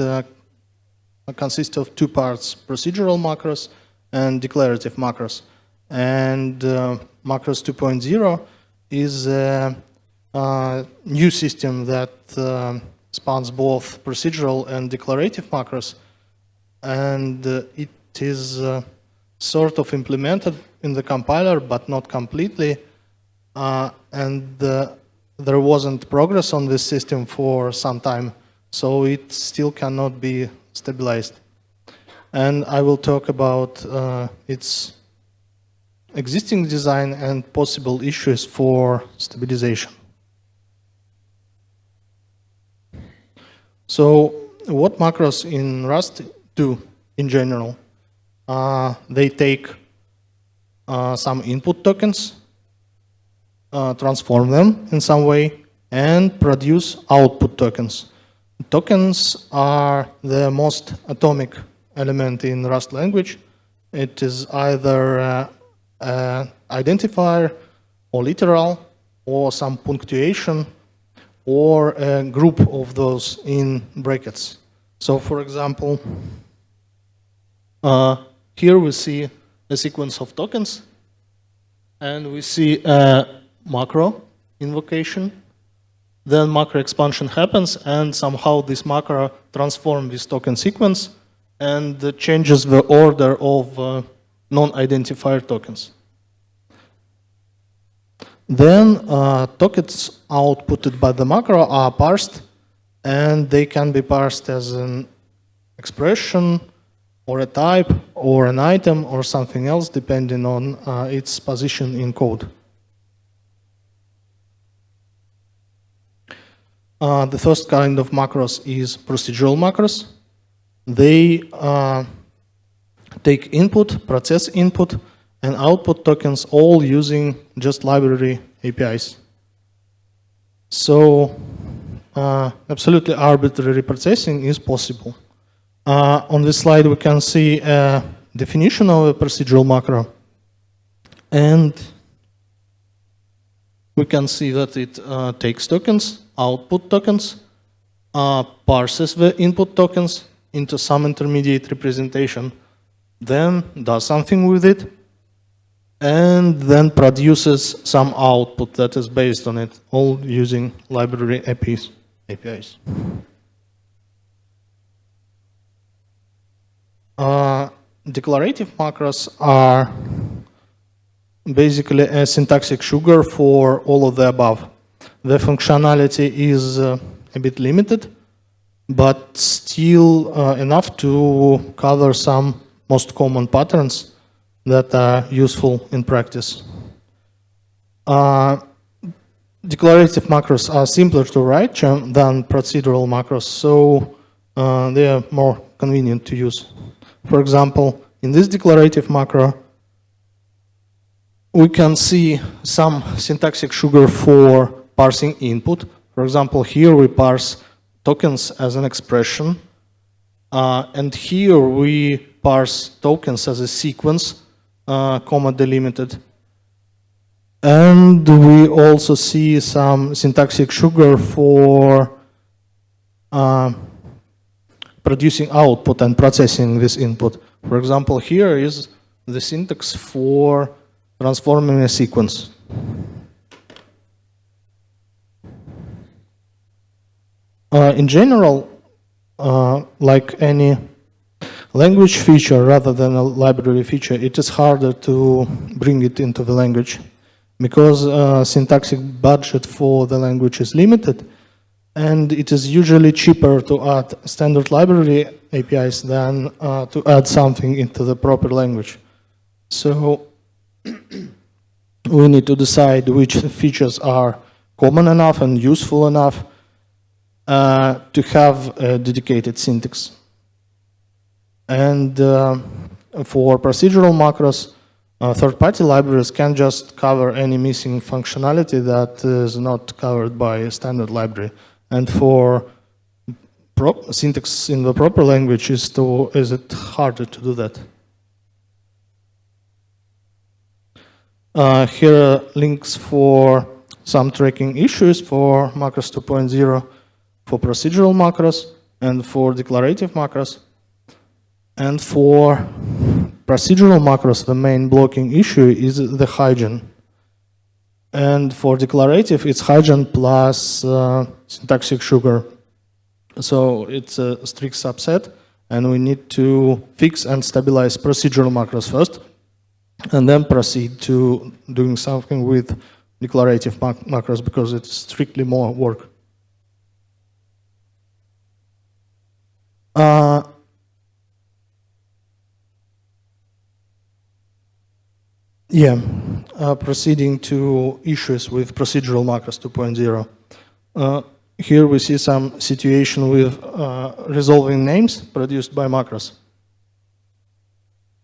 consists of two parts: procedural macros and declarative macros. And macros 2.0 is a new system that spans both procedural and declarative macros, and it is sort of implemented in the compiler, but not completely. And there wasn't progress on this system for some time, so it still cannot be stabilized. And I will talk about its existing design and possible issues for stabilization. So what macros in Rust do in general? They take some input tokens, transform them in some way, and produce output tokens. Tokens are the most atomic element in Rust language. It is either identifier or literal or some punctuation or a group of those in brackets. So for example, here we see a sequence of tokens, and we see a macro invocation. Then macro expansion happens, and somehow this macro transforms this token sequence and changes the order of non-identifier tokens. Then tokens outputted by the macro are parsed, and they can be parsed as an expression or a type or an item or something else depending on its position in code. The first kind of macros is procedural macros. They take input, process input, and output tokens all using just library APIs. So absolutely arbitrary processing is possible. On this slide we can see a definition of a procedural macro, and we can see that it takes tokens, output tokens, parses the input tokens into some intermediate representation, then does something with it, and then produces some output that is based on it, all using library APIs. Declarative macros are basically a syntactic sugar for all of the above. The functionality is a bit limited, but still enough to cover some most common patterns that are useful in practice. Declarative macros are simpler to write than procedural macros, so they are more convenient to use. For example, in this declarative macro, we can see some syntactic sugar for parsing input. For example, here we parse tokens as an expression, and here we parse tokens as a sequence, comma delimited. And we also see some syntactic sugar for producing output and processing this input. For example, here is the syntax for transforming a sequence. In general, like any language feature rather than a library feature, it is harder to bring it into the language because syntactic budget for the language is limited, and it is usually cheaper to add standard library APIs than to add something into the proper language. So we need to decide which features are common enough and useful enough to have a dedicated syntax. And for procedural macros, third-party libraries can just cover any missing functionality that is not covered by a standard library. And for syntax in the proper language, is it harder to do that? Here are links for some tracking issues for macros 2.0, for procedural macros, and for declarative macros. And for procedural macros, the main blocking issue is the hygiene. And for declarative, it's hygiene plus syntactic sugar. So it's a strict subset, and we need to fix and stabilize procedural macros first, and then proceed to doing something with declarative macros, because it's strictly more work. Proceeding to issues with procedural macros 2.0. Here we see some situation with resolving names produced by macros.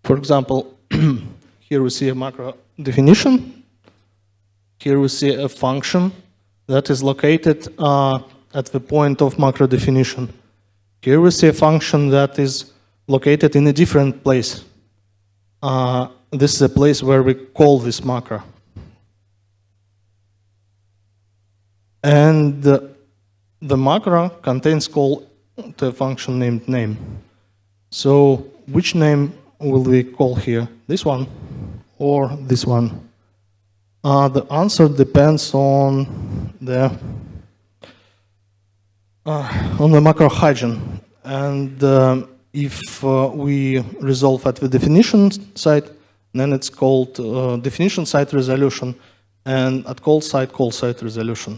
For example, here we see a macro definition. Here we see a function that is located at the point of macro definition. Here we see a function that is located in a different place. This is a place where we call this macro. And the macro contains call to a function named name. So which name will we call here? This one or this one? The answer depends on the macro hygiene. And if we resolve at the definition side, then it's called definition side resolution, and at call side resolution.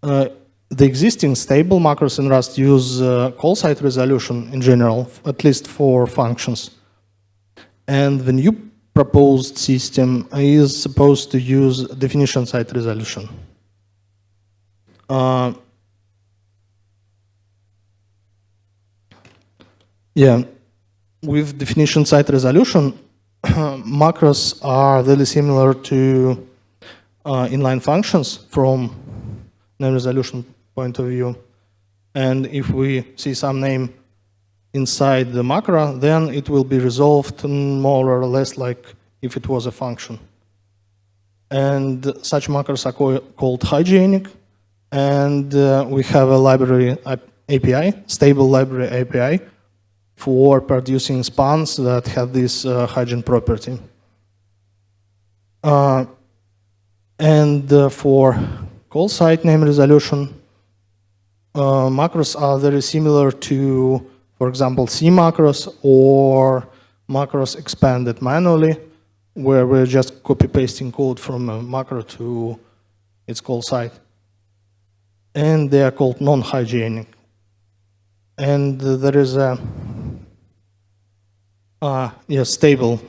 The existing stable macros in Rust use call side resolution in general, at least for functions. And the new proposed system is supposed to use definition side resolution. With definition side resolution, macros are really similar to inline functions from name resolution point of view. And if we see some name inside the macro, then it will be resolved more or less like if it was a function. And such macros are called hygienic. And we have a library API, stable library API, for producing spans that have this hygiene property. And for call side name resolution, macros are very similar to, for example, C macros or macros expanded manually, where we're just copy-pasting code from a macro to its call side. And they are called non-hygienic. And there is a stable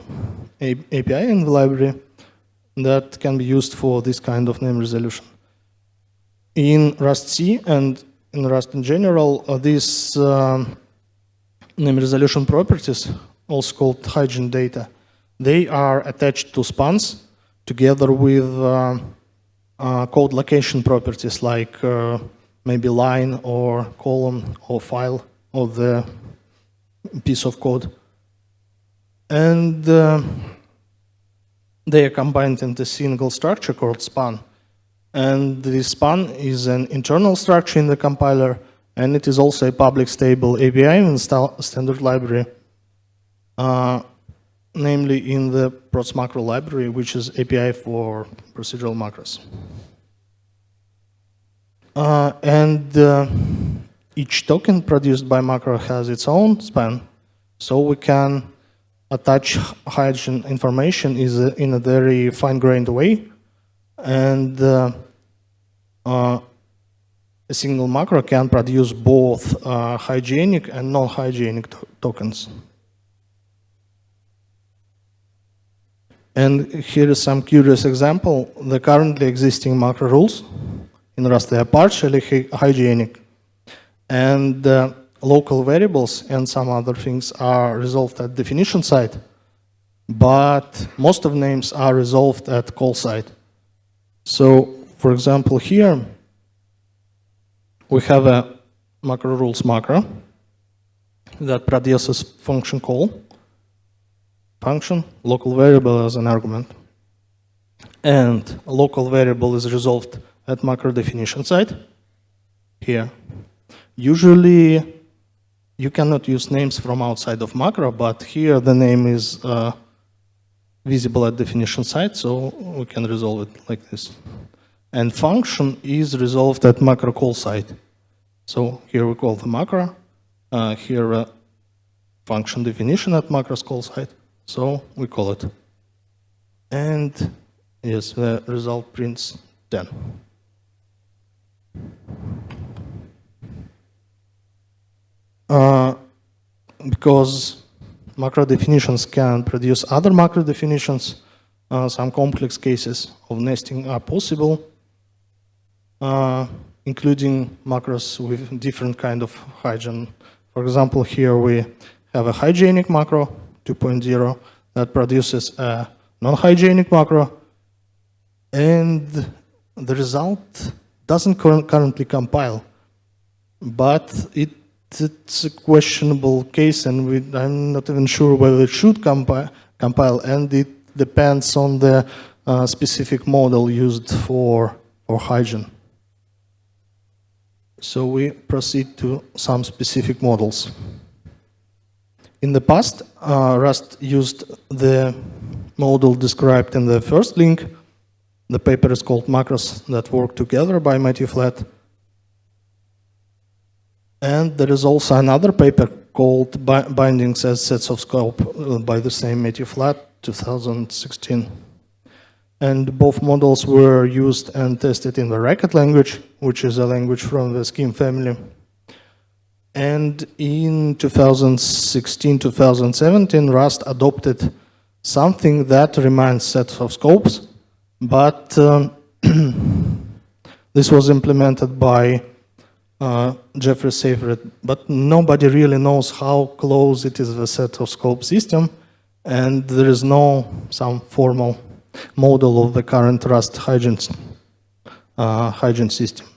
API in the library that can be used for this kind of name resolution. In Rust C and in Rust in general, these name resolution properties, also called hygiene data, they are attached to spans together with code location properties like maybe line or column or file of the piece of code. And they are combined into a single structure called span. And the span is an internal structure in the compiler, and it is also a public stable API in the standard library, namely in the proc macro library, which is API for procedural macros. And each token produced by macro has its own span, so we can attach hygiene information in a very fine-grained way, and a single macro can produce both hygienic and non-hygienic tokens. And here is some curious example. The currently existing macro rules in Rust, they are partially hygienic, and local variables and some other things are resolved at definition side, but most of names are resolved at call side. So, for example, here we have a macro rules macro that produces function call, function, local variable as an argument. And a local variable is resolved at macro definition side, here. Usually, you cannot use names from outside of macro, but here the name is visible at definition side, so we can resolve it like this. And function is resolved at macro call side. So here we call the macro, here function definition at macro's call side, so we call it. And yes, the result prints 10. Because macro definitions can produce other macro definitions, some complex cases of nesting are possible, including macros with different kind of hygiene. For example, here we have a hygienic macro 2.0 that produces a non-hygienic macro, and the result doesn't currently compile, but it's a questionable case, and I'm not even sure whether it should compile, and it depends on the specific model used for hygiene. So we proceed to some specific models. In the past, Rust used the model described in the first link. The paper is called Macros That Work Together by Matthew Flat. And there is also another paper called Bindings as Sets of Scope by the same Matthew Flat, 2016. And both models were used and tested in the Racket language, which is a language from the Scheme family. And in 2016-2017, Rust adopted something that reminds sets of scopes, but this was implemented by Jeffrey Seyfried, but nobody really knows how close it is the set of scope system, and there is no some formal model of the current Rust hygiene system.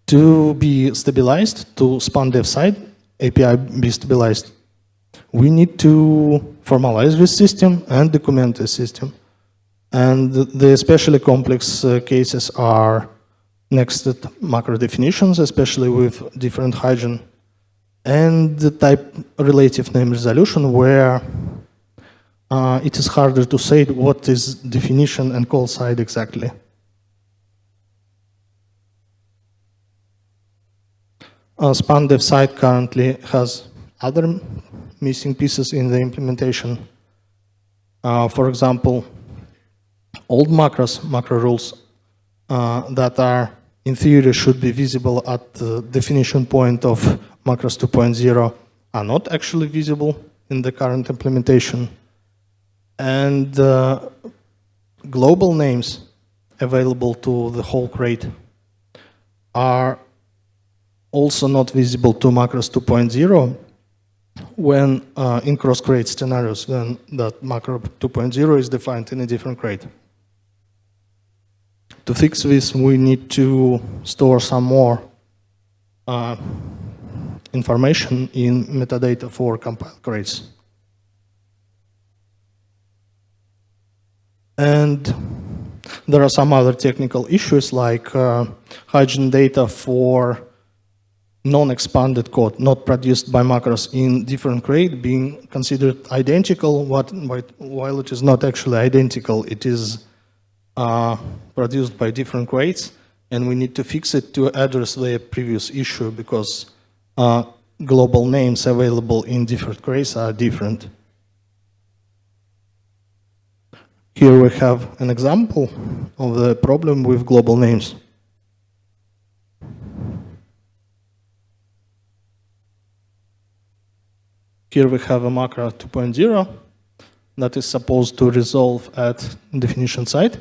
To be stabilized, to span dev side, API be stabilized, we need to formalize this system and document this system. And the especially complex cases are nested macro definitions, especially with different hygiene, and the type relative name resolution, where it is harder to say what is definition and call side exactly. Span dev side currently has other missing pieces in the implementation. For example, old macro rules that are in theory should be visible at the definition point of macros 2.0 are not actually visible in the current implementation. And global names available to the whole crate are also not visible to macros 2.0 when in cross-crate scenarios, when that macro 2.0 is defined in a different crate. To fix this, we need to store some more information in metadata for compiled crates. And there are some other technical issues like hygiene data for non-expanded code, not produced by macros in different crate, being considered identical, while it is not actually identical. It is produced by different crates, and we need to fix it to address the previous issue, because global names available in different crates are different. Here we have an example of the problem with global names. Here we have a macro 2.0 that is supposed to resolve at definition side.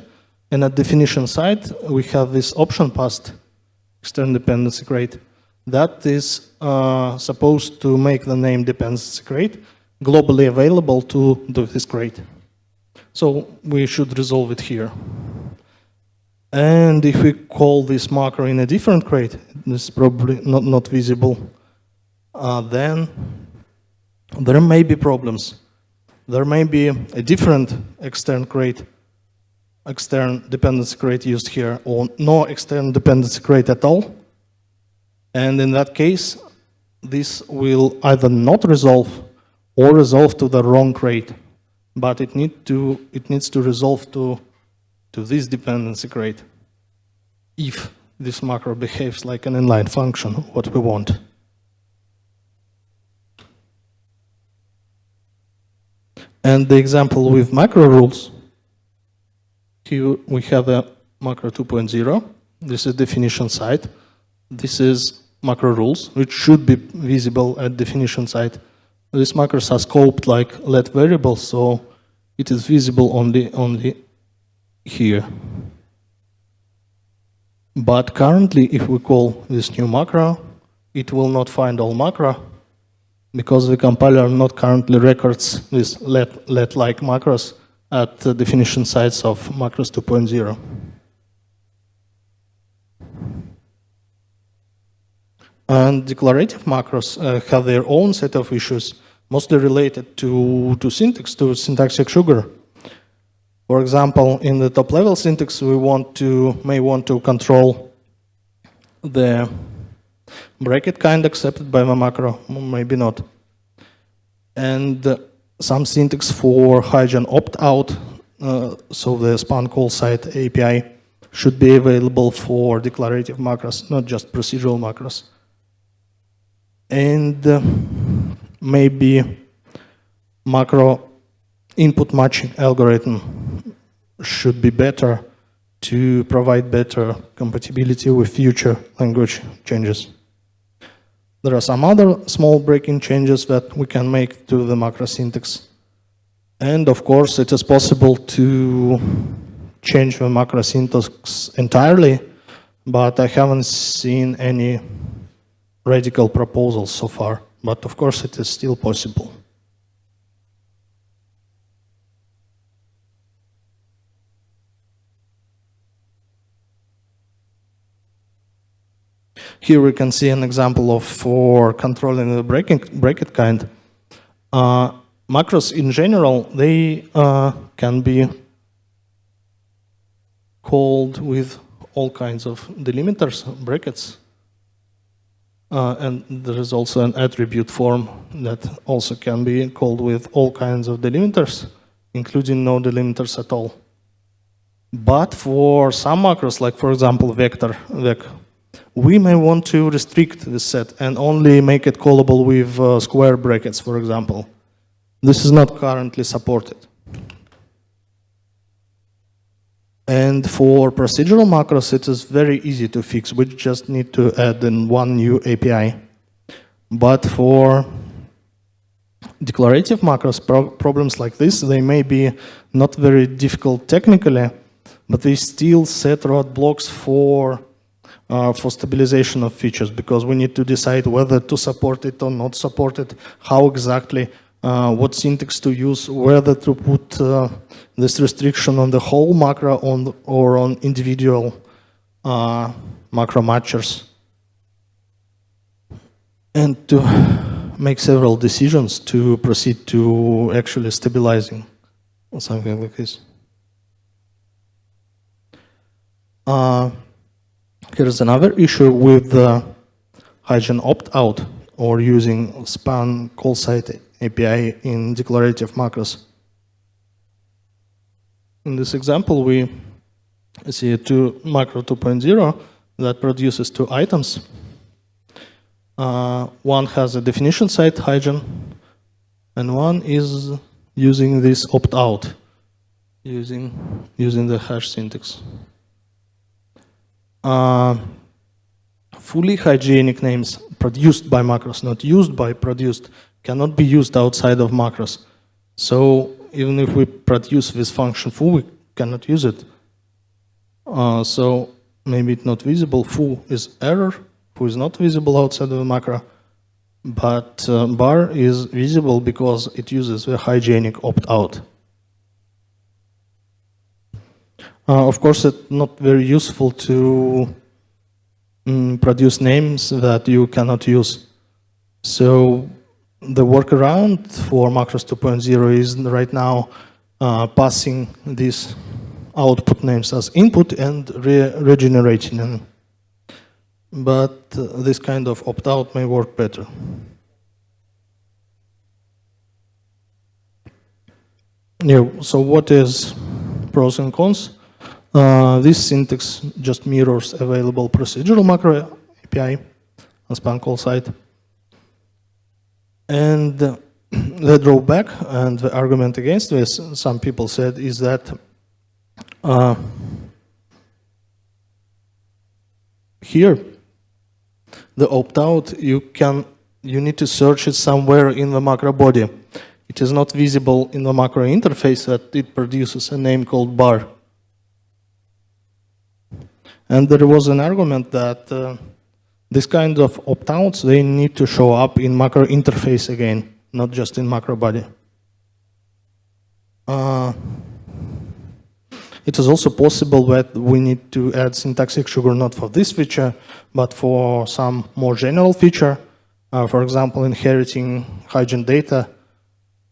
And at definition side, we have this option passed external dependency crate that is supposed to make the name dependency crate globally available to this crate. So we should resolve it here. And if we call this macro in a different crate, this is probably not visible, then there may be problems. There may be a different extern dependency crate used here, or no external dependency crate at all. And in that case, this will either not resolve or resolve to the wrong crate. But it needs to resolve to this dependency crate if this macro behaves like an inline function, what we want. And the example with macro rules, here we have a macro 2.0. This is definition side. This is macro rules, which should be visible at definition side. These macros are scoped like let variables, so it is visible only here. But currently, if we call this new macro, it will not find all macro, because the compiler not currently records these let-like macros at the definition sites of macros 2.0. And declarative macros have their own set of issues, mostly related to syntax, to syntactic sugar. For example, in the top-level syntax, we may want to control the bracket kind accepted by the macro, maybe not. And some syntax for hygiene opt-out, so the span call site API should be available for declarative macros, not just procedural macros. And maybe macro input matching algorithm should be better to provide better compatibility with future language changes. There are some other small breaking changes that we can make to the macro syntax. And of course, it is possible to change the macro syntax entirely, but I haven't seen any radical proposals so far. But of course, it is still possible. Here we can see an example for controlling the bracket kind. Macros in general, they can be called with all kinds of delimiters, brackets. And there is also an attribute form that also can be called with all kinds of delimiters, including no delimiters at all. But for some macros, like for example vector, we may want to restrict this set and only make it callable with square brackets, for example. This is not currently supported. And for procedural macros, it is very easy to fix. We just need to add in one new API. But for declarative macros, problems like this, they may be not very difficult technically, but they still set roadblocks for stabilization of features, because we need to decide whether to support it or not support it, how exactly, what syntax to use, whether to put this restriction on the whole macro or on individual macro matchers, and to make several decisions to proceed to actually stabilizing or something like this. Here's another issue with hygiene opt-out or using span call site API in declarative macros. In this example, we see a macro 2.0 that produces two items. One has a definition site hygiene, and one is using this opt-out, using the hash syntax. Fully hygienic names produced by macros, not used by produced, cannot be used outside of macros. So even if we produce this function foo, we cannot use it. So maybe it's not visible. Foo is error. Foo is not visible outside of the macro. But bar is visible because it uses the hygienic opt-out. Of course, it's not very useful to produce names that you cannot use. So the workaround for Macros 2.0 is right now passing these output names as input and regenerating them. But this kind of opt-out may work better. Yeah, so what is pros and cons? This syntax just mirrors available procedural macro API on span call side. And the drawback and the argument against this, some people said, is that here, the opt-out, you need to search it somewhere in the macro body. It is not visible in the macro interface that it produces a name called bar. And there was an argument that this kind of opt-outs, they need to show up in macro interface again, not just in macro body. It is also possible that we need to add syntactic sugar not for this feature, but for some more general feature. For example, inheriting hygiene data,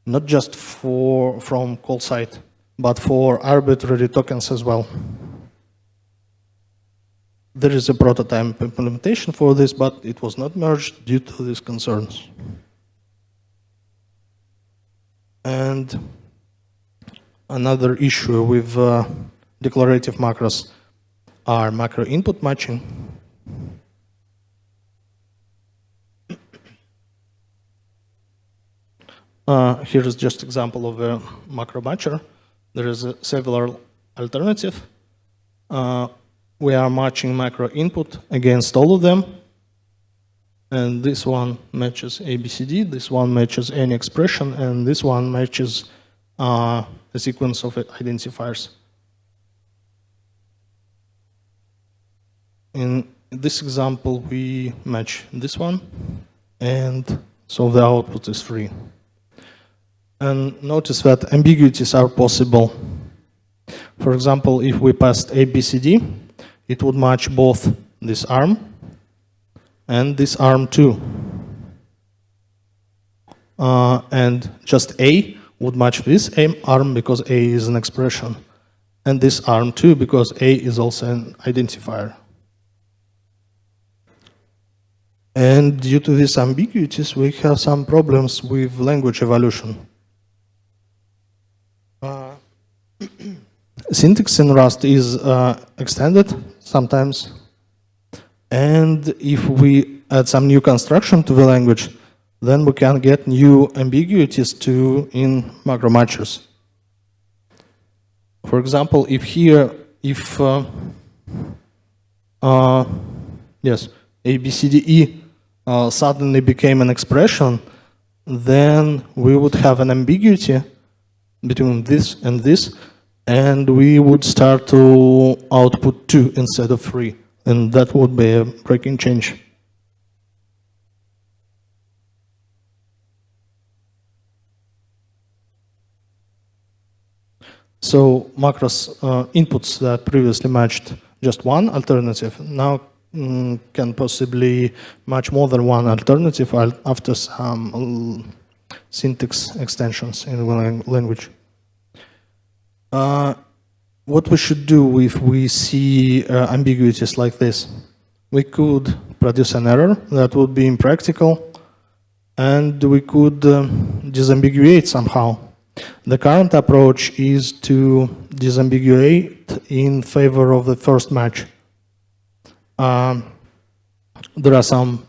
not just from call site, but for arbitrary tokens as well. There is a prototype implementation for this, but it was not merged due to these concerns. And another issue with declarative macros are macro input matching. Here is just example of a macro matcher. There is several alternative. We are matching macro input against all of them. And this one matches ABCD, this one matches any expression, and this one matches a sequence of identifiers. In this example, we match this one, and so the output is free. And notice that ambiguities are possible. For example, if we passed ABCD, it would match both this arm and this arm too. And just A would match this arm because A is an expression. And this arm too because A is also an identifier. And due to these ambiguities, we have some problems with language evolution. Syntax in Rust is extended sometimes, and if we add some new construction to the language, then we can get new ambiguities too in macro matchers. For example, if here, yes, ABCDE suddenly became an expression, then we would have an ambiguity between this and this, and we would start to output 2 instead of 3, and that would be a breaking change. So macros inputs that previously matched just one alternative now can possibly match more than one alternative after some syntax extensions in the language. What we should do if we see ambiguities like this? We could produce an error that would be impractical, and we could disambiguate somehow. The current approach is to disambiguate in favor of the first match. There are some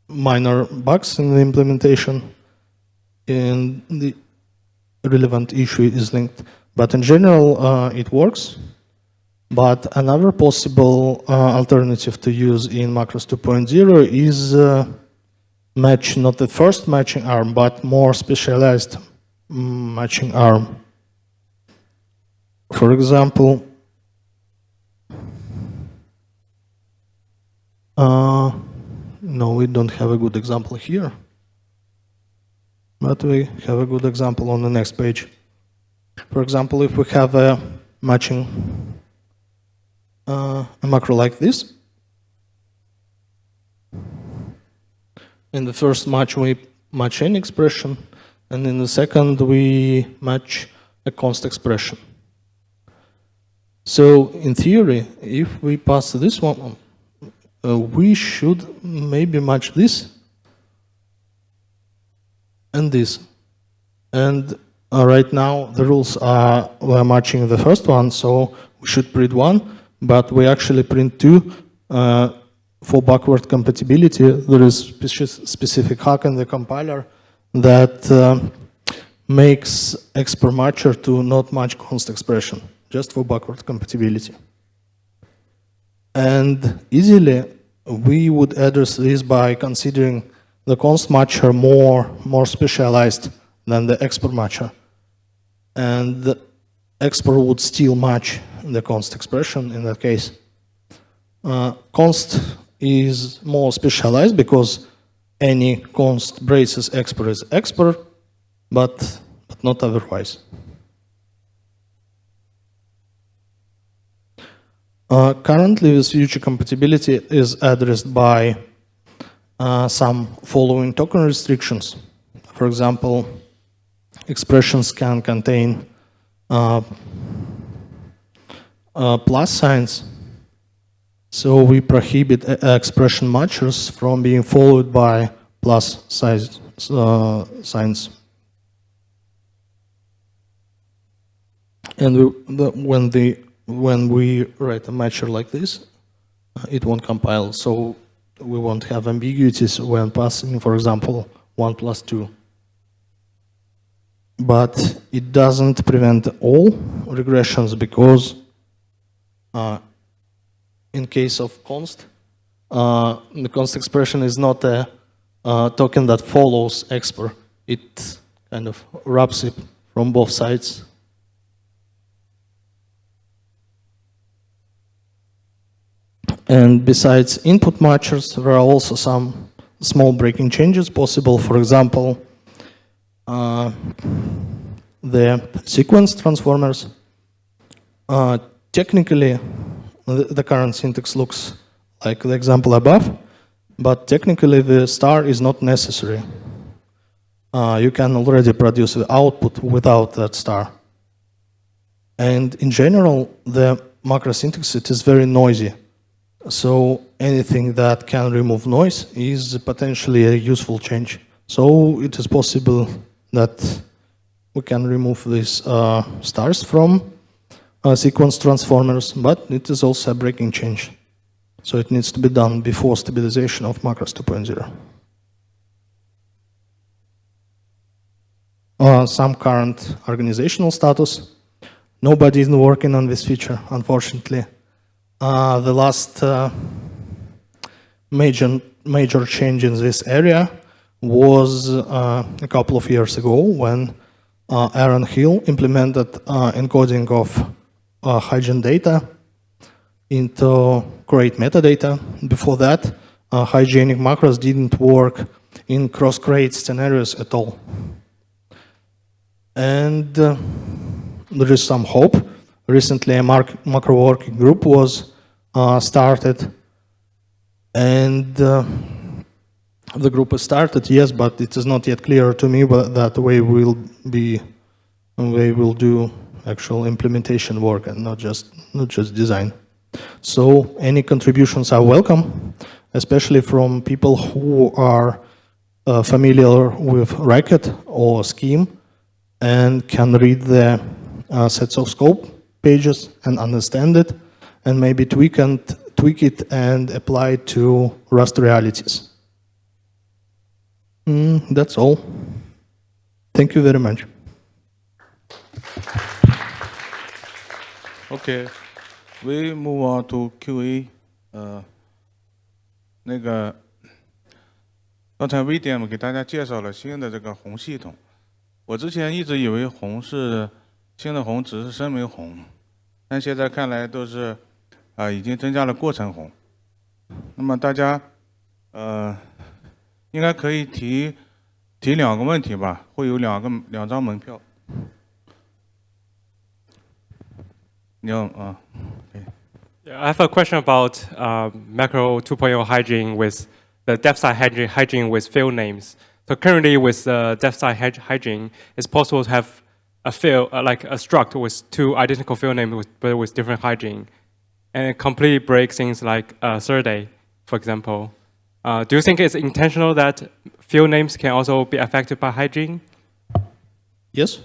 minor bugs in the implementation, and the relevant issue is linked. But in general, it works. But another possible alternative to use in Macros 2.0 is match not the first matching arm, but more specialized matching arm. For example, no, we don't have a good example here, but we have a good example on the next page. For example, if we have a matching a macro like this. In the first match, we match any expression, and in the second, we match a const expression. So, in theory, if we pass this one, we should maybe match this and this. And right now, the rules are we're matching the first one, so we should print one, but we actually print two. For backward compatibility, there is specific hack in the compiler that makes expr matcher to not match const expression, just for backward compatibility. And easily, we would address this by considering the const matcher more specialized than the expr matcher. And the expr would still match the const expression in that case. Const is more specialized because any const braces expr is expr, but not otherwise. Currently, this future compatibility is addressed by some following token restrictions. For example, expressions can contain plus signs. So we prohibit expression matchers from being followed by plus signs. And when we write a matcher like this, it won't compile. So we won't have ambiguities when passing, for example, 1 plus 2. But it doesn't prevent all regressions because in case of const, the const expression is not a token that follows expr. It kind of wraps it from both sides. And besides input matchers, there are also some small breaking changes possible. For example, the sequence transformers. Technically, the current syntax looks like the example above, but technically the star is not necessary. You can already produce the output without that star. And in general, the macro syntax, it is very noisy. So anything that can remove noise is potentially a useful change. So it is possible that we can remove these stars from sequence transformers, but it is also a breaking change. So it needs to be done before stabilization of macros 2.0. Some current organizational status. Nobody is working on this feature, unfortunately. The last major change in this area was a couple of years ago when Aaron Hill implemented encoding of hygiene data into create metadata. Before that, hygienic macros didn't work in cross-create scenarios at all. And there is some hope. Recently, a macro working group was started, and the group has started, yes, but it is not yet clear to me that we will do actual implementation work and not just design. So any contributions are welcome, especially from people who are familiar with Racket or Scheme and can read the sets of scope pages and understand it, and maybe tweak it and apply it to Rust realities. That's all. Thank you very much. Okay, we move on to QA. 那个，刚才 VDM 给大家介绍了新的这个红系统。我之前一直以为红是新的红只是声明红，但现在看来都是已经增加了过程红。那么大家应该可以提2个问题吧，会有2张门票。你要啊， Yeah, I have a question about macro 2.0 hygiene with the depth side hygiene with field names. So currently with depth side hygiene, it's possible to have a field, like a struct with two identical field names but with different hygiene. And it completely breaks things like Surday, for example. Do you think it's intentional that field names can also be affected by hygiene? Yes.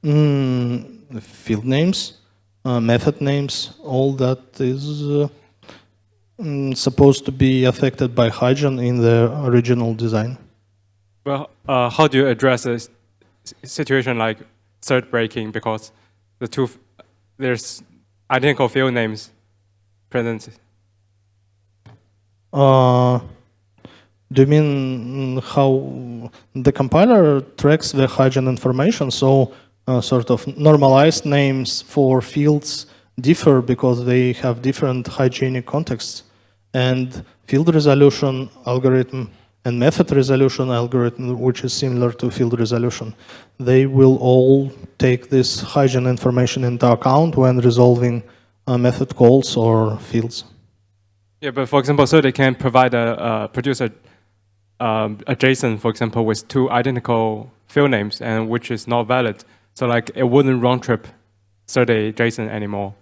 The field names, method names, all that is supposed to be affected by hygiene in the original design. Well, how do you address a situation like third breaking because there's identical field names present? Do you mean how the compiler tracks the hygiene information? So sort of normalized names for fields differ because they have different hygienic contexts. And field resolution algorithm and method resolution algorithm, which is similar to field resolution, they will all take this hygiene information into account when resolving method calls or fields. Yeah, but for example, so they can provide produce a JSON, for example, with two identical field names, and which is not valid. So like it wouldn't round trip Surday JSON anymore.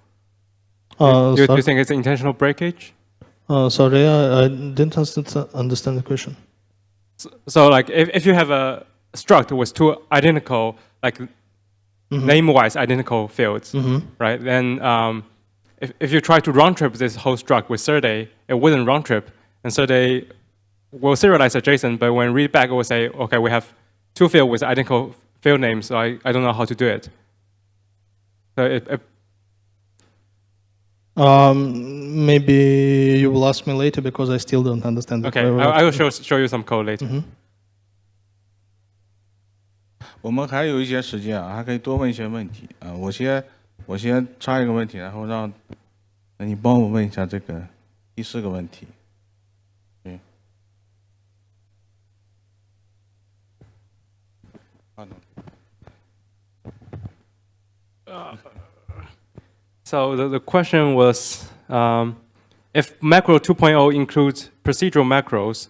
Do you think it's intentional breakage? Sorry, I didn't understand the question. So like if you have a struct with two identical, like name-wise identical fields, right? Then if you try to round trip this whole struct with Surday, it wouldn't round trip, and Surday will serialize a JSON, but when read back, it will say, okay, we have two fields with identical field names, so I don't know how to do it. So maybe you will ask me later because I still don't understand. Okay, I will show you some code later. 我们还有一些时间啊，还可以多问一些问题啊。我先插一个问题，然后让你帮我问一下这个第4个问题。对。So the question was, if macro 2.0 includes procedural macros,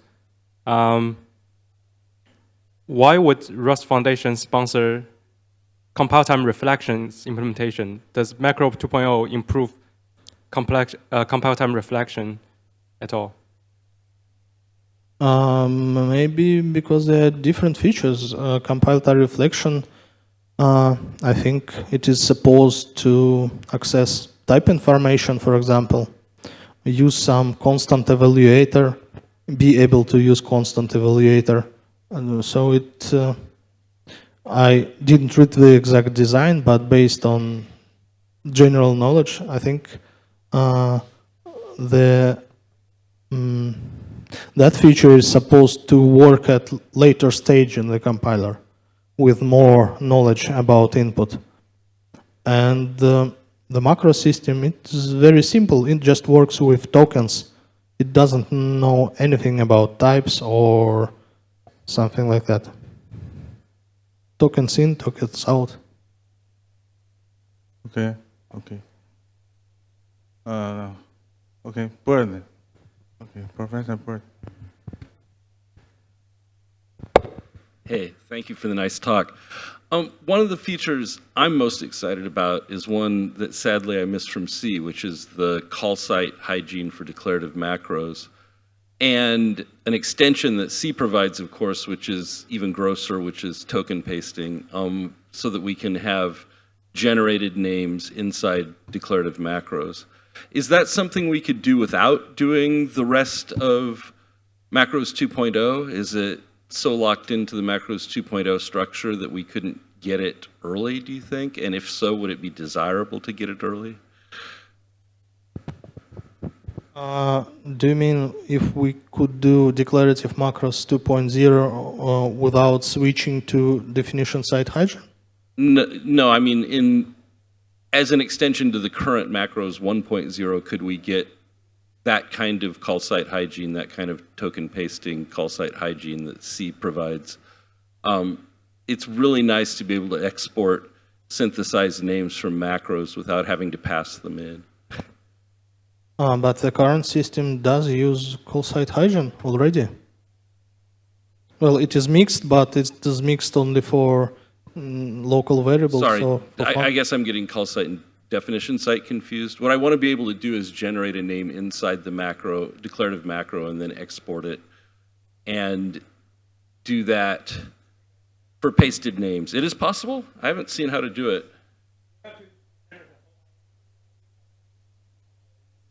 why would Rust Foundation sponsor compile time reflections implementation? Does macro 2.0 improve compile time reflection at all? Maybe because there are different features. Compile time reflection, I think it is supposed to access type information, for example, use some constant evaluator, be able to use constant evaluator. And so I didn't read the exact design, but based on general knowledge, I think that feature is supposed to work at later stage in the compiler with more knowledge about input. And the macro system, it's very simple. It just works with tokens. It doesn't know anything about types or something like that. Tokens in, tokens out. Okay. Okay, Bird. Okay, Professor Bird. Hey, thank you for the nice talk. One of the features I'm most excited about is one that sadly I missed from C, which is the call site hygiene for declarative macros. And an extension that C provides, of course, which is even grosser, which is token pasting, so that we can have generated names inside declarative macros. Is that something we could do without doing the rest of Macros 2.0? Is it so locked into the Macros 2.0 structure that we couldn't get it early, do you think? And if so, would it be desirable to get it early? Do you mean if we could do declarative macros 2.0 without switching to definition site hygiene? No, I mean, as an extension to the current macros 1.0, could we get that kind of call site hygiene, that kind of token pasting call site hygiene that C provides? It's really nice to be able to export synthesize names from macros without having to pass them in. But the current system does use call site hygiene already. Well, it is mixed, but it is mixed only for local variables. Sorry, So I guess I'm getting call site and definition site confused. What I want to be able to do is generate a name inside the macro, declarative macro, and then export it and do that for pasted names. It is possible? I haven't seen how to do it.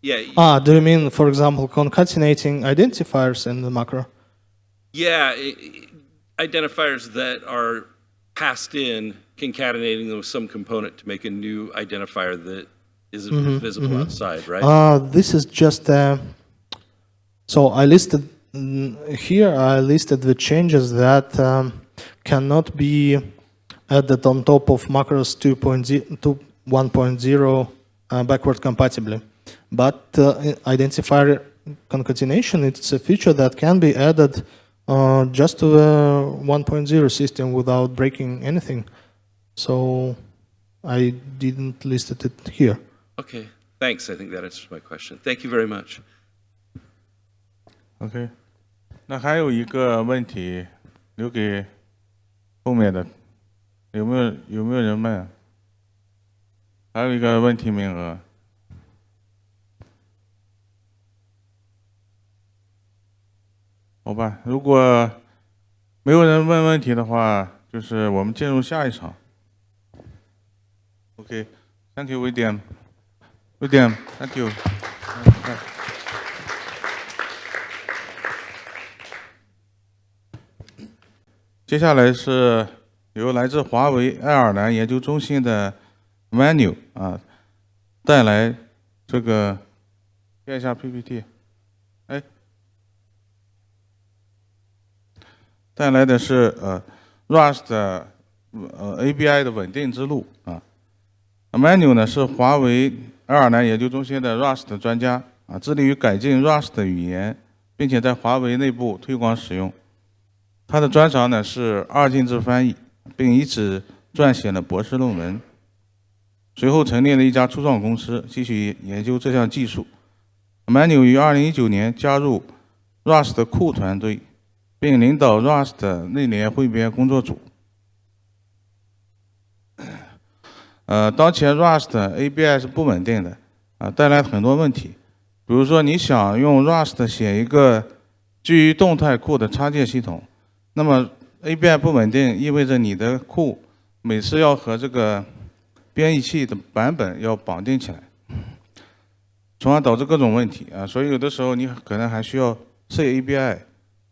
Yeah. do you mean, for example, concatenating identifiers in the macro? Yeah, identifiers that are passed in, concatenating them with some component to make a new identifier that isn't visible outside, right? This is just so I listed here. I listed the changes that cannot be added on top of macros 1.0 backward compatibly. But identifier concatenation, it's a feature that can be added just to the 1.0 system without breaking anything. So I didn't list it here. Okay, thanks. I think that answers my question. Thank you very much. OK，那还有一个问题留给后面的，有没有人问？还有一个问题名额。好吧，如果没有人问问题的话，就是我们进入下一场。OK，Thank you, William. William, thank you. 接下来是由来自华为爱尔兰研究中心的 Manu 带来这个，看一下 PPT。带来的是Rust ABI 的稳定之路Manu 呢是华为爱尔兰研究中心的 Rust 专家致力于改进 Rust 的语言，并且在华为内部推广使用。他的专长呢是二进制翻译，并以此撰写了博士论文。随后成立了一家初创公司，继续研究这项技术。Manu 于2019年加入 Rust 库团队。并领导 Rust 内联汇编工作组。当前 Rust ABI 是不稳定的，带来很多问题。比如说，你想用 Rust 写一个基于动态库的插件系统，那么 ABI 不稳定，意味着你的库每次要和这个编译器的版本要绑定起来，从而导致各种问题所以有的时候你可能还需要设 ABI。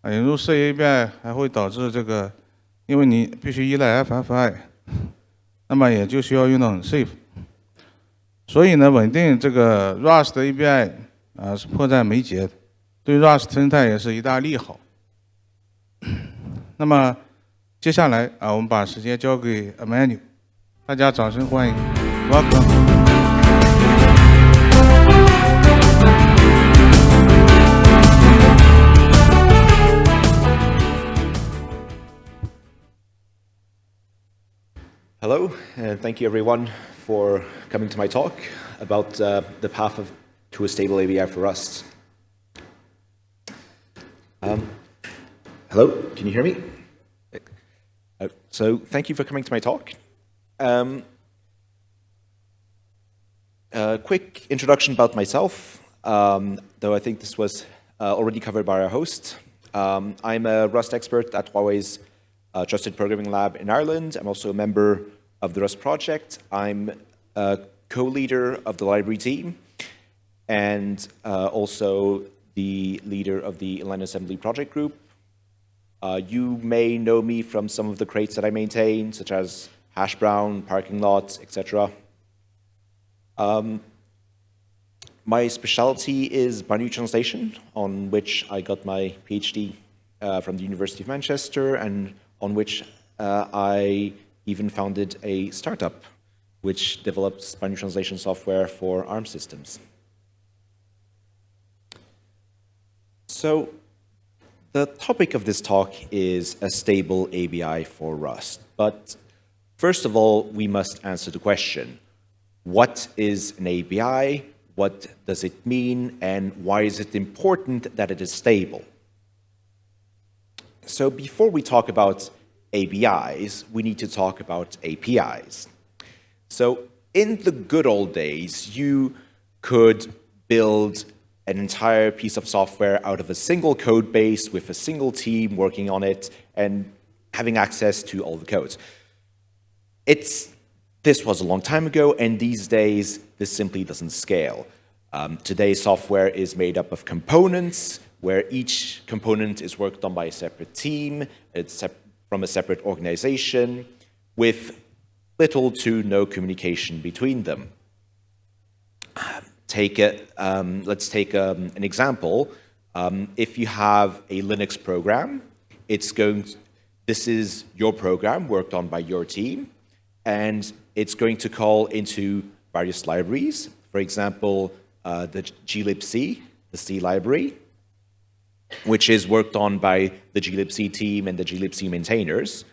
引入设 ABI 还会导致这个，因为你必须依赖 FFI， 那么也就需要用到很 safe。所以呢，稳定这个 Rust ABI 是迫在眉睫的，对 Rust 生态也是一大利好。那么接下来我们把时间交给 Manu， 大家掌声欢迎 ，Welcome。Hello, and thank you everyone for coming to my talk about the path to a stable ABI for Rust. Hello, can you hear me? So thank you for coming to my talk. A quick introduction about myself, though I think this was already covered by our host. I'm a Rust expert at Huawei's Trusted Programming Lab in Ireland. I'm also a member of the Rust project. I'm a co-leader of the library team and also the leader of the inline assembly project group. You may know me from some of the crates that I maintain, such as Hash Brown, Parking Lot, etc. My specialty is binary translation, on which I got my PhD from the University of Manchester, and on which I even founded a startup which develops binary translation software for ARM systems. So the topic of this talk is a stable ABI for Rust. But First of all, we must answer the question, what is an API? What does it mean? And why is it important that it is stable? So before we talk about APIs, we need to talk about APIs. So in the good old days, you could build an entire piece of software out of a single code base with a single team working on it and having access to all the codes. This was a long time ago, and these days, this simply doesn't scale. Today's software is made up of components, where each component is worked on by a separate team, it's from a separate organization, with little to no communication between them. Let's take an example. If you have a Linux program, this is your program worked on by your team, and it's going to call into various libraries. For example, the glibc, the C library, which is worked on by the glibc team and the glibc maintainers.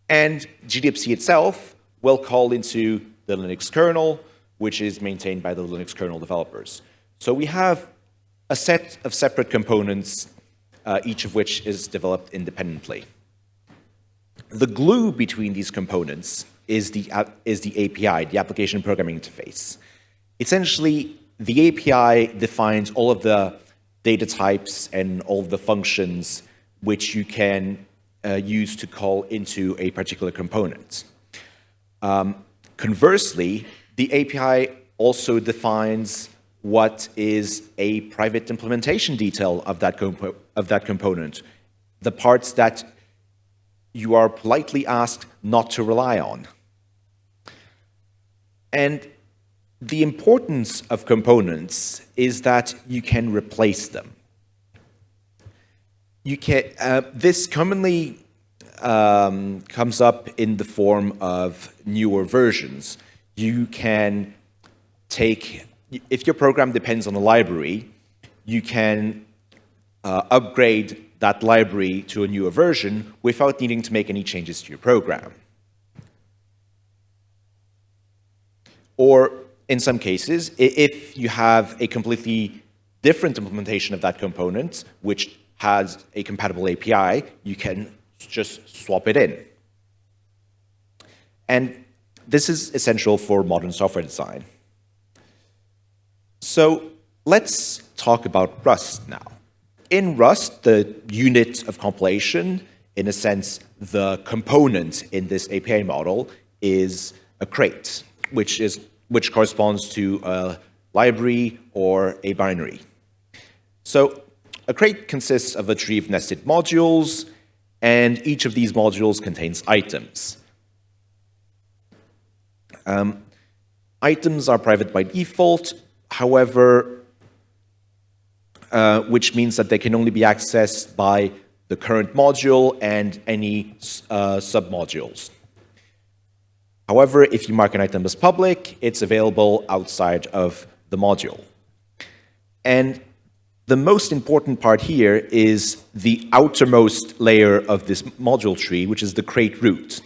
And glibc itself will call into the Linux kernel, which is maintained by the Linux kernel developers. So we have a set of separate components, each of which is developed independently. The glue between these components is the API, the application programming interface. Essentially, the API defines all of the data types and all of the functions which you can use to call into a particular component. Conversely, the API also defines what is a private implementation detail of that component, the parts that you are politely asked not to rely on. And the importance of components is that you can replace them. This commonly comes up in the form of newer versions. You can if your program depends on a library, you can upgrade that library to a newer version without needing to make any changes to your program. Or in some cases, if you have a completely different implementation of that component, which has a compatible API, you can just swap it in. And this is essential for modern software design. So let's talk about Rust now. In Rust, the unit of compilation, in a sense, the component in this API model is a crate, which corresponds to a library or a binary. So a crate consists of a tree of nested modules, and each of these modules contains items. Items are private by default, however, which means that they can only be accessed by the current module and any submodules. However, if you mark an item as public, it's available outside of the module. And the most important part here is the outermost layer of this module tree, which is the crate root.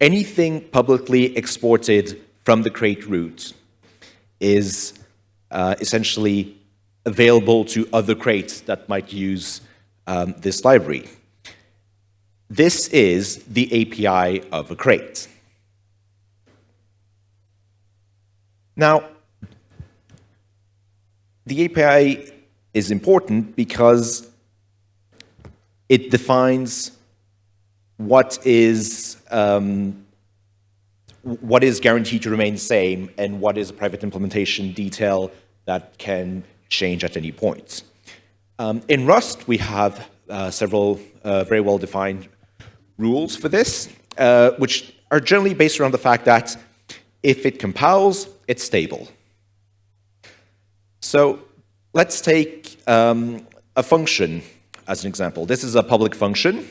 Anything publicly exported from the crate root is essentially available to other crates that might use this library. This is the API of a crate. Now, the API is important because it defines what is guaranteed to remain the same and what is a private implementation detail that can change at any point. In Rust, we have several very well-defined rules for this, which are generally based around the fact that if it compiles, it's stable. So let's take a function as an example. This is a public function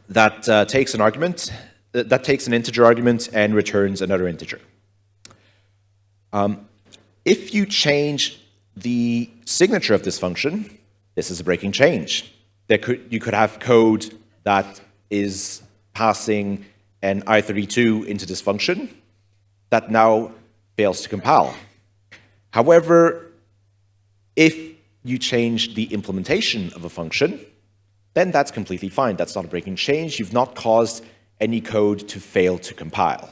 that takes an argument, that takes an integer argument and returns another integer. If you change the signature of this function, this is a breaking change. You could have code that is passing and I32 into this function, that now fails to compile. However, if you change the implementation of a function, then that's completely fine. That's not a breaking change. You've not caused any code to fail to compile.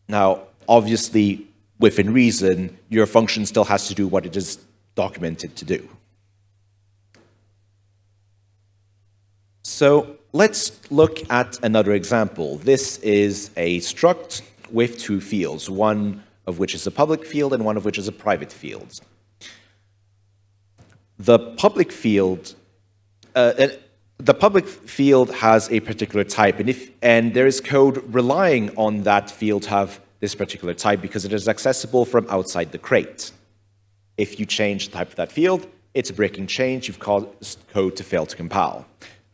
Now, obviously, within reason, your function still has to do what it is documented to do. So let's look at another example. This is a struct with two fields, one of which is a public field and one of which is a private field. The public field has a particular type, and there is code relying on that field to have this particular type because it is accessible from outside the crate. If you change the type of that field, it's a breaking change. You've caused code to fail to compile.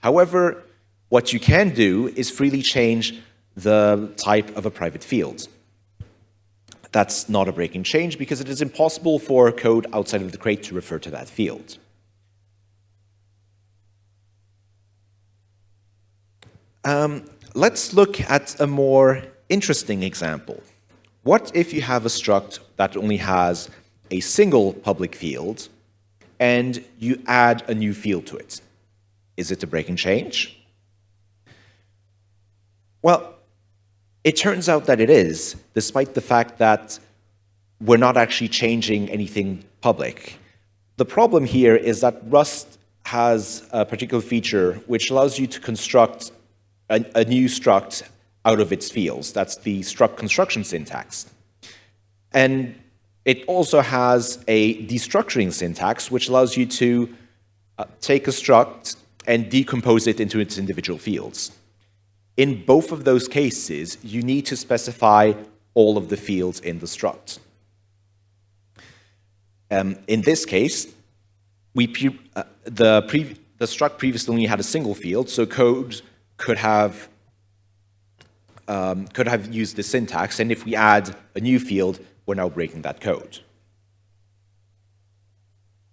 However, what you can do is freely change the type of a private field. That's not a breaking change because it is impossible for code outside of the crate to refer to that field. Let's look at a more interesting example. What if you have a struct that only has a single public field and you add a new field to it? Is it a breaking change? Well, it turns out that it is, despite the fact that we're not actually changing anything public. The problem here is that Rust has a particular feature which allows you to construct a new struct out of its fields. That's the struct construction syntax. And it also has a destructuring syntax which allows you to take a struct and decompose it into its individual fields. In both of those cases, you need to specify all of the fields in the struct. In this case, the struct previously only had a single field, so code could have used the syntax, and if we add a new field, we're now breaking that code.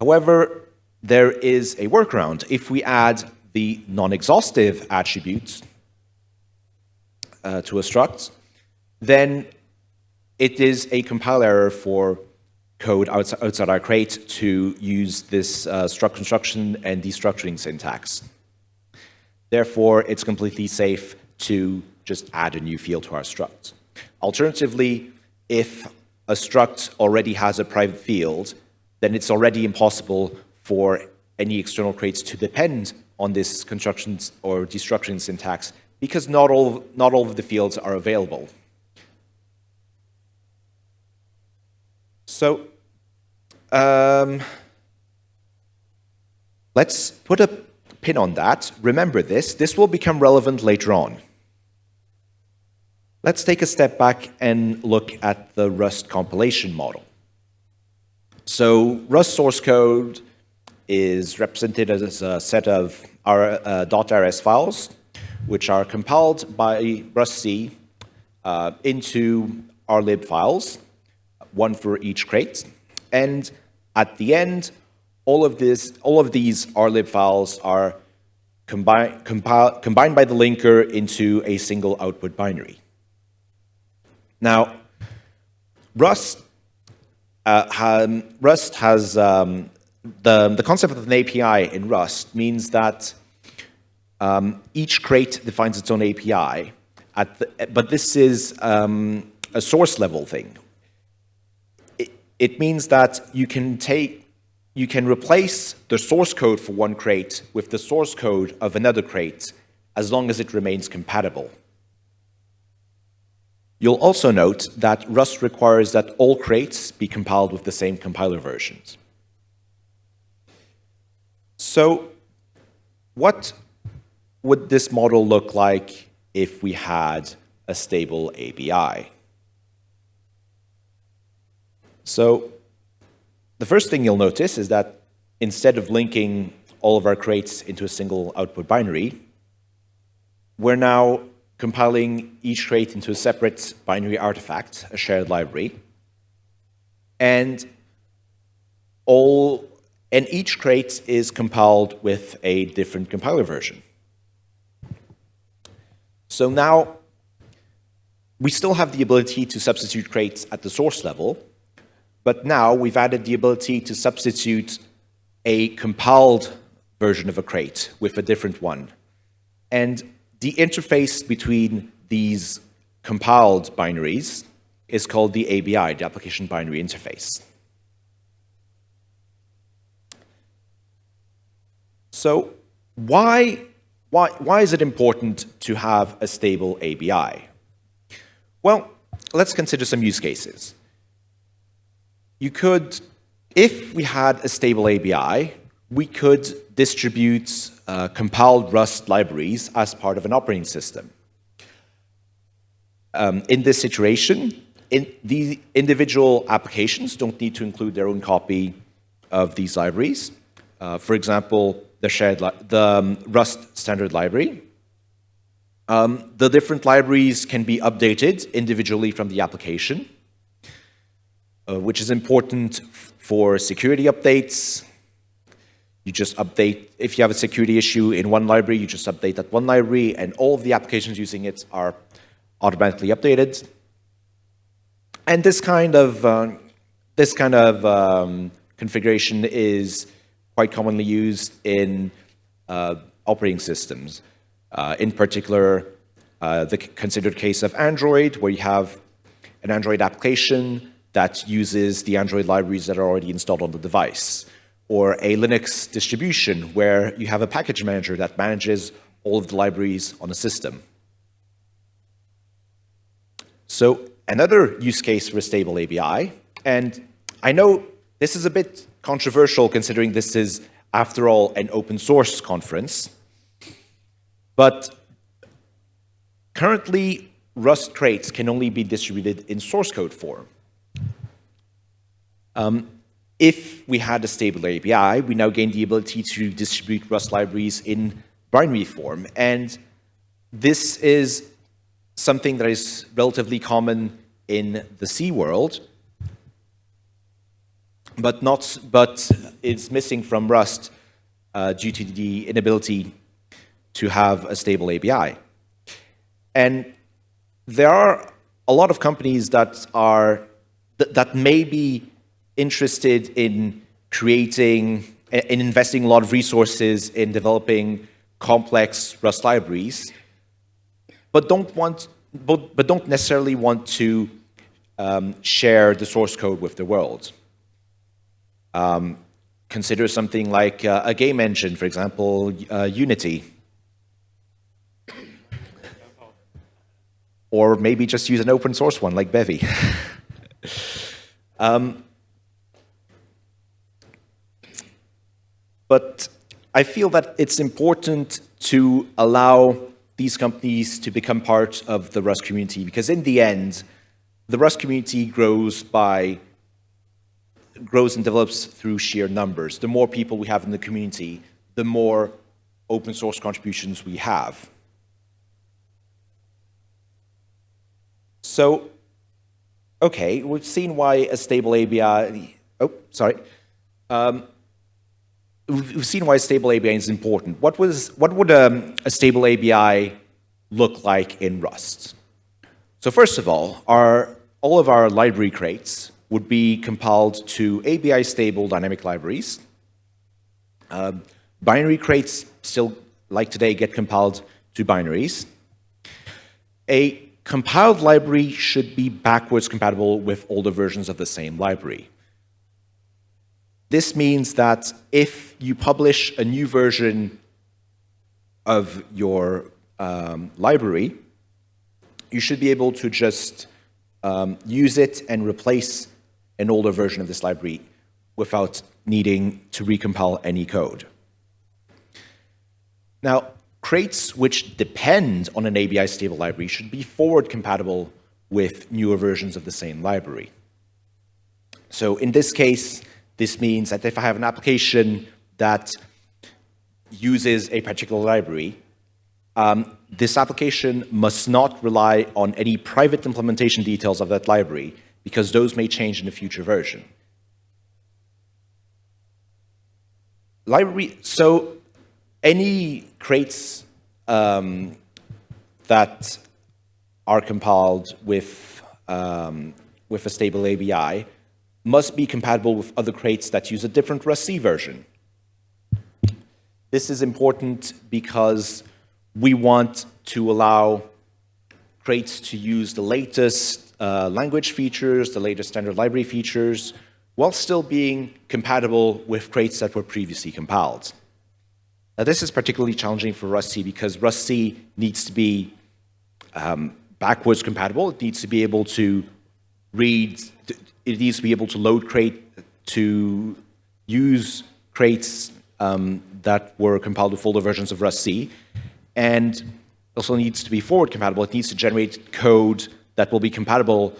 However, there is a workaround. If we add the non-exhaustive attributes to a struct, then it is a compile error for code outside our crate to use this struct construction and destructuring syntax. Therefore, it's completely safe to just add a new field to our struct. Alternatively, if a struct already has a private field, then it's already impossible for any external crates to depend on this construction or destructuring syntax because not all of the fields are available. So let's put a pin on that. Remember this. This will become relevant later on. Let's take a step back and look at the Rust compilation model. So Rust source code is represented as a set of .rs files, which are compiled by Rust C into rlib files, one for each crate. And at the end, all of these rlib files are combined by the linker into a single output binary. Now, Rust has the concept of an API in Rust means that each crate defines its own API, but this is a source level thing. It means that you can replace the source code for one crate with the source code of another crate as long as it remains compatible. You'll also note that Rust requires that all crates be compiled with the same compiler versions. So what would this model look like if we had a stable API? So the first thing you'll notice is that instead of linking all of our crates into a single output binary, we're now compiling each crate into a separate binary artifact, a shared library, and each crate is compiled with a different compiler version. So now we still have the ability to substitute crates at the source level, but now we've added the ability to substitute a compiled version of a crate with a different one. And the interface between these compiled binaries is called the ABI, the Application Binary Interface. So why is it important to have a stable ABI? Well, let's consider some use cases. You could, if we had a stable ABI, we could distribute compiled Rust libraries as part of an operating system. In this situation, the individual applications don't need to include their own copy of these libraries. For example, the Rust standard library. The different libraries can be updated individually from the application, which is important for security updates. You just update, if you have a security issue in one library, you just update that one library, and all of the applications using it are automatically updated. And this kind of configuration is quite commonly used in operating systems. In particular, the considered case of Android, where you have an Android application that uses the Android libraries that are already installed on the device, or a Linux distribution where you have a package manager that manages all of the libraries on a system. So another use case for a stable ABI, and I know this is a bit controversial considering this is, after all, an open source conference, but currently Rust crates can only be distributed in source code form. If we had a stable ABI, we now gain the ability to distribute Rust libraries in binary form, and this is something that is relatively common in the C world, but it's missing from Rust due to the inability to have a stable ABI. And there are a lot of companies that may be interested in investing a lot of resources in developing complex Rust libraries, but don't necessarily want to share the source code with the world. Consider something like a game engine, for example, Unity. Or maybe just use an open source one like Bevy. But I feel that it's important to allow these companies to become part of the Rust community, because in the end, the Rust community grows and develops through sheer numbers. The more people we have in the community, the more open source contributions we have. So, okay, we've seen why a stable ABI, we've seen why a stable ABI is important. What would a stable ABI look like in Rust? So first of all of our library crates would be compiled to ABI stable dynamic libraries. Binary crates still, like today, get compiled to binaries. A compiled library should be backwards compatible with older versions of the same library. This means that if you publish a new version of your library, you should be able to just use it and replace an older version of this library without needing to recompile any code. Now, crates which depend on an ABI stable library should be forward compatible with newer versions of the same library. So in this case, this means that if I have an application that uses a particular library, this application must not rely on any private implementation details of that library, because those may change in a future version. So any crates that are compiled with a stable ABI must be compatible with other crates that use a different Rust-C version. This is important because we want to allow crates to use the latest language features, the latest standard library features, while still being compatible with crates that were previously compiled. Now, this is particularly challenging for Rust-C because Rust-C needs to be backwards compatible. It needs to be able to read, it needs to be able to load crate to use crates that were compiled with older versions of Rust-C, and also needs to be forward compatible. It needs to generate code that will be compatible,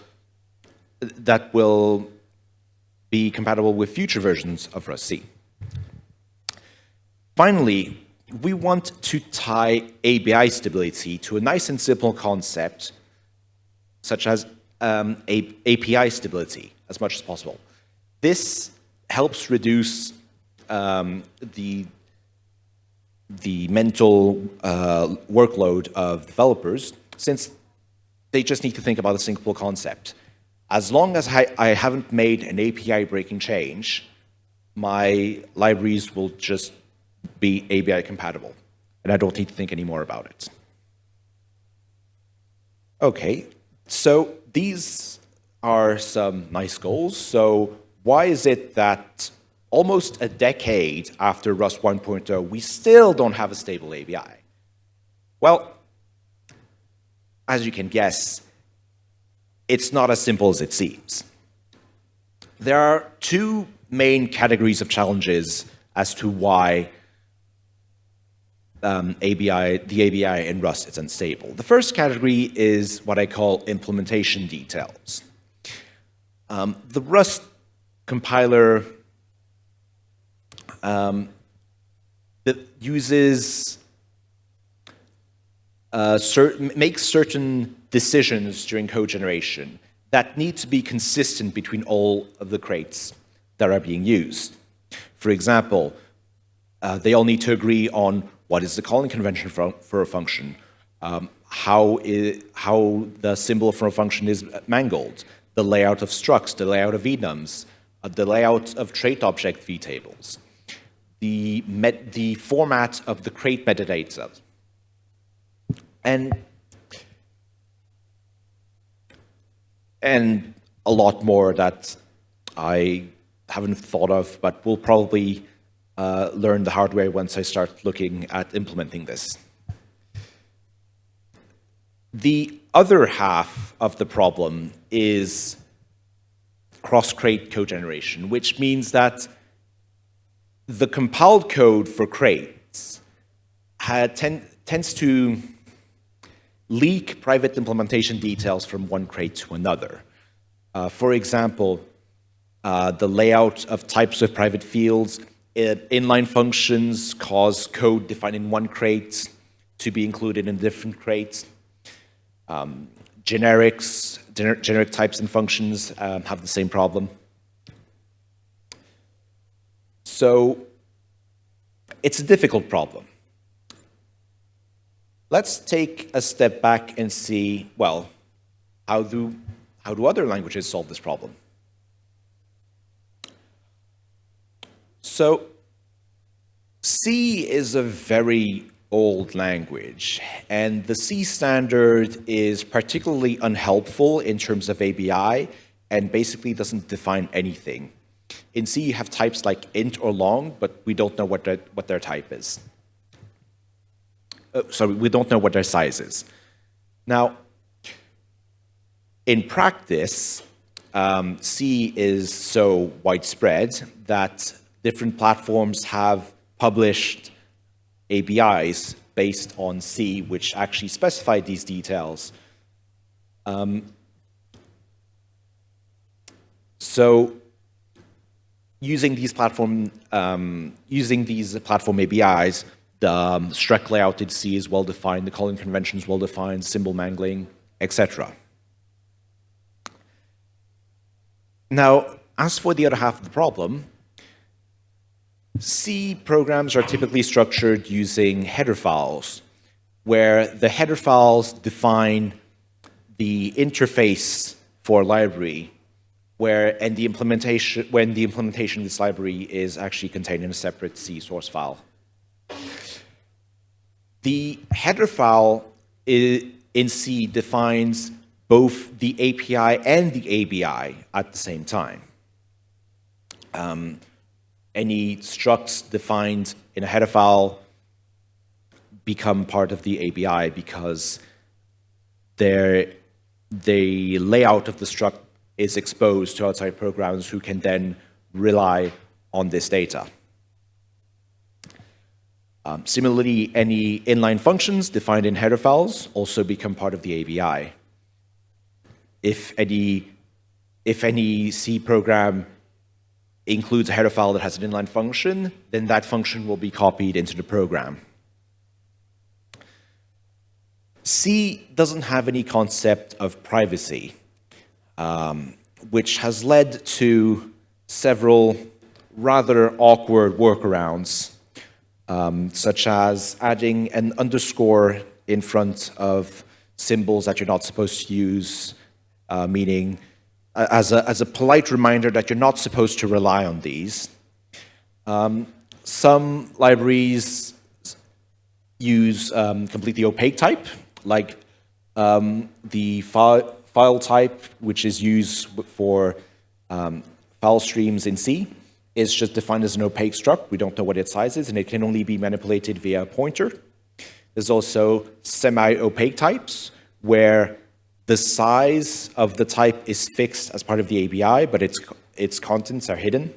with future versions of Rust-C. Finally, we want to tie ABI stability to a nice and simple concept, such as API stability, as much as possible. This helps reduce the mental workload of developers, since they just need to think about a simple concept. As long as I haven't made an API-breaking change, my libraries will just be ABI compatible, and I don't need to think any more about it. Okay, so these are some nice goals. So why is it that almost a decade after Rust 1.0, we still don't have a stable ABI? Well, as you can guess, it's not as simple as it seems. There are two main categories of challenges as to why the ABI in Rust is unstable. The first category is what I call implementation details. The Rust compiler that uses makes certain decisions during code generation that need to be consistent between all of the crates that are being used. For example, they all need to agree on what is the calling convention for a function, how the symbol for a function is mangled, the layout of structs, the layout of enums, the layout of trait object vtables, the format of the crate metadata, and a lot more that I haven't thought of, but will probably learn the hard way once I start looking at implementing this. The other half of the problem is cross-crate code generation, which means that the compiled code for crates tends to leak private implementation details from one crate to another. For example, the layout of types of private fields, inline functions cause code defined in one crate to be included in different crates. Generic types and functions have the same problem. So it's a difficult problem. Let's take a step back and see, well, how do other languages solve this problem? So C is a very old language, and the C standard is particularly unhelpful in terms of ABI and basically doesn't define anything. In C, you have types like int or long, but we don't know what their type is. Sorry, we don't know what their size is. Now, in practice, C is so widespread that different platforms have published ABIs based on C, which actually specify these details. So using these platform ABIs, the struct layout in C is well defined, the calling convention is well defined, symbol mangling, etc. Now, as for the other half of the problem, C programs are typically structured using header files, where the header files define the interface for a library, when the implementation of this library is actually contained in a separate C source file. The header file in C defines both the API and the ABI at the same time. Any structs defined in a header file become part of the ABI because the layout of the struct is exposed to outside programs who can then rely on this data. Similarly, any inline functions defined in header files also become part of the ABI. If any C program includes a header file that has an inline function, then that function will be copied into the program. C doesn't have any concept of privacy, which has led to several rather awkward workarounds, such as adding an underscore in front of symbols that you're not supposed to use, meaning as a polite reminder that you're not supposed to rely on these. Some libraries use completely opaque type, like the file type, which is used for file streams in C, is just defined as an opaque struct. We don't know what its size is, and it can only be manipulated via a pointer. There's also semi-opaque types, where the size of the type is fixed as part of the ABI, but its contents are hidden.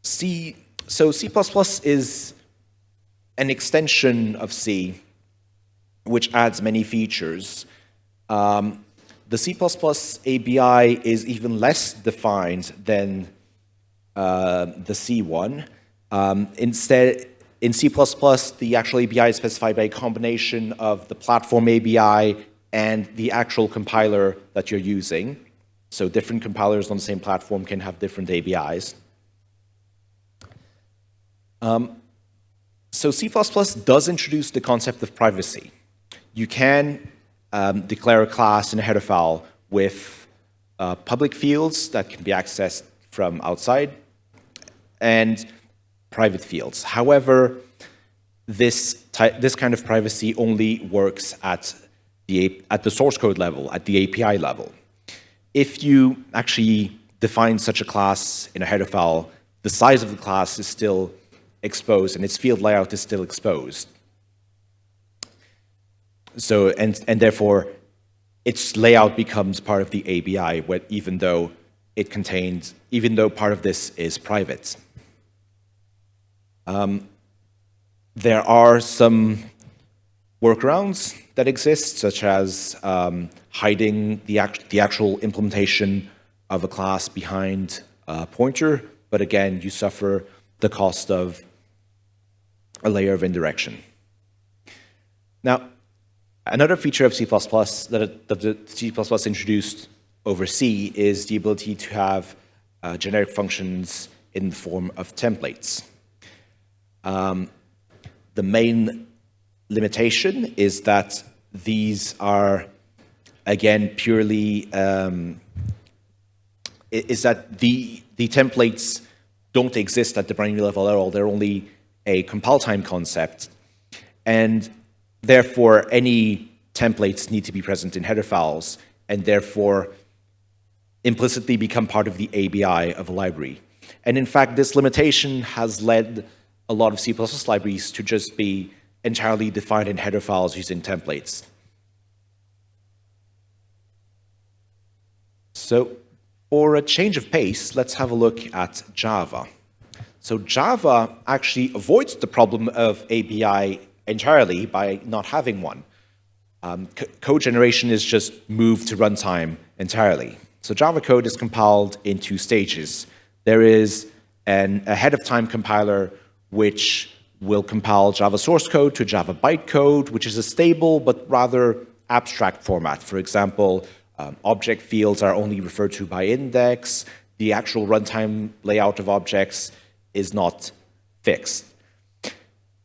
C is an extension of C, which adds many features. The C++ ABI is even less defined than the C one. Instead, in C++, the actual ABI is specified by a combination of the platform ABI and the actual compiler that you're using. So different compilers on the same platform can have different ABIs. So C++ does introduce the concept of privacy. You can declare a class in a header file with public fields that can be accessed from outside and private fields. However, this kind of privacy only works at the source code level, at the API level. If you actually define such a class in a header file, the size of the class is still exposed and its field layout is still exposed. So, and therefore, its layout becomes part of the ABI, even though part of this is private. There are some workarounds that exist, such as hiding the actual implementation of a class behind a pointer, but again, you suffer the cost of a layer of indirection. Now, another feature of C++ that C++ introduced over C is the ability to have generic functions in the form of templates. The main limitation is that these are, again, purely, is that the templates don't exist at the binary level at all. They're only a compile time concept. And therefore, any templates need to be present in header files, and therefore implicitly become part of the ABI of a library. And in fact, this limitation has led a lot of C++ libraries to just be entirely defined in header files using templates. So for a change of pace, let's have a look at Java. So Java actually avoids the problem of ABI entirely by not having one. Code generation is just moved to runtime entirely. So Java code is compiled in 2 stages. There is an ahead-of-time compiler which will compile Java source code to Java bytecode, which is a stable but rather abstract format. For example, object fields are only referred to by index, the actual runtime layout of objects is not fixed.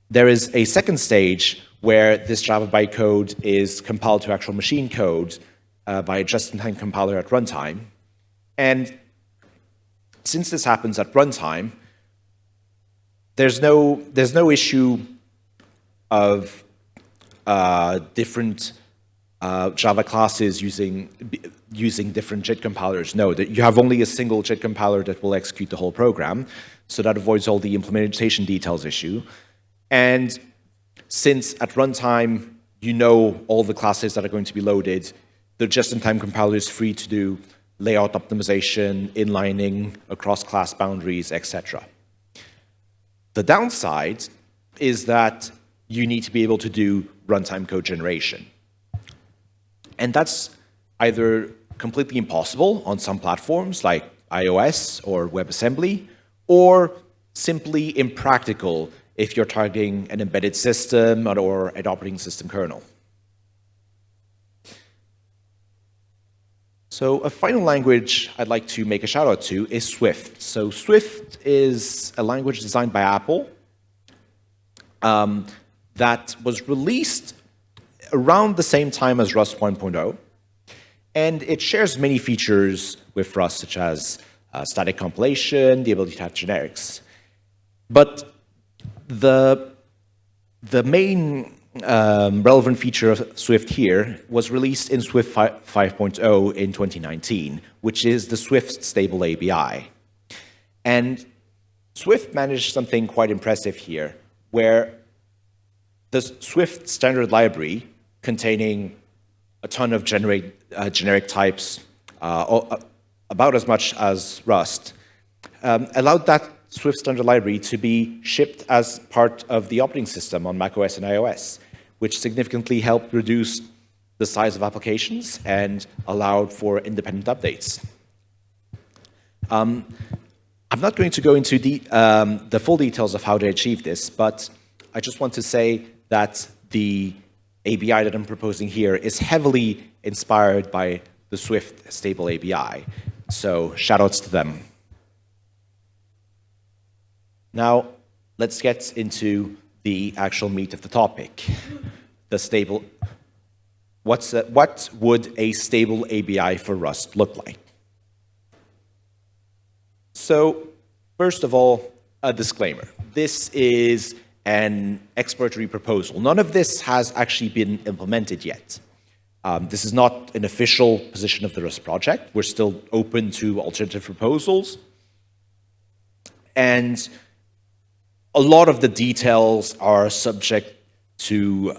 There is a second stage where this Java bytecode is compiled to actual machine code by a just-in-time compiler at runtime. And since this happens at runtime, there's no issue of different Java classes using different JIT compilers. No, that you have only a single JIT compiler that will execute the whole program, so that avoids all the implementation details issue. And since at runtime you know all the classes that are going to be loaded, the just-in-time compiler is free to do layout optimization, inlining across class boundaries, etc. The downside is that you need to be able to do runtime code generation. And that's either completely impossible on some platforms like iOS or WebAssembly, or simply impractical if you're targeting an embedded system or an operating system kernel. So a final language I'd like to make a shout out to is Swift. So Swift is a language designed by Apple that was released around the same time as Rust 1.0. And it shares many features with Rust, such as static compilation, the ability to have generics. But the main relevant feature of Swift here was released in Swift 5.0 in 2019, which is the Swift Stable ABI. And Swift managed something quite impressive here, where the Swift standard library, containing a ton of generic types, about as much as Rust, allowed that Swift standard library to be shipped as part of the operating system on macOS and iOS, which significantly helped reduce the size of applications and allowed for independent updates. I'm not going to go into the full details of how they achieved this, but I just want to say that the ABI that I'm proposing here is heavily inspired by the Swift Stable ABI. So shoutouts to them. Now, let's get into the actual meat of the topic. The stable. What would a stable ABI for Rust look like? So, first of all, a disclaimer. This is an exploratory proposal. None of this has actually been implemented yet. This is not an official position of the Rust project. We're still open to alternative proposals. And a lot of the details are subject to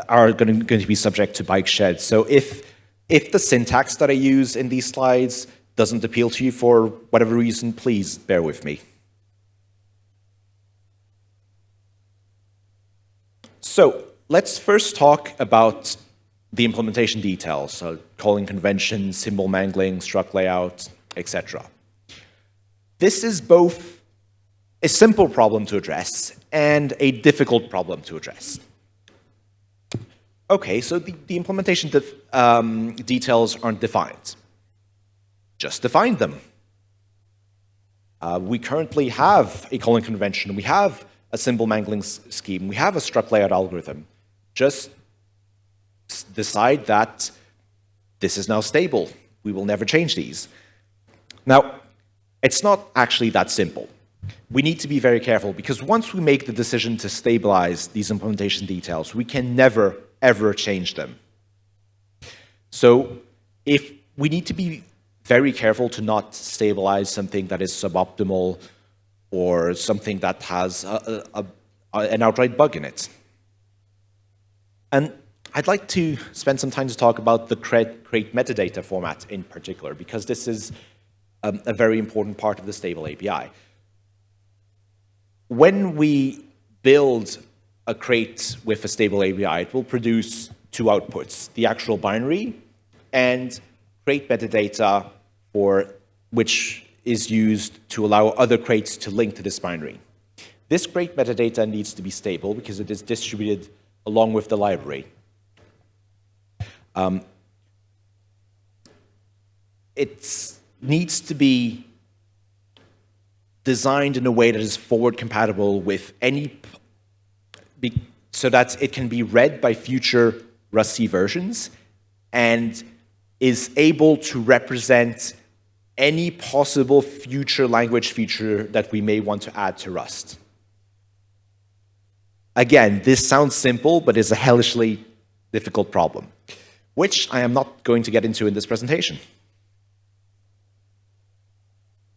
are going to be subject to bike shed. So if the syntax that I use in these slides doesn't appeal to you for whatever reason, please bear with me. So let's first talk about the implementation details, so calling conventions, symbol mangling, struct layout, etc. This is both a simple problem to address and a difficult problem to address. Okay, so the implementation details aren't defined. Just define them. We currently have a calling convention. We have a symbol mangling scheme. We have a struct layout algorithm. Just decide that this is now stable. We will never change these. Now, it's not actually that simple. We need to be very careful, because once we make the decision to stabilize these implementation details, we can never, ever change them. So if we need to be very careful to not stabilize something that is suboptimal or something that has an outright bug in it. And I'd like to spend some time to talk about the create metadata format in particular, because this is a very important part of the stable API. When we build a crate with a stable API, it will produce two outputs, the actual binary and crate metadata, which is used to allow other crates to link to this binary. This crate metadata needs to be stable because it is distributed along with the library. needs to be designed in a way that is forward compatible with any, so that it can be read by future Rust-C versions and is able to represent any possible future language feature that we may want to add to Rust. Again, this sounds simple, but is a hellishly difficult problem, which I am not going to get into in this presentation.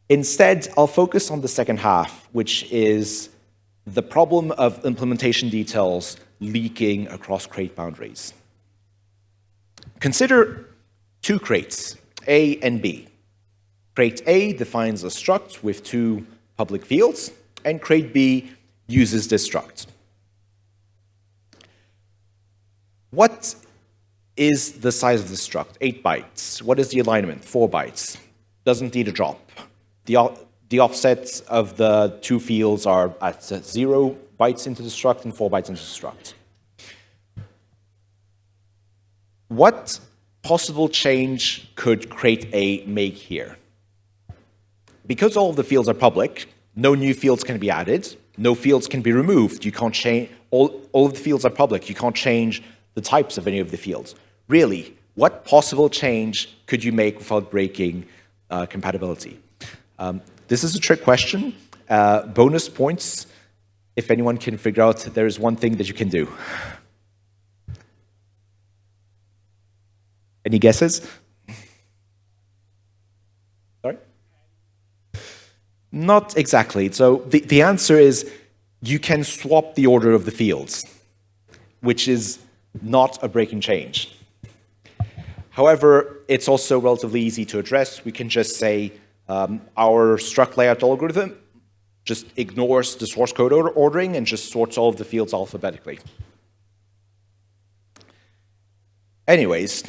Instead, I'll focus on the second half, which is the problem of implementation details leaking across crate boundaries. Consider two crates, A and B. Crate A defines a struct with two public fields, and crate B uses this struct. What is the size of the struct? 8 bytes. What is the alignment? 4 bytes. Doesn't need a drop. The offsets of the two fields are at 0 bytes into the struct and 4 bytes into the struct. What possible change could crate A make here? Because all of the fields are public, no new fields can be added, no fields can be removed. You can't change, all of the fields are public. You can't change the types of any of the fields. Really, what possible change could you make without breaking compatibility? This is a trick question. Bonus points if anyone can figure out there is one thing that you can do. Any guesses? Sorry? Not exactly. So the answer is you can swap the order of the fields, which is not a breaking change. However, it's also relatively easy to address. We can just say our struct layout algorithm just ignores the source code ordering and just sorts all of the fields alphabetically. Anyways,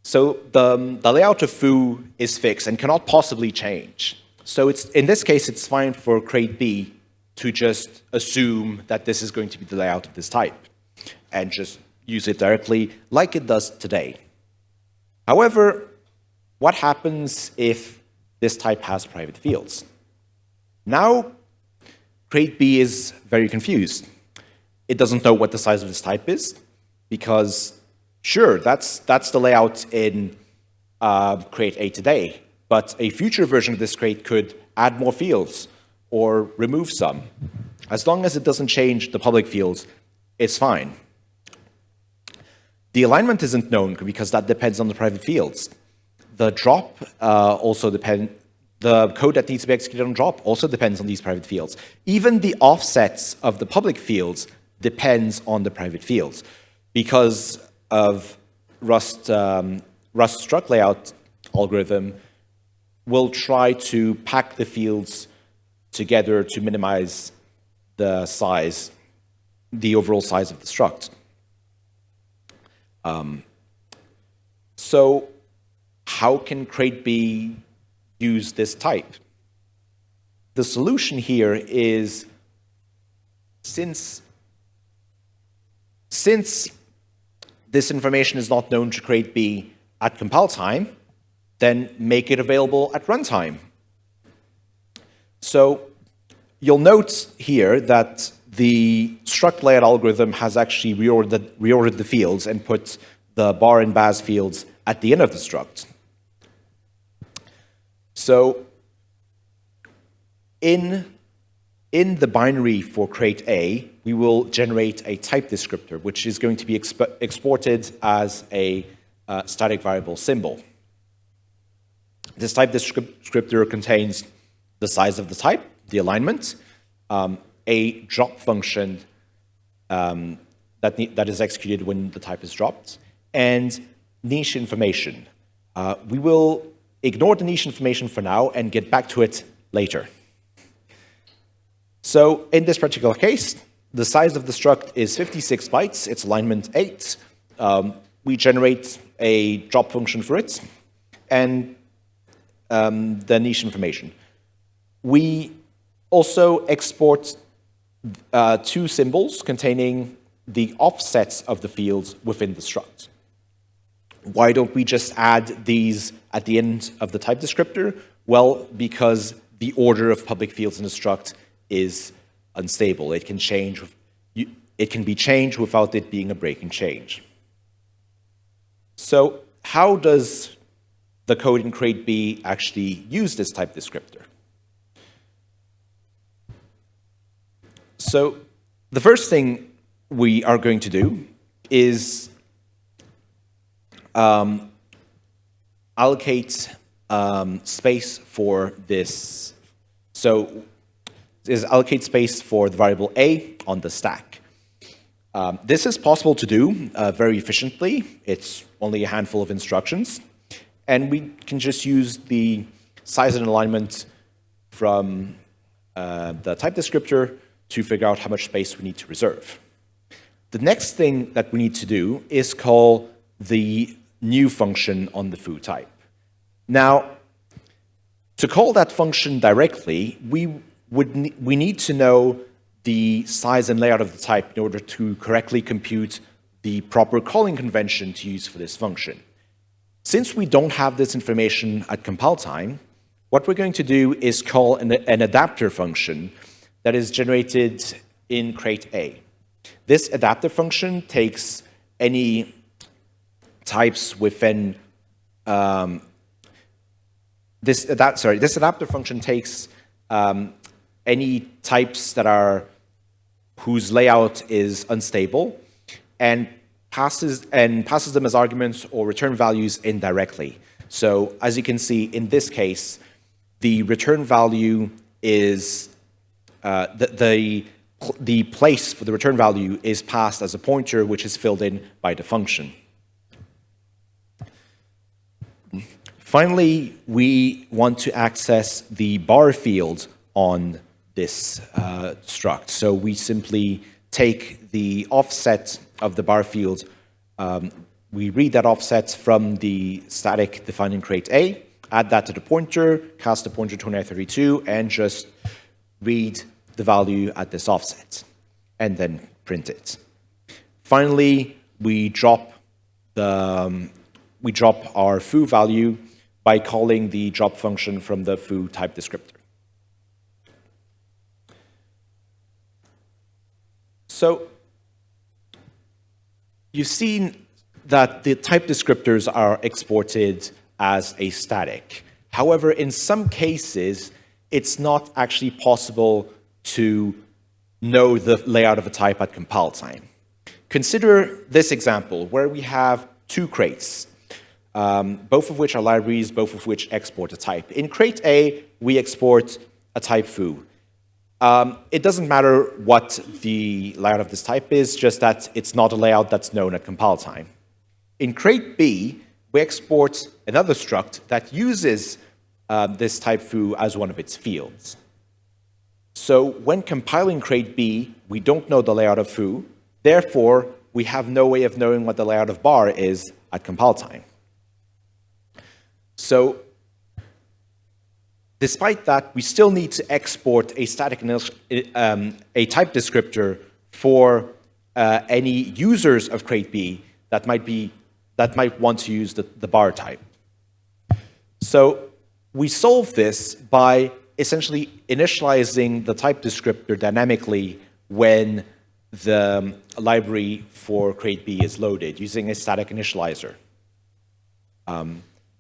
so the layout of foo is fixed and cannot possibly change. So in this case, it's fine for crate B to just assume that this is going to be the layout of this type and just use it directly like it does today. However, what happens if this type has private fields? Now, crate B is very confused. It doesn't know what the size of this type is because, sure, that's the layout in crate A today, but a future version of this crate could add more fields or remove some. As long as it doesn't change the public fields, it's fine. The alignment isn't known because that depends on the private fields. The drop also depends. The code that needs to be executed on drop also depends on these private fields. Even the offsets of the public fields depends on the private fields. Because of Rust struct layout algorithm will try to pack the fields together to minimize the size, the overall size of the struct. So how can crate B use this type? The solution here is since this information is not known to crate B at compile time, then make it available at runtime. So you'll note here that the struct layout algorithm has actually reordered the fields and put the bar and baz fields at the end of the struct. So in the binary for crate A, we will generate a type descriptor, which is going to be exported as a static variable symbol. This type descriptor contains the size of the type, the alignment, a drop function that is executed when the type is dropped, and niche information. We will ignore the niche information for now and get back to it later. So in this particular case, the size of the struct is 56 bytes, its alignment 8. We generate a drop function for it, and the niche information. We also export two symbols containing the offsets of the fields within the struct. Why don't we just add these at the end of the type descriptor? Well, because the order of public fields in the struct is unstable. It can change. It can be changed without it being a break and change. So how does the code in crate B actually use this type descriptor? So the first thing we are going to do is allocate space for this. So is allocate space for the variable a on the stack. This is possible to do very efficiently. It's only a handful of instructions. And we can just use the size and alignment from the type descriptor to figure out how much space we need to reserve. The next thing that we need to do is call the new function on the foo type. Now, to call that function directly, we need to know the size and layout of the type in order to correctly compute the proper calling convention to use for this function. Since we don't have this information at compile time, what we're going to do is call an adapter function that is generated in crate A. This adapter function takes any types within this adapter function takes any types that are whose layout is unstable and passes them as arguments or return values indirectly. So as you can see in this case, the return value is the place for the return value is passed as a pointer, which is filled in by the function. Finally, we want to access the bar field on this struct. So we simply take the offset of the bar field. We read that offset from the static defined in crate A, add that to the pointer, cast the pointer to 2932, and just read the value at this offset, and then print it. Finally, we drop our foo value by calling the drop function from the foo type descriptor. So you've seen that the type descriptors are exported as a static. However, in some cases, it's not actually possible to know the layout of a type at compile time. Consider this example where we have two crates, both of which are libraries, both of which export a type. In crate A, we export a type foo. It doesn't matter what the layout of this type is, just that it's not a layout that's known at compile time. In crate B, we export another struct that uses this type foo as one of its fields. So when compiling crate B, we don't know the layout of foo. Therefore, we have no way of knowing what the layout of bar is at compile time. So despite that, we still need to export a static a type descriptor for any users of crate B that might want to use the bar type. So we solve this by essentially initializing the type descriptor dynamically when the library for crate B is loaded using a static initializer.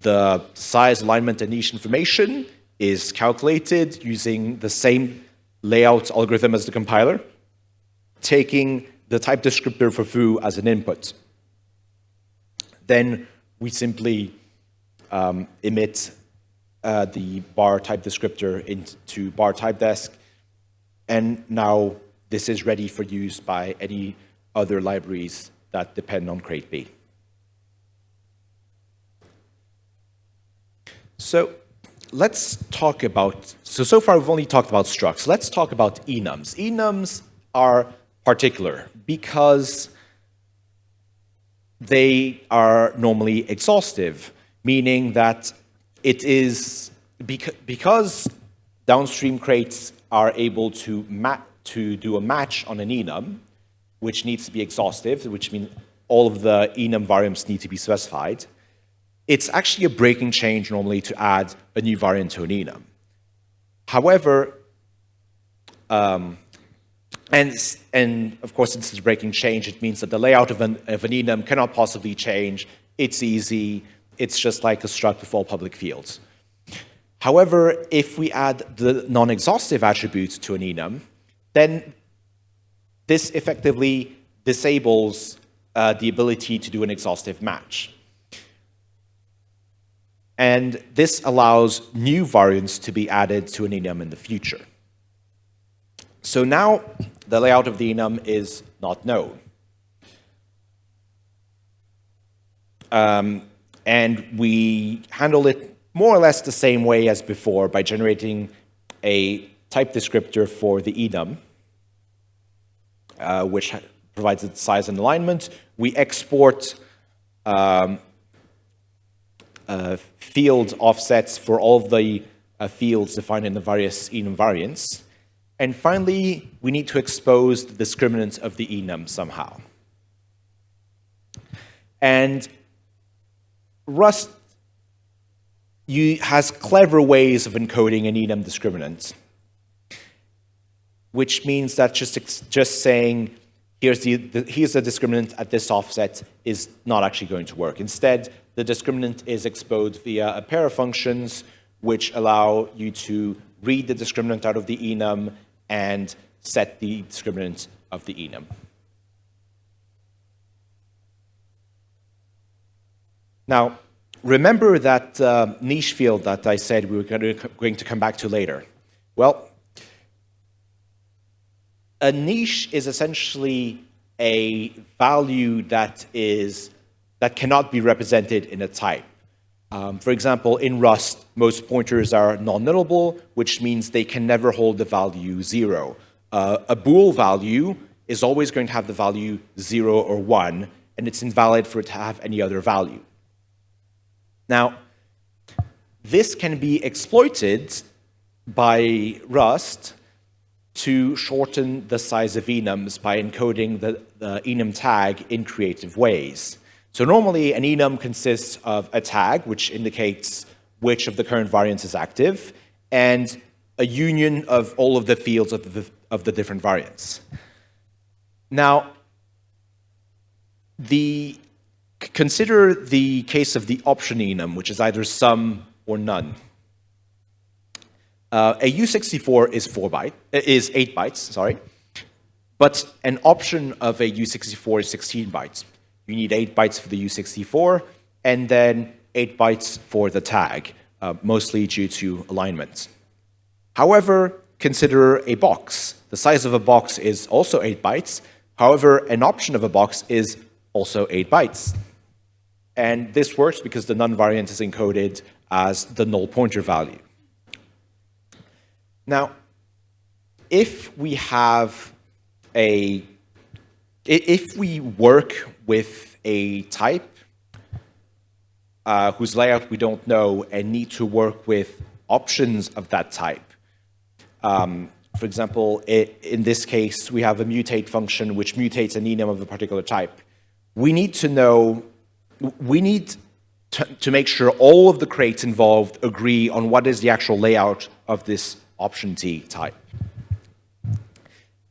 The size, alignment, and niche information is calculated using the same layout algorithm as the compiler, taking the type descriptor for foo as an input. Then we simply emit the bar type descriptor into bar type desk, and now this is ready for use by any other libraries that depend on crate B. So let's talk about, so far we've only talked about structs. Let's talk about enums. Enums are particular because they are normally exhaustive, meaning that it is, because downstream crates are able to do a match on an enum, which needs to be exhaustive, which means all of the enum variants need to be specified. it's actually a breaking change normally to add a new variant to an enum. However, and of course, since it's a breaking change, it means that the layout of an enum cannot possibly change. It's easy. It's just like a struct with all public fields. However, if we add the non-exhaustive attributes to an enum, then this effectively disables the ability to do an exhaustive match. And this allows new variants to be added to an enum in the future. So now the layout of the enum is not known. And we handle it more or less the same way as before by generating a type descriptor for the enum, which provides its size and alignment. We export field offsets for all of the fields defined in the various enum variants. And finally, we need to expose the discriminant of the enum somehow. And Rust has clever ways of encoding an enum discriminant, which means that just saying, here's the discriminant at this offset is not actually going to work. Instead, the discriminant is exposed via a pair of functions which allow you to read the discriminant out of the enum and set the discriminant of the enum. Now, remember that niche field that I said we were going to come back to later. Well, a niche is essentially a value that cannot be represented in a type. For example, in Rust, most pointers are non-nullable, which means they can never hold the value 0. A bool value is always going to have the value 0 or 1, and it's invalid for it to have any other value. Now, this can be exploited by Rust to shorten the size of enums by encoding the enum tag in creative ways. So normally, an enum consists of a tag, which indicates which of the current variants is active, and a union of all of the fields of the different variants. Now, consider the case of the option enum, which is either some or none. A U64 is 8 bytes, sorry, but an option of a U64 is 16 bytes. You need 8 bytes for the U64, and then 8 bytes for the tag, mostly due to alignment. However, consider a box. The size of a box is also 8 bytes. However, an option of a box is also 8 bytes. And this works because the none variant is encoded as the null pointer value. Now, if we work with a type whose layout we don't know and need to work with options of that type, for example, in this case, we have a mutate function which mutates an enum of a particular type. We need to make sure all of the crates involved agree on what is the actual layout of this option T type.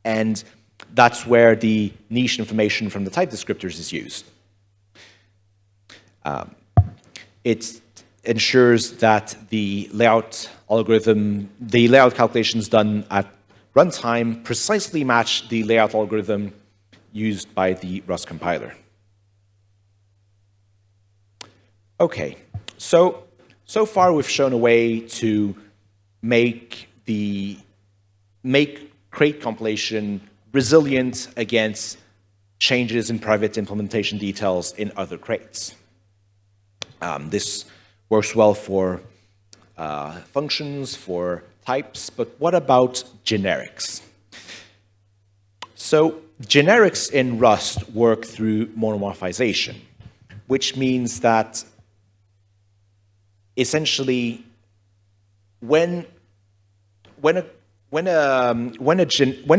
And that's where the niche information from the type descriptors is used. It ensures that the layout calculations done at runtime precisely match the layout algorithm used by the Rust compiler. Okay, so far we've shown a way to make crate compilation resilient against changes in private implementation details in other crates. This works well for functions, for types, but what about generics? So generics in Rust work through monomorphization, which means that essentially when a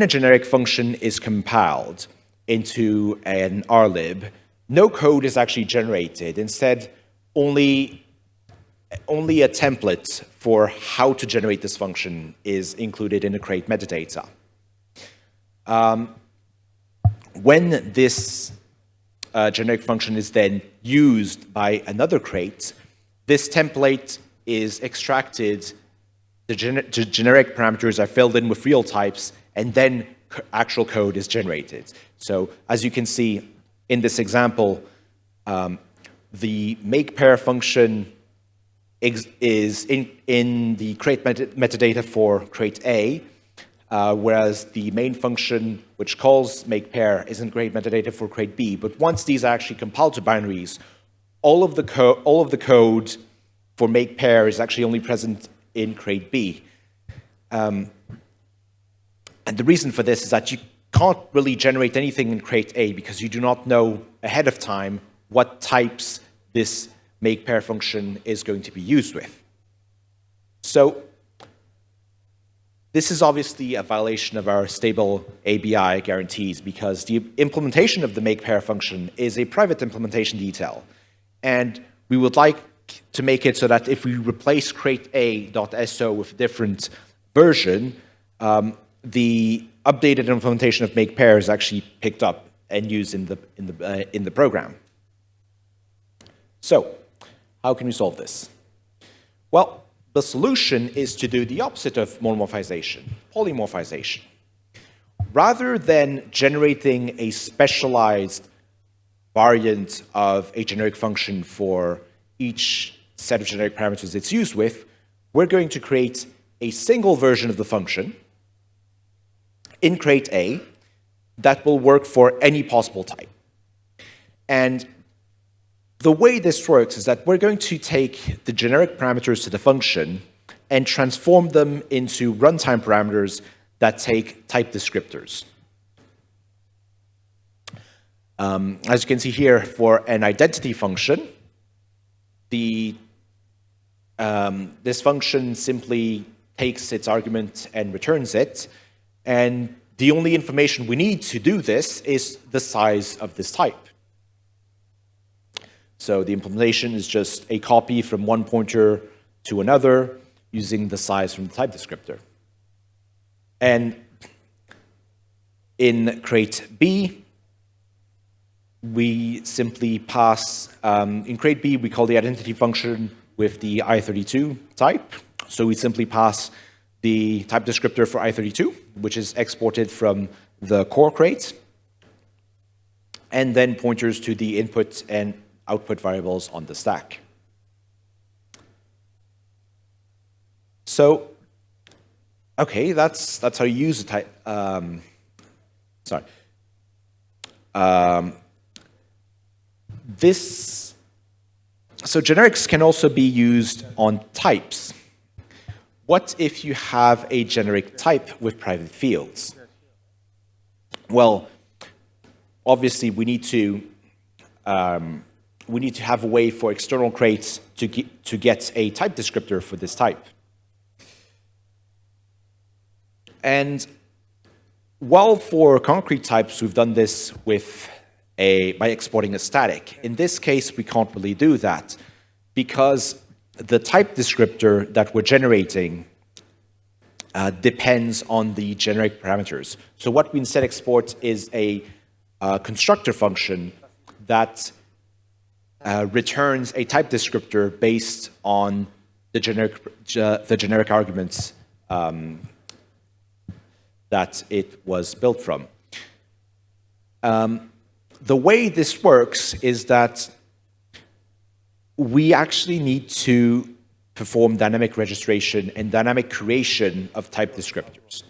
generic function is compiled into an RLib, no code is actually generated. Instead, only a template for how to generate this function is included in the crate metadata. When this generic function is then used by another crate, this template is extracted, the generic parameters are filled in with real types, and then actual code is generated. So as you can see in this example, the makePair function is in the crate metadata for crate A, whereas the main function which calls makePair is in crate metadata for crate B. But once these are actually compiled to binaries, all of the code for makePair is actually only present in crate B. And the reason for this is that you can't really generate anything in crate A because you do not know ahead of time what types this makePair function is going to be used with. So this is obviously a violation of our stable ABI guarantees because the implementation of the makePair function is a private implementation detail. And we would like to make it so that if we replace crate.a.so with a different version, the updated implementation of makePair is actually picked up and used in the program. So, how can we solve this? Well, the solution is to do the opposite of monomorphization, polymorphization. Rather than generating a specialized variant of a generic function for each set of generic parameters it's used with, we're going to create a single version of the function in crate A that will work for any possible type. And the way this works is that we're going to take the generic parameters to the function and transform them into runtime parameters that take type descriptors. As you can see here, for an identity function, this function simply takes its argument and returns it, and the only information we need to do this is the size of this type. So the implementation is just a copy from one pointer to another using the size from the type descriptor. And in crate B, we simply pass, in crate B, we call the identity function with the I32 type. So we simply pass the type descriptor for I32, which is exported from the core crate, and then pointers to the input and output variables on the stack. So, okay, that's how you use the type. So generics can also be used on types. What if you have a generic type with private fields? Well, obviously we need to have a way for external crates to get a type descriptor for this type. And while for concrete types, we've done this by exporting a static. In this case, we can't really do that because the type descriptor that we're generating depends on the generic parameters. So what we instead export is a constructor function that returns a type descriptor based on the generic arguments that it was built from. The way this works is that we actually need to perform dynamic registration and dynamic creation of type descriptors.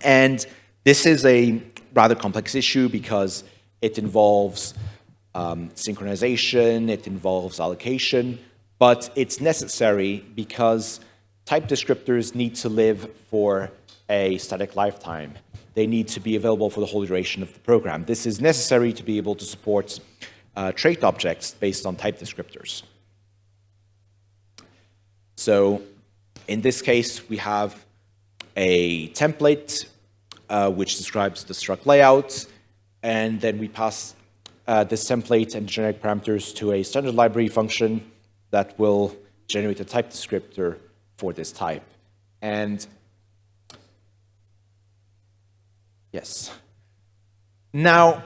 And this is a rather complex issue because it involves synchronization, it involves allocation, but it's necessary because type descriptors need to live for a static lifetime. They need to be available for the whole duration of the program. This is necessary to be able to support trait objects based on type descriptors. So in this case, we have a template which describes the struct layout, and then we pass this template and generic parameters to a standard library function that will generate a type descriptor for this type. And yes. Now,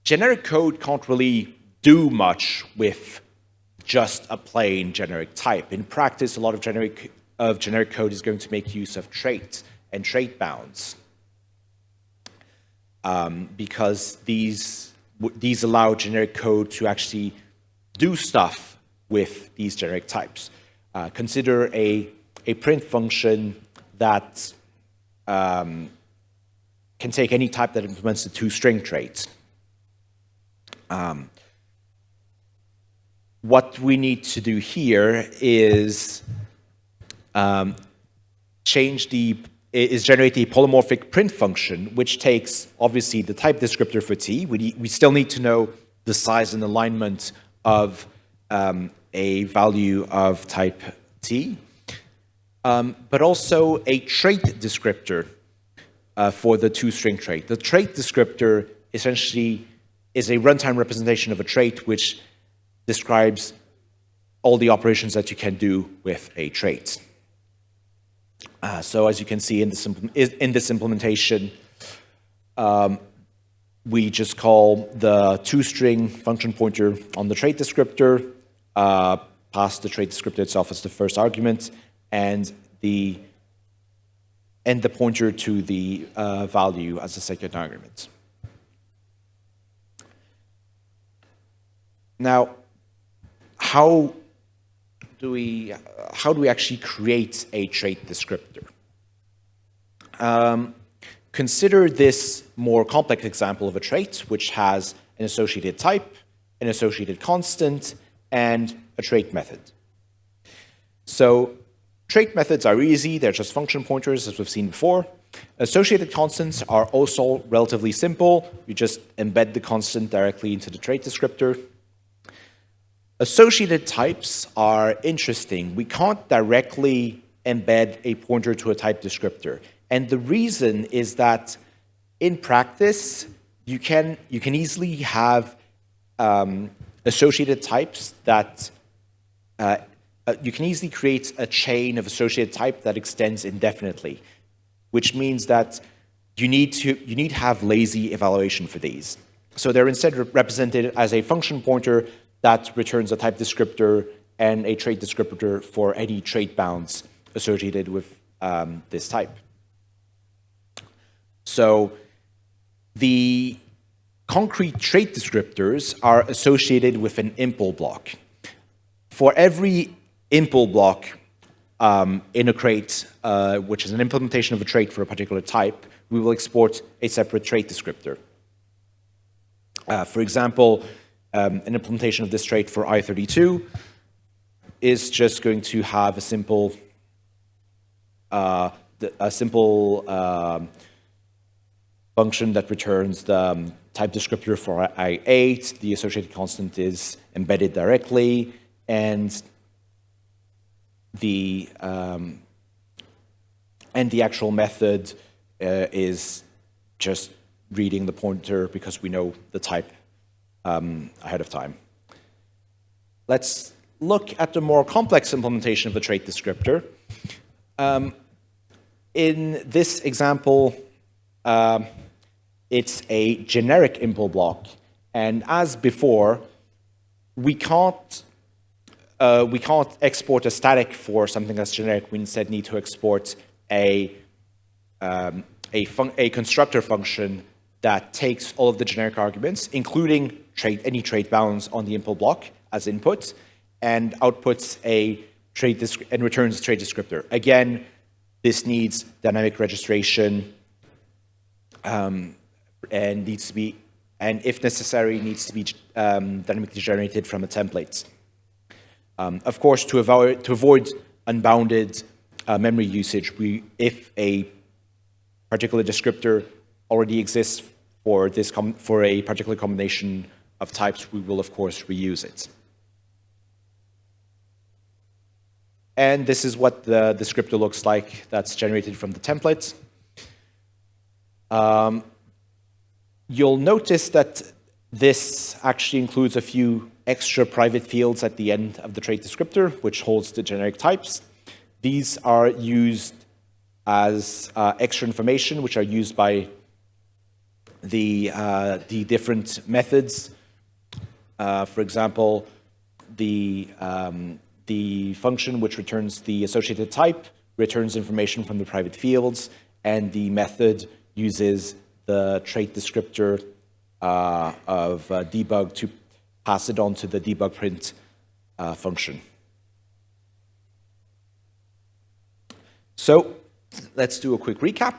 generic code can't really do much with just a plain generic type. In practice, a lot of generic code is going to make use of traits and trait bounds, because these allow generic code to actually do stuff with these generic types. Consider a print function that can take any type that implements the toString trait. What we need to do here is generate a polymorphic print function, which takes, obviously, the type descriptor for t. We still need to know the size and alignment of a value of type t, but also a trait descriptor for the toString trait. The trait descriptor essentially is a runtime representation of a trait which describes all the operations that you can do with a trait. So as you can see in this implementation, we just call the toString function pointer on the trait descriptor, pass the trait descriptor itself as the first argument, and the pointer to the value as the second argument. Now, how do we actually create a trait descriptor? Consider this more complex example of a trait, which has an associated type, an associated constant, and a trait method. So trait methods are easy. They're just function pointers, as we've seen before. Associated constants are also relatively simple. You just embed the constant directly into the trait descriptor. Associated types are interesting. We can't directly embed a pointer to a type descriptor. And the reason is that in practice, you can easily have associated types that you can easily create a chain of associated type that extends indefinitely, which means that you need to have lazy evaluation for these. So they're instead represented as a function pointer that returns a type descriptor and a trait descriptor for any trait bounds associated with this type. So the concrete trait descriptors are associated with an impl block. For every impl block in a trait, which is an implementation of a trait for a particular type, we will export a separate trait descriptor. For example, an implementation of this trait for I32 is just going to have a simple function that returns the type descriptor for I8. The associated constant is embedded directly, and the actual method is just reading the pointer because we know the type ahead of time. Let's look at the more complex implementation of the trait descriptor. In this example, it's a generic impl block, and as before, we can't export a static for something that's generic. We instead need to export a constructor function that takes all of the generic arguments, including any trait bounds on the impl block as input, and outputs a trait and returns a trait descriptor. Again, this needs dynamic registration, and needs to be, and if necessary, needs to be dynamically generated from a template. Of course, to avoid unbounded memory usage, if a particular descriptor already exists for a particular combination of types, we will of course reuse it. And this is what the descriptor looks like that's generated from the template. You'll notice that This actually includes a few extra private fields at the end of the trait descriptor, which holds the generic types. These are used as extra information, which are used by the different methods. For example, the function which returns the associated type returns information from the private fields, and the method uses the trait descriptor of debug to pass it on to the debug print function. So let's do a quick recap.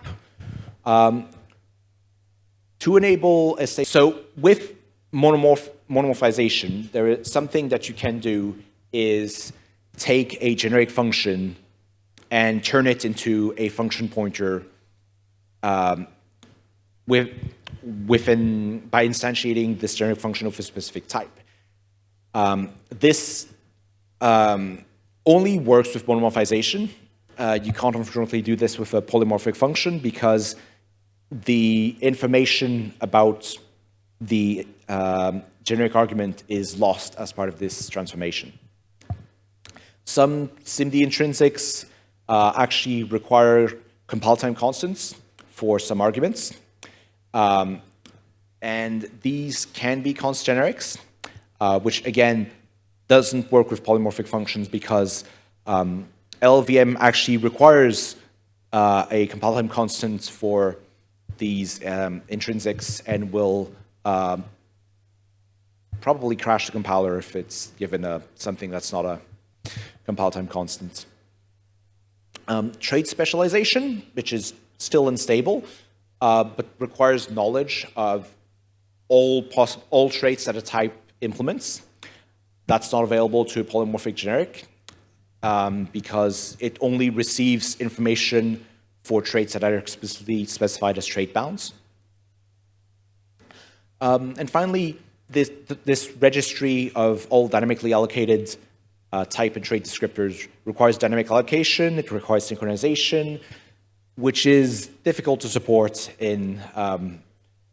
To enable a state, so with monomorphization, there is something that you can do is take a generic function and turn it into a function pointer by instantiating this generic function of a specific type. This only works with monomorphization. You can't unfortunately do this with a polymorphic function because the information about the generic argument is lost as part of this transformation. Some SIMD intrinsics actually require compile time constants for some arguments. And these can be const generics, which again doesn't work with polymorphic functions because LLVM actually requires a compile time constant for these intrinsics and will probably crash the compiler if it's given something that's not a compile time constant. Trait specialization, which is still unstable, but requires knowledge of all traits that a type implements. That's not available to a polymorphic generic because it only receives information for traits that are explicitly specified as trait bounds. And finally, this registry of all dynamically allocated type and trait descriptors requires dynamic allocation, it requires synchronization, which is difficult to support in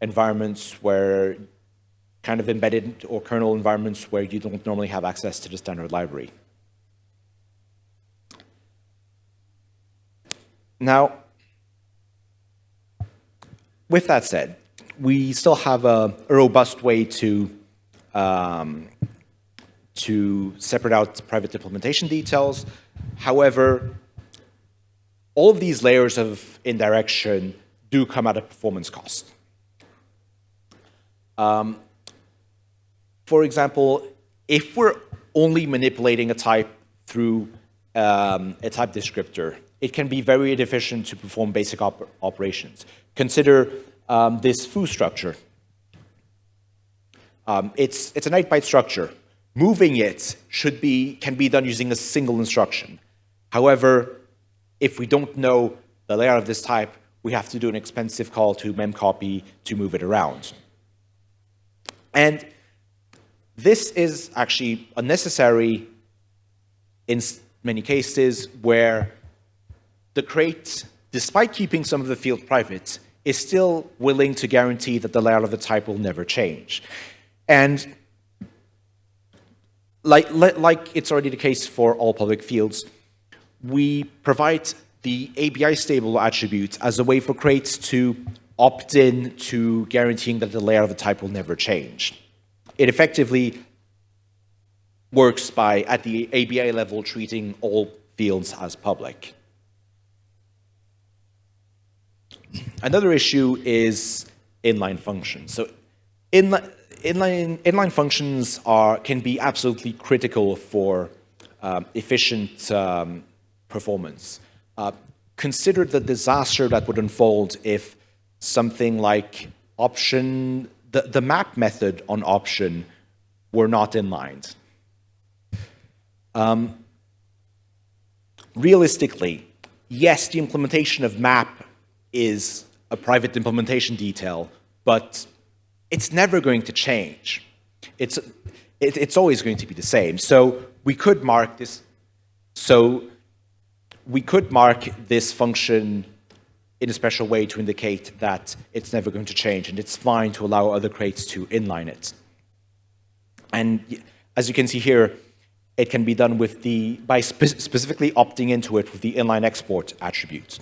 environments where kind of embedded or kernel environments where you don't normally have access to the standard library. Now, with that said, we still have a robust way to separate out private implementation details. However, all of these layers of indirection do come at a performance cost. For example, if we're only manipulating a type through a type descriptor, it can be very inefficient to perform basic operations. Consider this foo structure. It's an 8-byte structure. Moving it can be done using a single instruction. However, if we don't know the layout of this type, we have to do an expensive call to memcopy to move it around. And this is actually unnecessary in many cases where the crate, despite keeping some of the field private, is still willing to guarantee that the layout of the type will never change. And like it's already the case for all public fields, we provide the ABI stable attribute as a way for crates to opt in to guaranteeing that the layout of the type will never change. It effectively works by, at the ABI level, treating all fields as public. Another issue is inline functions. So inline functions can be absolutely critical for efficient performance. Consider the disaster that would unfold if something like option, the map method on option were not inlined. Realistically, yes, the implementation of map is a private implementation detail, but it's never going to change. It's always going to be the same. So we could mark this. So we could mark this function in a special way to indicate that it's never going to change, and it's fine to allow other crates to inline it. And as you can see here, it can be done with by specifically opting into it with the inline export attribute.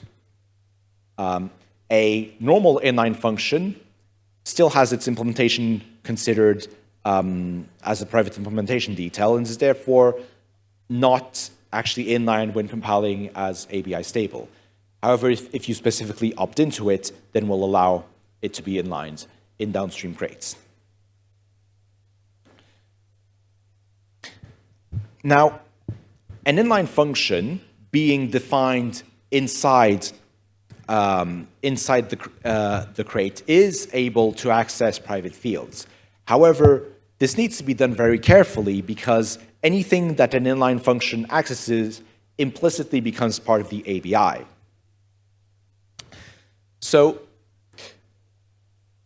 A normal inline function still has its implementation considered as a private implementation detail and is therefore not actually inline when compiling as ABI stable. However, if you specifically opt into it, then we'll allow it to be inlined in downstream crates. Now, an inline function being defined inside the crate is able to access private fields. However, this needs to be done very carefully because anything that an inline function accesses implicitly becomes part of the ABI. So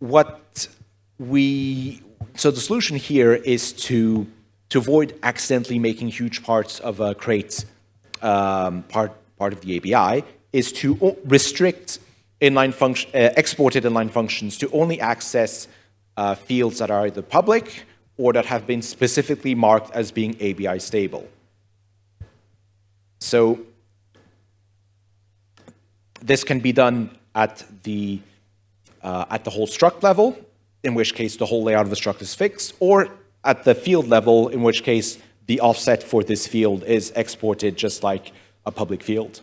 the solution here is to avoid accidentally making huge parts of a crate part of the ABI, is to restrict exported inline functions to only access fields that are either public or that have been specifically marked as being ABI stable. So this can be done at the whole struct level, in which case the whole layout of the struct is fixed, or at the field level, in which case the offset for this field is exported just like a public field.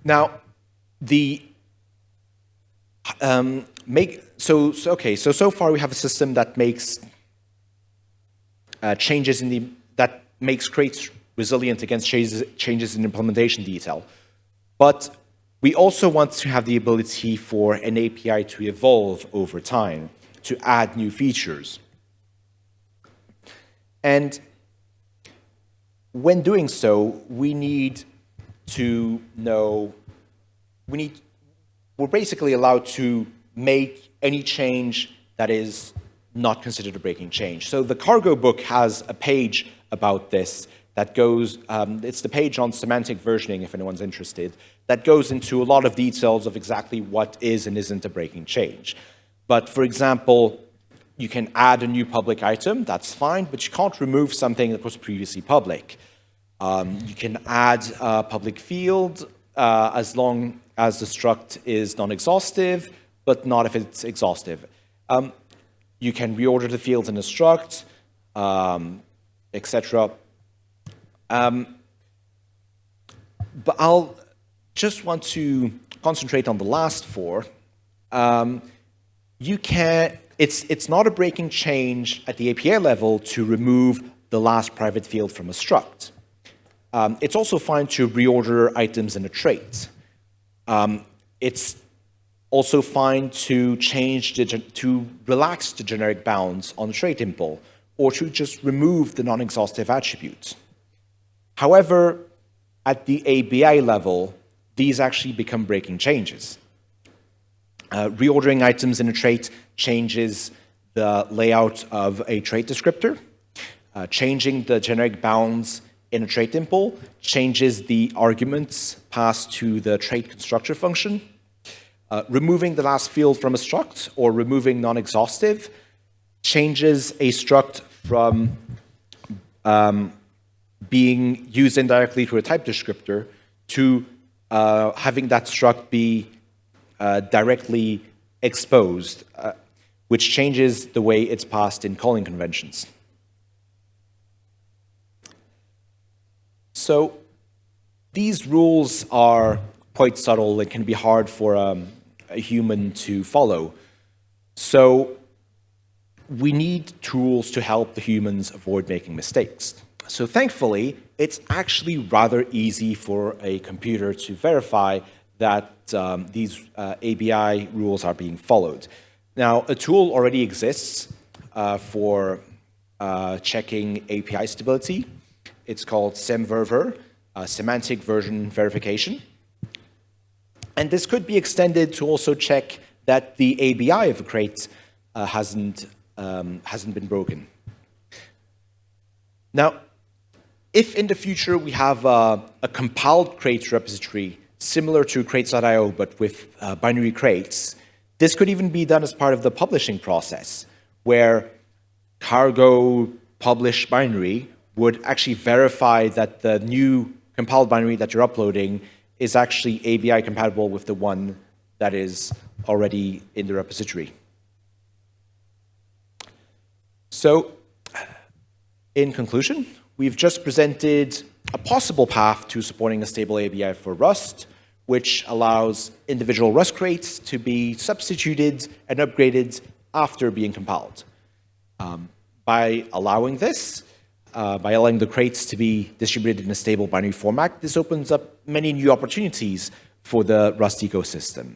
Now, so far we have a system that makes that makes crates resilient against changes in implementation detail. But we also want to have the ability for an API to evolve over time, to add new features. And when doing so, we need to know, we're basically allowed to make any change that is not considered a breaking change. So the cargo book has a page about this that goes, it's the page on semantic versioning, if anyone's interested, that goes into a lot of details of exactly what is and isn't a breaking change. But for example, you can add a new public item, that's fine, but you can't remove something that was previously public. You can add a public field as long as the struct is non-exhaustive, but not if it's exhaustive. You can reorder the fields in a struct, etc. But I'll just want to concentrate on the last four. It's not a breaking change at the API level to remove the last private field from a struct. It's also fine to reorder items in a trait. It's also fine to relax the generic bounds on the trait impl, or to just remove the non-exhaustive attributes. However, at the ABI level, these actually become breaking changes. Reordering items in a trait changes the layout of a trait descriptor. Changing the generic bounds in a trait impl changes the arguments passed to the trait constructor function. Removing the last field from a struct or removing non-exhaustive changes a struct from being used indirectly to a type descriptor to having that struct be directly exposed, which changes the way it's passed in calling conventions. So these rules are quite subtle and can be hard for a human to follow. So we need tools to help the humans avoid making mistakes. So thankfully, it's actually rather easy for a computer to verify that these ABI rules are being followed. Now, a tool already exists for checking API stability. It's called SemVerver, Semantic Version Verification. And this could be extended to also check that the ABI of a crate hasn't been broken. Now, if in the future we have a compiled crates repository similar to crates.io but with binary crates, this could even be done as part of the publishing process, where cargo publish binary would actually verify that the new compiled binary that you're uploading is actually ABI compatible with the one that is already in the repository. So, in conclusion, we've just presented a possible path to supporting a stable ABI for Rust, which allows individual Rust crates to be substituted and upgraded after being compiled. By allowing this, by allowing the crates to be distributed in a stable binary format, this opens up many new opportunities for the Rust ecosystem.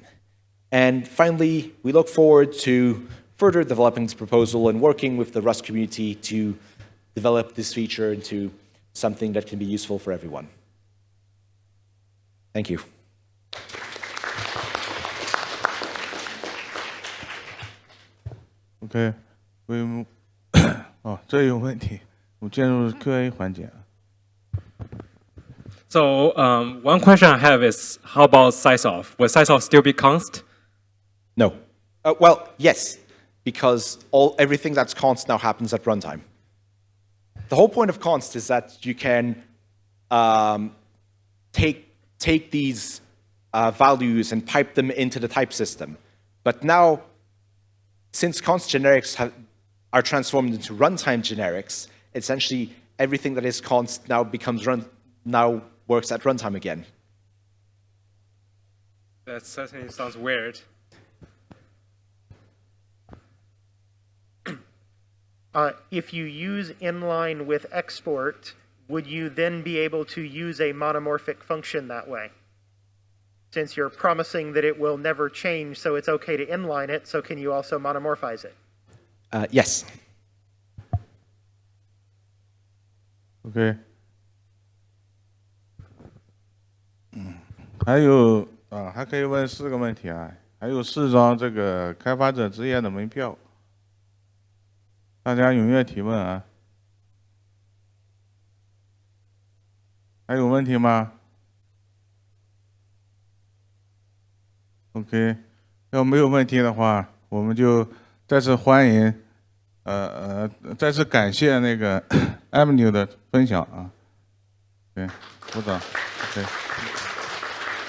And finally, we look forward to further developing this proposal and working with the Rust community to develop this feature into something that can be useful for everyone. Thank you. OK，规模哦，这有问题，我进入 Q&A 环节。So one question I have is, how about size-off? Will size-off still be const? No. Well, yes, because everything that's const now happens at runtime. The whole point of const is that you can take these values and pipe them into the type system. But now, since const generics are transformed into runtime generics, essentially everything that is const now works at runtime again. That certainly sounds weird. If you use inline with export, would you then be able to use a monomorphic function that way? Since you're promising that it will never change, so it's okay to inline it, so can you also monomorphize it? Yes. OK。还可以问4个问题啊，还有4张这个开发者之夜的门票，大家踊跃提问啊。还有问题吗 ？OK， 要没有问题的话，我们就再次欢迎，再次感谢那个 Avenue 的分享啊。对，鼓掌。OK。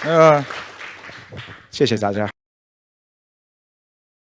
那个，谢谢大家。